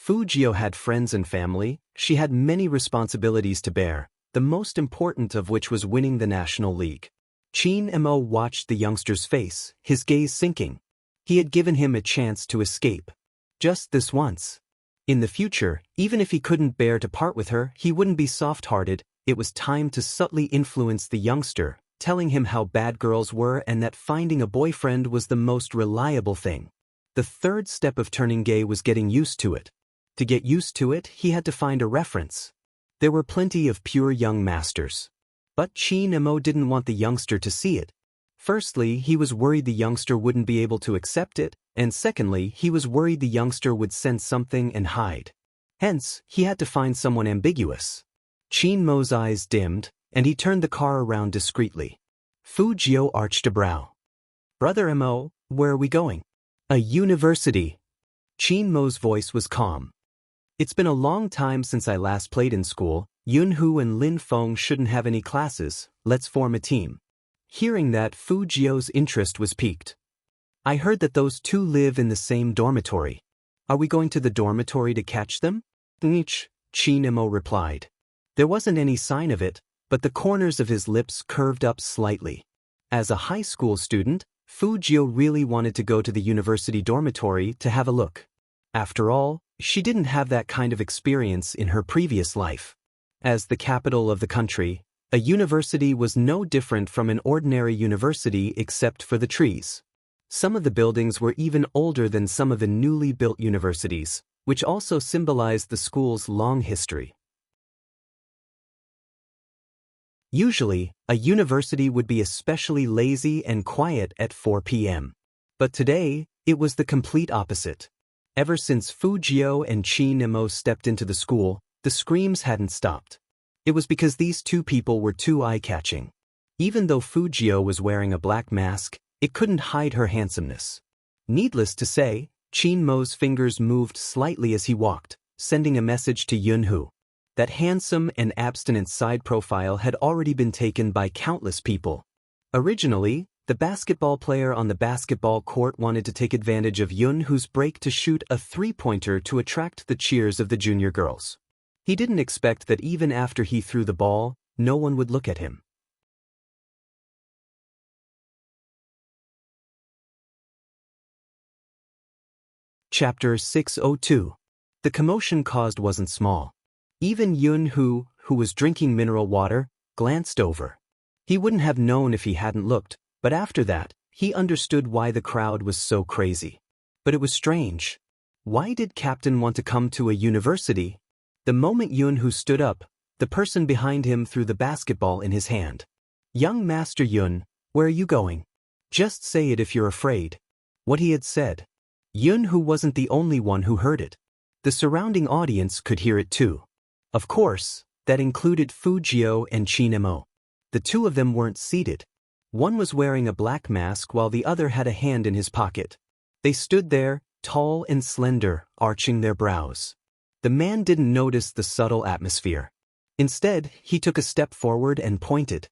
Fu Jio had friends and family. She had many responsibilities to bear, the most important of which was winning the National League. Chin Mo watched the youngster's face, his gaze sinking. He had given him a chance to escape. Just this once. In the future, even if he couldn't bear to part with her, he wouldn't be soft-hearted. It was time to subtly influence the youngster, telling him how bad girls were and that finding a boyfriend was the most reliable thing. The third step of turning gay was getting used to it. To get used to it, he had to find a reference. There were plenty of pure young masters. But Chin Mo didn't want the youngster to see it. Firstly, he was worried the youngster wouldn't be able to accept it, and secondly, he was worried the youngster would sense something and hide. Hence, he had to find someone ambiguous. Chin Mo's eyes dimmed, and he turned the car around discreetly. Fu Jio arched a brow. "Brother Mo, where are we going?" "A university." Chin Mo's voice was calm. "It's been a long time since I last played in school. Yunhu and Lin Feng shouldn't have any classes. Let's form a team." Hearing that, Fu Jio's interest was piqued. "I heard that those two live in the same dormitory. Are we going to the dormitory to catch them?" Chin Mo replied. There wasn't any sign of it, but the corners of his lips curved up slightly. As a high school student, Fu Jio really wanted to go to the university dormitory to have a look. After all, she didn't have that kind of experience in her previous life. As the capital of the country, a university was no different from an ordinary university except for the trees. Some of the buildings were even older than some of the newly built universities, which also symbolized the school's long history. Usually, a university would be especially lazy and quiet at 4 p.m. But today, it was the complete opposite. Ever since Fu Jio and Chin Mo stepped into the school, the screams hadn't stopped. It was because these two people were too eye-catching. Even though Fu Jio was wearing a black mask, it couldn't hide her handsomeness. Needless to say, Chin Mo's fingers moved slightly as he walked, sending a message to Yunhu. That handsome and abstinent side profile had already been taken by countless people. Originally, the basketball player on the basketball court wanted to take advantage of Yunhu's break to shoot a three-pointer to attract the cheers of the junior girls. He didn't expect that even after he threw the ball, no one would look at him. Chapter 602. The commotion caused wasn't small. Even Yunhu, who was drinking mineral water, glanced over. He wouldn't have known if he hadn't looked, but after that, he understood why the crowd was so crazy. But it was strange. Why did Captain want to come to a university? The moment Yunhu stood up, the person behind him threw the basketball in his hand. "Young Master Yun, where are you going? Just say it if you're afraid." What he had said. Yunhu wasn't the only one who heard it. The surrounding audience could hear it too. Of course, that included Fu Jio and Chin Mo. The two of them weren't seated. One was wearing a black mask while the other had a hand in his pocket. They stood there, tall and slender, arching their brows. The man didn't notice the subtle atmosphere. Instead, he took a step forward and pointed.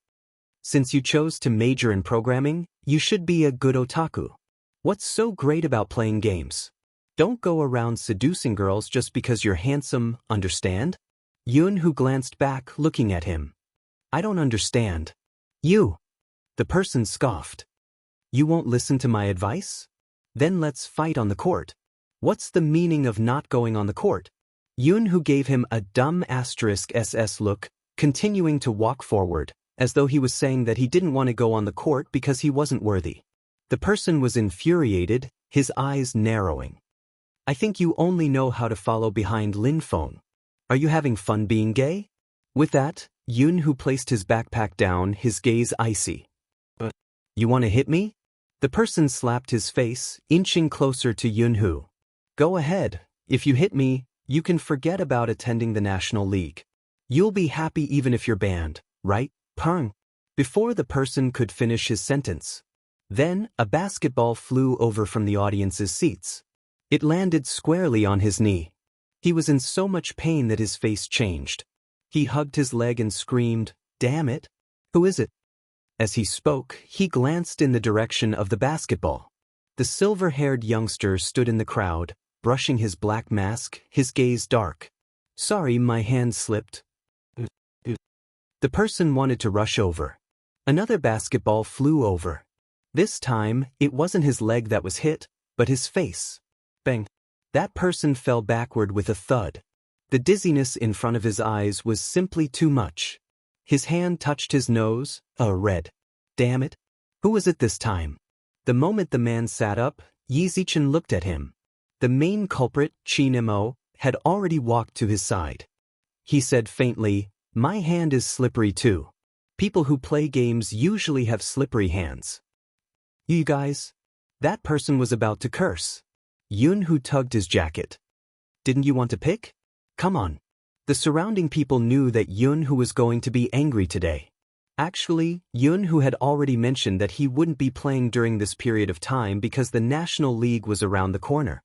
"Since you chose to major in programming, you should be a good otaku. What's so great about playing games? Don't go around seducing girls just because you're handsome, understand?" Yunhu glanced back, looking at him. "I don't understand." "You." The person scoffed. "You won't listen to my advice? Then let's fight on the court." "What's the meaning of not going on the court?" Yunhu gave him a dumb *SS look, continuing to walk forward, as though he was saying that he didn't want to go on the court because he wasn't worthy. The person was infuriated, his eyes narrowing. "I think you only know how to follow behind Lin Feng. Are you having fun being gay?" With that, Yunhu placed his backpack down, his gaze icy. "But you want to hit me?" The person slapped his face, inching closer to Yunhu. "Go ahead. If you hit me, you can forget about attending the National League. You'll be happy even if you're banned, right, Peng?" Before the person could finish his sentence. Then, a basketball flew over from the audience's seats. It landed squarely on his knee. He was in so much pain that his face changed. He hugged his leg and screamed, "Damn it! Who is it?" As he spoke, he glanced in the direction of the basketball. The silver-haired youngster stood in the crowd, brushing his black mask, his gaze dark. Sorry, my hand slipped. The person wanted to rush over. Another basketball flew over. This time, it wasn't his leg that was hit, but his face. Bang. That person fell backward with a thud. The dizziness in front of his eyes was simply too much. His hand touched his nose, red. Damn it. Who was it this time? The moment the man sat up, Yi Zichen looked at him. The main culprit, Qin Mo, had already walked to his side. He said faintly, "My hand is slippery too. People who play games usually have slippery hands." You guys? That person was about to curse. Yun Hu tugged his jacket. Didn't you want to pick? Come on. The surrounding people knew that Yun Hu was going to be angry today. Actually, Yun Hu had already mentioned that he wouldn't be playing during this period of time because the National League was around the corner.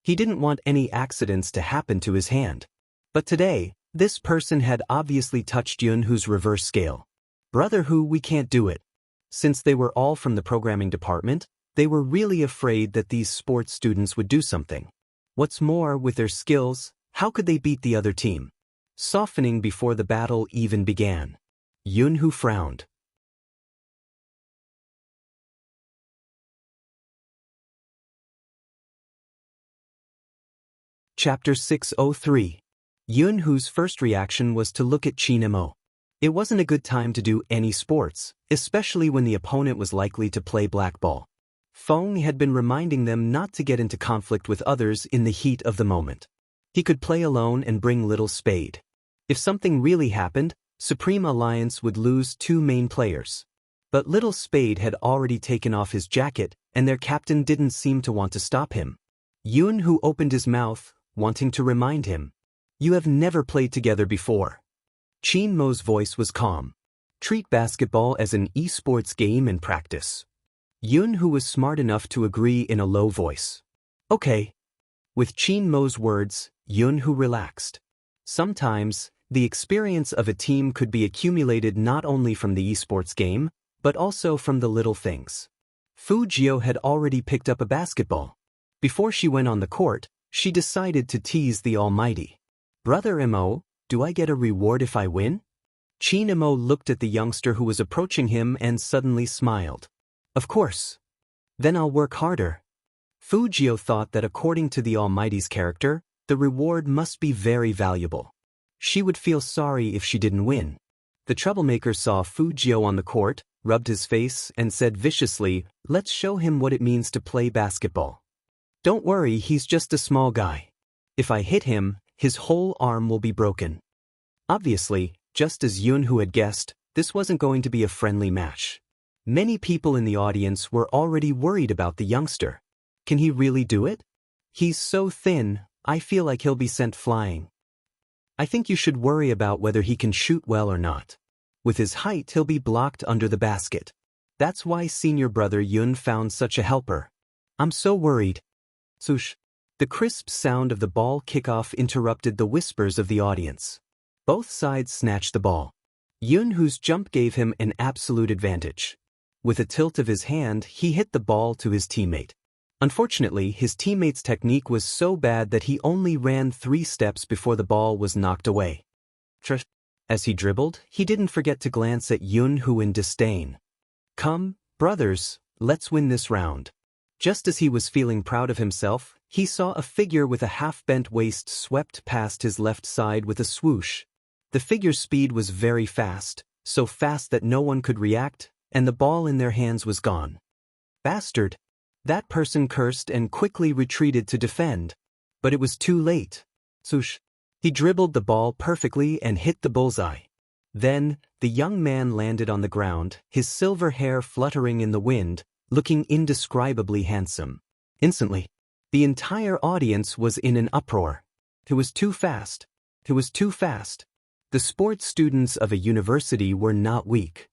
He didn't want any accidents to happen to his hand. But today, this person had obviously touched Yun Hu's reverse scale. Brother Hu, we can't do it. Since they were all from the programming department, they were really afraid that these sports students would do something. What's more, with their skills, how could they beat the other team? Softening before the battle even began. Yun Hu frowned. Chapter 603. Yun Hu's first reaction was to look at Qin Mo. It wasn't a good time to do any sports, especially when the opponent was likely to play blackball. Feng had been reminding them not to get into conflict with others in the heat of the moment. He could play alone and bring Little Spade. If something really happened, Supreme Alliance would lose two main players. But Little Spade had already taken off his jacket, and their captain didn't seem to want to stop him. Yun Hu opened his mouth, wanting to remind him. You have never played together before. Qin Mo's voice was calm. Treat basketball as an esports game and practice. Yun Hu was smart enough to agree in a low voice. Okay. With Qin Mo's words, Yun Hu relaxed. Sometimes, the experience of a team could be accumulated not only from the esports game, but also from the little things. Fu Jiao had already picked up a basketball. Before she went on the court, she decided to tease the Almighty. Brother Mo, do I get a reward if I win? Qin Mo looked at the youngster who was approaching him and suddenly smiled. Of course. Then I'll work harder. Fu Jiao thought that according to the Almighty's character, the reward must be very valuable. She would feel sorry if she didn't win. The troublemaker saw Fu Jiao on the court, rubbed his face, and said viciously, "Let's show him what it means to play basketball." Don't worry, he's just a small guy. If I hit him, his whole arm will be broken. Obviously, just as Yun Hu had guessed, this wasn't going to be a friendly match. Many people in the audience were already worried about the youngster. Can he really do it? He's so thin, I feel like he'll be sent flying. I think you should worry about whether he can shoot well or not. With his height, he'll be blocked under the basket. That's why senior brother Yun found such a helper. I'm so worried. Swoosh. The crisp sound of the ball kickoff interrupted the whispers of the audience. Both sides snatched the ball. Yun Hu's jump gave him an absolute advantage. With a tilt of his hand, he hit the ball to his teammate. Unfortunately, his teammate's technique was so bad that he only ran 3 steps before the ball was knocked away. As he dribbled, he didn't forget to glance at Yun Hu in disdain. Come, brothers, let's win this round. Just as he was feeling proud of himself, he saw a figure with a half-bent waist swept past his left side with a swoosh. The figure's speed was very fast, so fast that no one could react, and the ball in their hands was gone. Bastard! That person cursed and quickly retreated to defend. But it was too late. Swoosh! He dribbled the ball perfectly and hit the bullseye. Then, the young man landed on the ground, his silver hair fluttering in the wind, looking indescribably handsome. Instantly, the entire audience was in an uproar. It was too fast. It was too fast. The sports students of a university were not weak.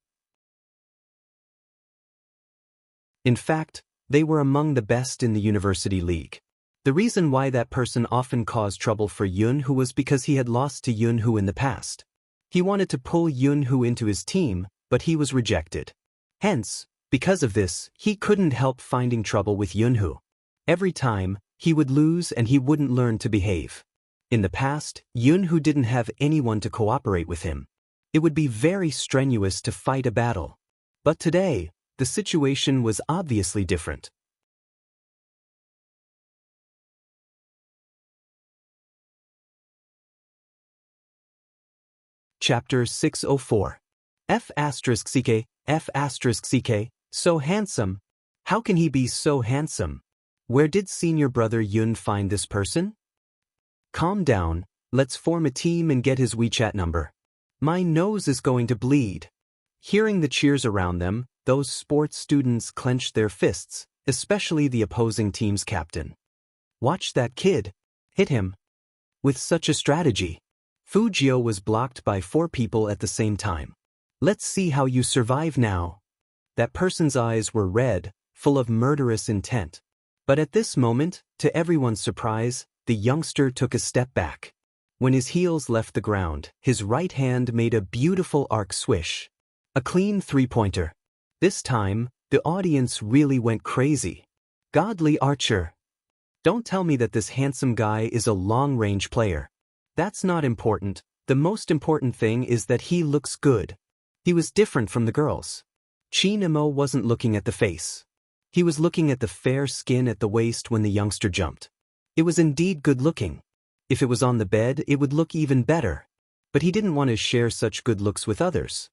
In fact, they were among the best in the university league. The reason why that person often caused trouble for Yun Hu was because he had lost to Yun Hu in the past. He wanted to pull Yun Hu into his team, but he was rejected. Hence, Because of this, he couldn't help finding trouble with Yunhu. Every time, he would lose and he wouldn't learn to behave. In the past, Yunhu didn't have anyone to cooperate with him. It would be very strenuous to fight a battle. But today, the situation was obviously different. Chapter 604. F*ck, so handsome. How can he be so handsome? Where did senior brother Yun find this person? Calm down, let's form a team and get his WeChat number. My nose is going to bleed. Hearing the cheers around them, those sports students clenched their fists, especially the opposing team's captain. Watch that kid. Hit him. With such a strategy, Fujio was blocked by 4 people at the same time. Let's see how you survive now. That person's eyes were red, full of murderous intent. But at this moment, to everyone's surprise, the youngster took a step back. When his heels left the ground, his right hand made a beautiful arc swish. A clean 3-pointer. This time, the audience really went crazy. Godly archer. Don't tell me that this handsome guy is a long-range player. That's not important. The most important thing is that he looks good. He was different from the girls. Chinemo wasn't looking at the face. He was looking at the fair skin at the waist when the youngster jumped. It was indeed good-looking. If it was on the bed, it would look even better. But he didn't want to share such good looks with others.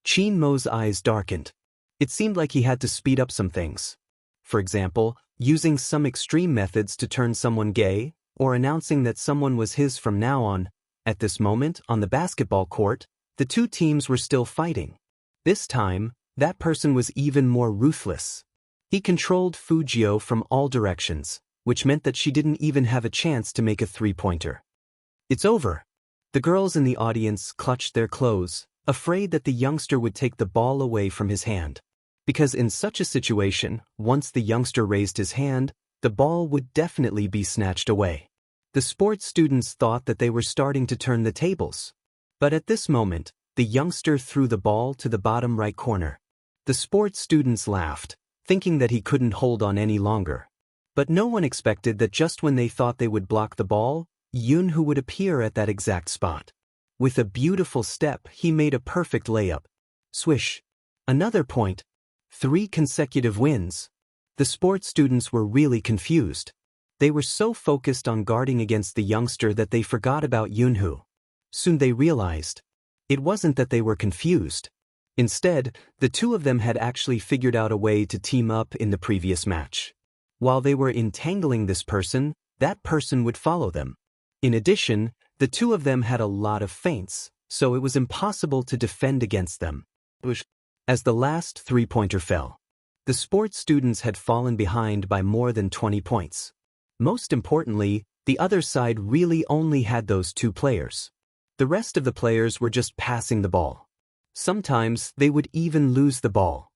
Chinmo's eyes darkened. It seemed like he had to speed up some things. For example, using some extreme methods to turn someone gay, or announcing that someone was his from now on. At this moment, on the basketball court, the 2 teams were still fighting. This time, that person was even more ruthless. He controlled Fujio from all directions, which meant that she didn't even have a chance to make a 3-pointer. It's over. The girls in the audience clutched their clothes, afraid that the youngster would take the ball away from his hand. Because in such a situation, once the youngster raised his hand, the ball would definitely be snatched away. The sports students thought that they were starting to turn the tables. But at this moment, the youngster threw the ball to the bottom right corner. The sports students laughed, thinking that he couldn't hold on any longer. But no one expected that just when they thought they would block the ball, Yunhu would appear at that exact spot. With a beautiful step, he made a perfect layup. Swish. Another point. 3 consecutive wins. The sports students were really confused. They were so focused on guarding against the youngster that they forgot about Yunhu. Soon they realized. It wasn't that they were confused. Instead, the 2 of them had actually figured out a way to team up in the previous match. While they were entangling this person, that person would follow them. In addition, the 2 of them had a lot of feints, so it was impossible to defend against them. As the last 3-pointer fell, the sports students had fallen behind by more than 20 points. Most importantly, the other side really only had those 2 players. The rest of the players were just passing the ball. Sometimes they would even lose the ball.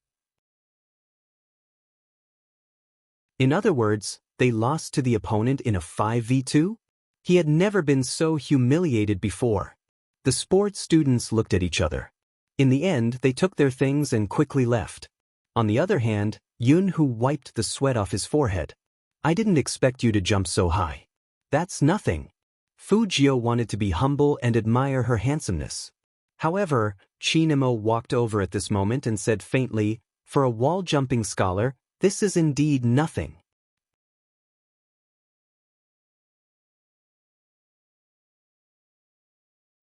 In other words, they lost to the opponent in a 5v2? He had never been so humiliated before. The sports students looked at each other. In the end, they took their things and quickly left. On the other hand, Yunhu wiped the sweat off his forehead. I didn't expect you to jump so high. That's nothing. Fujio wanted to be humble and admire her handsomeness. However, Chinemo walked over at this moment and said faintly, for a wall-jumping scholar, this is indeed nothing.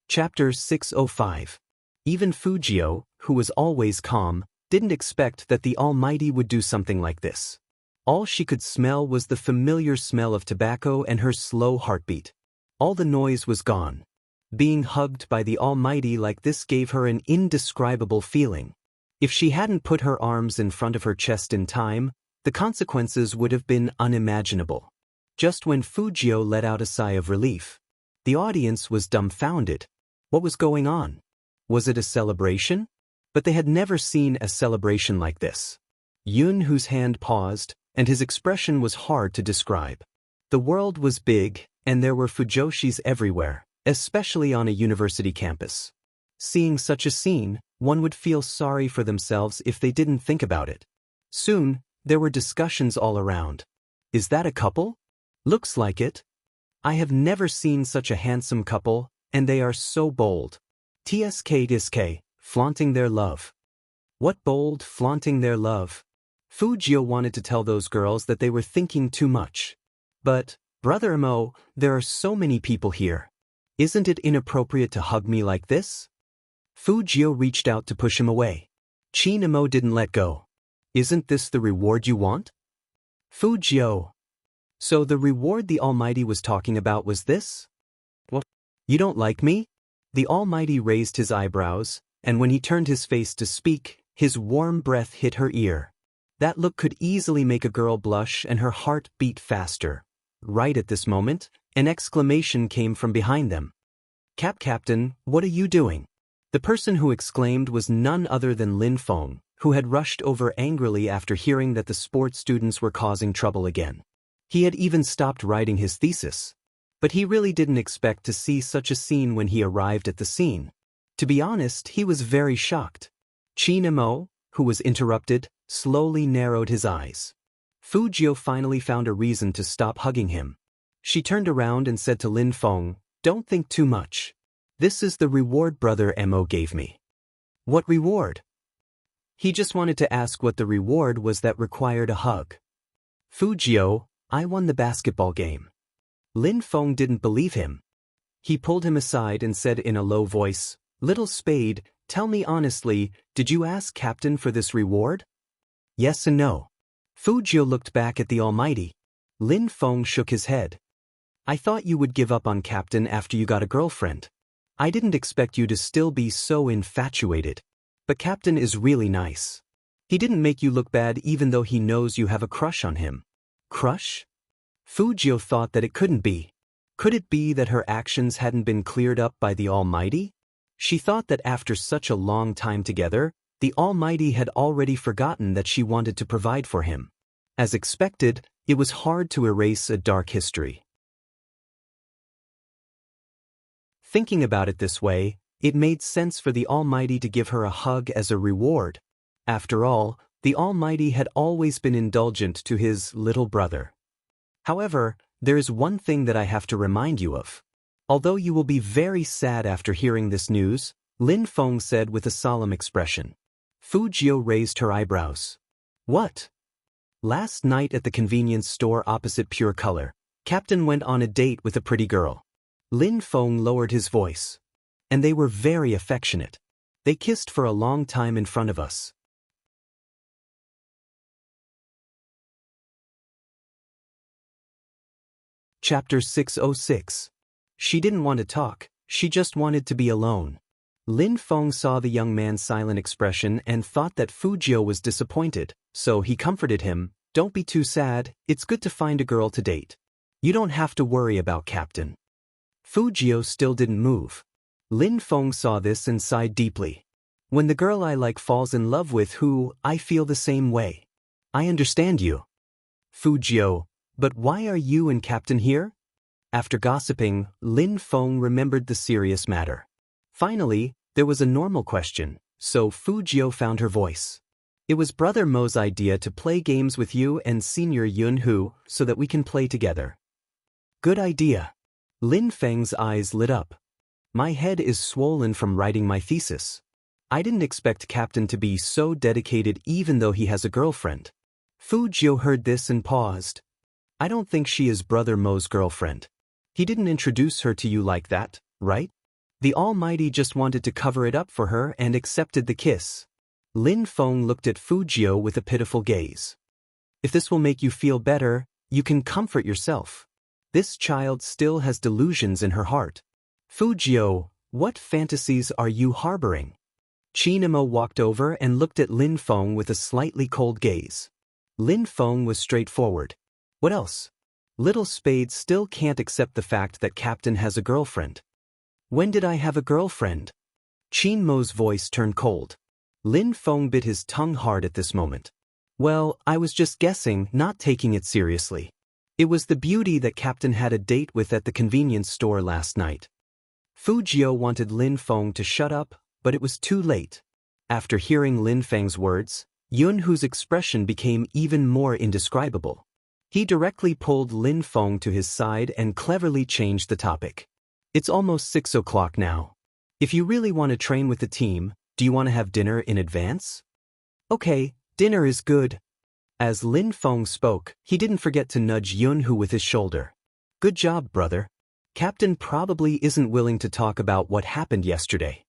Chapter 605. Even Fujio, who was always calm, didn't expect that the Almighty would do something like this. All she could smell was the familiar smell of tobacco and her slow heartbeat. All the noise was gone. Being hugged by the Almighty like this gave her an indescribable feeling. If she hadn't put her arms in front of her chest in time, the consequences would have been unimaginable. Just when Fujio let out a sigh of relief, the audience was dumbfounded. What was going on? Was it a celebration? But they had never seen a celebration like this. Yunhu's hand paused, and his expression was hard to describe. The world was big, and there were fujoshis everywhere, especially on a university campus. Seeing such a scene, one would feel sorry for themselves if they didn't think about it. Soon, there were discussions all around. Is that a couple? Looks like it. I have never seen such a handsome couple, and they are so bold. TSK, flaunting their love. What bold, flaunting their love? Fujio wanted to tell those girls that they were thinking too much. But, Brother Mo, there are so many people here. Isn't it inappropriate to hug me like this? Fujio reached out to push him away. Chinamo didn't let go. Isn't this the reward you want? Fujio. So the reward the Almighty was talking about was this? What? You don't like me? The Almighty raised his eyebrows, and when he turned his face to speak, his warm breath hit her ear. That look could easily make a girl blush and her heart beat faster. Right at this moment, an exclamation came from behind them. Captain, what are you doing? The person who exclaimed was none other than Lin Feng, who had rushed over angrily after hearing that the sports students were causing trouble again. He had even stopped writing his thesis. But he really didn't expect to see such a scene when he arrived at the scene. To be honest, he was very shocked. Chinamo, who was interrupted, slowly narrowed his eyes. Fujio finally found a reason to stop hugging him. She turned around and said to Lin Feng, "Don't think too much. This is the reward Brother Mo gave me." What reward? He just wanted to ask what the reward was that required a hug. Fujio, I won the basketball game. Lin Feng didn't believe him. He pulled him aside and said in a low voice, "Little Spade, tell me honestly, did you ask Captain for this reward?" Yes and no. Fujio looked back at the Almighty. Lin Feng shook his head. I thought you would give up on Captain after you got a girlfriend. I didn't expect you to still be so infatuated. But Captain is really nice. He didn't make you look bad even though he knows you have a crush on him. Crush? Fujio thought that it couldn't be. Could it be that her actions hadn't been cleared up by the Almighty? She thought that after such a long time together, the Almighty had already forgotten that she wanted to provide for him. As expected, it was hard to erase a dark history. Thinking about it this way, it made sense for the Almighty to give her a hug as a reward. After all, the Almighty had always been indulgent to his little brother. However, there is one thing that I have to remind you of. Although you will be very sad after hearing this news, Lin Feng said with a solemn expression. Fujio raised her eyebrows. What? Last night at the convenience store opposite Pure Color, Captain went on a date with a pretty girl. Lin Feng lowered his voice. And they were very affectionate. They kissed for a long time in front of us. Chapter 606. She didn't want to talk, she just wanted to be alone. Lin Feng saw the young man's silent expression and thought that Fujio was disappointed, so he comforted him, "Don't be too sad, it's good to find a girl to date. You don't have to worry about Captain." Fujio still didn't move. Lin Feng saw this and sighed deeply. When the girl I like falls in love with who, I feel the same way. I understand you. Fujio, but why are you and Captain here? After gossiping, Lin Feng remembered the serious matter. Finally, there was a normal question, so Fujio found her voice. It was Brother Mo's idea to play games with you and Senior Yunhu so that we can play together. Good idea. Lin Feng's eyes lit up. My head is swollen from writing my thesis. I didn't expect Captain to be so dedicated even though he has a girlfriend. Fujio heard this and paused. I don't think she is Brother Mo's girlfriend. He didn't introduce her to you like that, right? The Almighty just wanted to cover it up for her and accepted the kiss. Lin Feng looked at Fujio with a pitiful gaze. If this will make you feel better, you can comfort yourself. This child still has delusions in her heart. Fujio, what fantasies are you harboring? Chinamo walked over and looked at Lin Feng with a slightly cold gaze. Lin Feng was straightforward. What else? Little Spade still can't accept the fact that Captain has a girlfriend. When did I have a girlfriend? Chinmo's voice turned cold. Lin Feng bit his tongue hard at this moment. Well, I was just guessing, not taking it seriously. It was the beauty that Captain had a date with at the convenience store last night. Fujio wanted Lin Feng to shut up, but it was too late. After hearing Lin Feng's words, Yun-hoo's expression became even more indescribable. He directly pulled Lin Feng to his side and cleverly changed the topic. It's almost 6 o'clock now. If you really want to train with the team, do you want to have dinner in advance? Okay, dinner is good. As Lin Feng spoke, he didn't forget to nudge Yun-hoo with his shoulder. Good job, brother. Captain probably isn't willing to talk about what happened yesterday.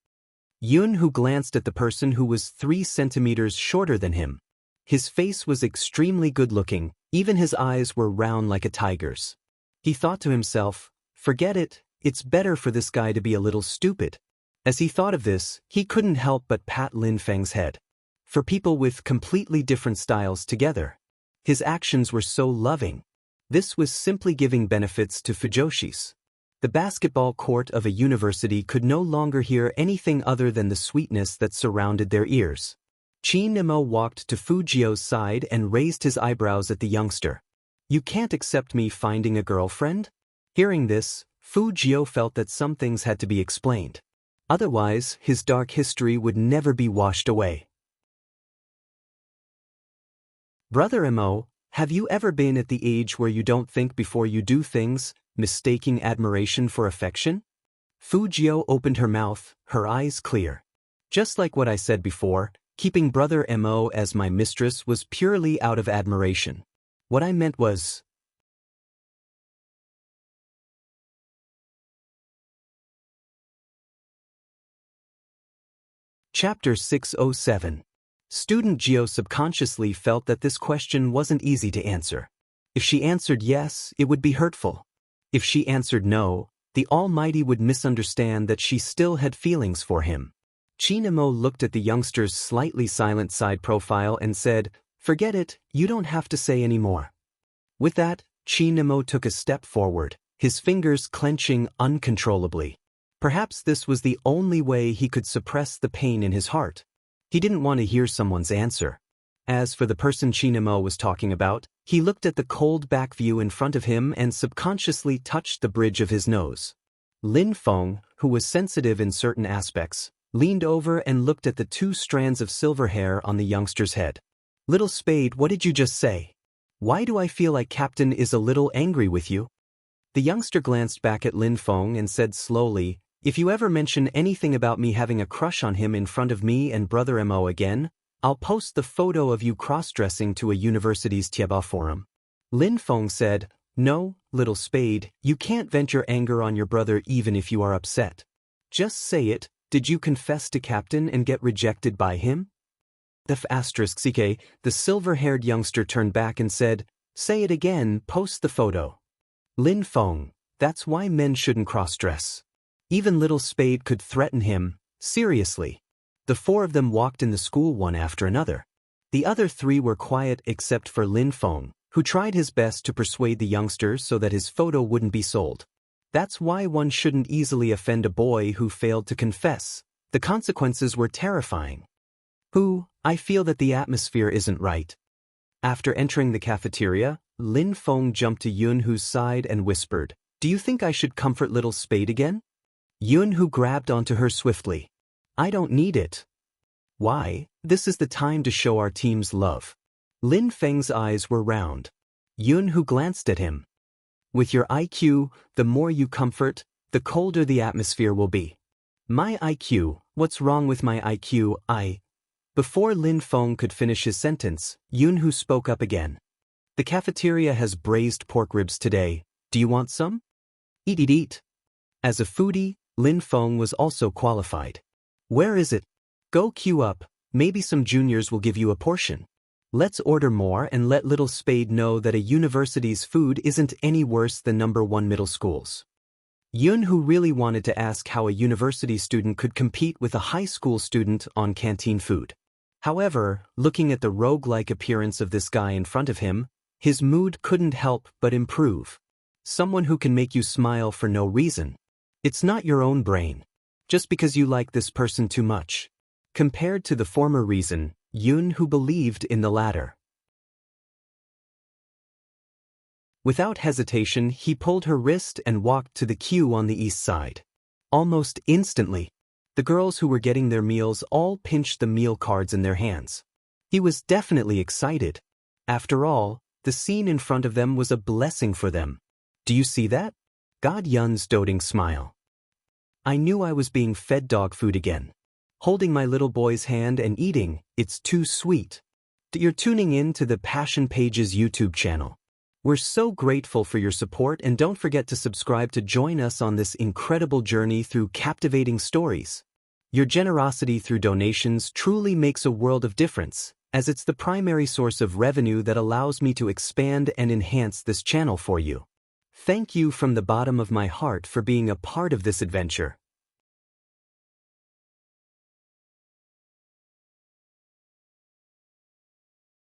Yun-hoo glanced at the person who was 3 centimeters shorter than him. His face was extremely good-looking, even his eyes were round like a tiger's. He thought to himself, forget it, it's better for this guy to be a little stupid. As he thought of this, he couldn't help but pat Lin Feng's head. For people with completely different styles together, his actions were so loving. This was simply giving benefits to Fujoshis. The basketball court of a university could no longer hear anything other than the sweetness that surrounded their ears. Chi Nemo walked to Fujio's side and raised his eyebrows at the youngster. You can't accept me finding a girlfriend? Hearing this, Fujio felt that some things had to be explained. Otherwise, his dark history would never be washed away. Brother Mo, have you ever been at the age where you don't think before you do things, mistaking admiration for affection? Fujio opened her mouth, her eyes clear. Just like what I said before, keeping Brother Mo as my mistress was purely out of admiration. What I meant was... Chapter 607. Student Gio subconsciously felt that this question wasn't easy to answer. If she answered yes, it would be hurtful. If she answered no, the Almighty would misunderstand that she still had feelings for him. Chinamo looked at the youngster's slightly silent side profile and said, forget it, you don't have to say any more. With that, Chinamo took a step forward, his fingers clenching uncontrollably. Perhaps this was the only way he could suppress the pain in his heart. He didn't want to hear someone's answer. As for the person Chinamo was talking about, he looked at the cold back view in front of him and subconsciously touched the bridge of his nose. Lin Feng, who was sensitive in certain aspects, leaned over and looked at the 2 strands of silver hair on the youngster's head. Little Spade, what did you just say? Why do I feel like Captain is a little angry with you? The youngster glanced back at Lin Feng and said slowly, if you ever mention anything about me having a crush on him in front of me and Brother Mo again, I'll post the photo of you cross-dressing to a university's Tieba forum. Lin Feng said, no, Little Spade, you can't vent your anger on your brother even if you are upset. Just say it, did you confess to Captain and get rejected by him? The silver-haired youngster turned back and said, say it again, post the photo. Lin Feng, that's why men shouldn't cross-dress. Even Little Spade could threaten him, seriously. The 4 of them walked in the school one after another. The other 3 were quiet except for Lin Feng, who tried his best to persuade the youngster so that his photo wouldn't be sold. That's why one shouldn't easily offend a boy who failed to confess. The consequences were terrifying. I feel that the atmosphere isn't right. After entering the cafeteria, Lin Feng jumped to Yun-hoo's side and whispered, do you think I should comfort Little Spade again? Yun-hoo grabbed onto her swiftly. I don't need it. Why? This is the time to show our team's love. Lin Feng's eyes were round. Yun-hoo glanced at him. With your IQ, the more you comfort, the colder the atmosphere will be. My IQ, what's wrong with my IQ, Before Lin Feng could finish his sentence, Yun-hoo spoke up again. The cafeteria has braised pork ribs today. Do you want some? Eat. As a foodie, Lin Feng was also qualified. Where is it? Go queue up, maybe some juniors will give you a portion. Let's order more and let Little Spade know that a university's food isn't any worse than #1 middle schools. Yun-hoo really wanted to ask how a university student could compete with a high school student on canteen food. However, looking at the rogue-like appearance of this guy in front of him, his mood couldn't help but improve. Someone who can make you smile for no reason. It's not your own brain. Just because you like this person too much. Compared to the former reason, Yun-hoo believed in the latter. Without hesitation, he pulled her wrist and walked to the queue on the east side. Almost instantly, the girls who were getting their meals all pinched the meal cards in their hands. He was definitely excited. After all, the scene in front of them was a blessing for them. Do you see that? God Yun's doting smile. I knew I was being fed dog food again. Holding my little boy's hand and eating, it's too sweet. You're tuning in to the Passion Pages YouTube channel. We're so grateful for your support, and don't forget to subscribe to join us on this incredible journey through captivating stories. Your generosity through donations truly makes a world of difference, as it's the primary source of revenue that allows me to expand and enhance this channel for you. Thank you from the bottom of my heart for being a part of this adventure.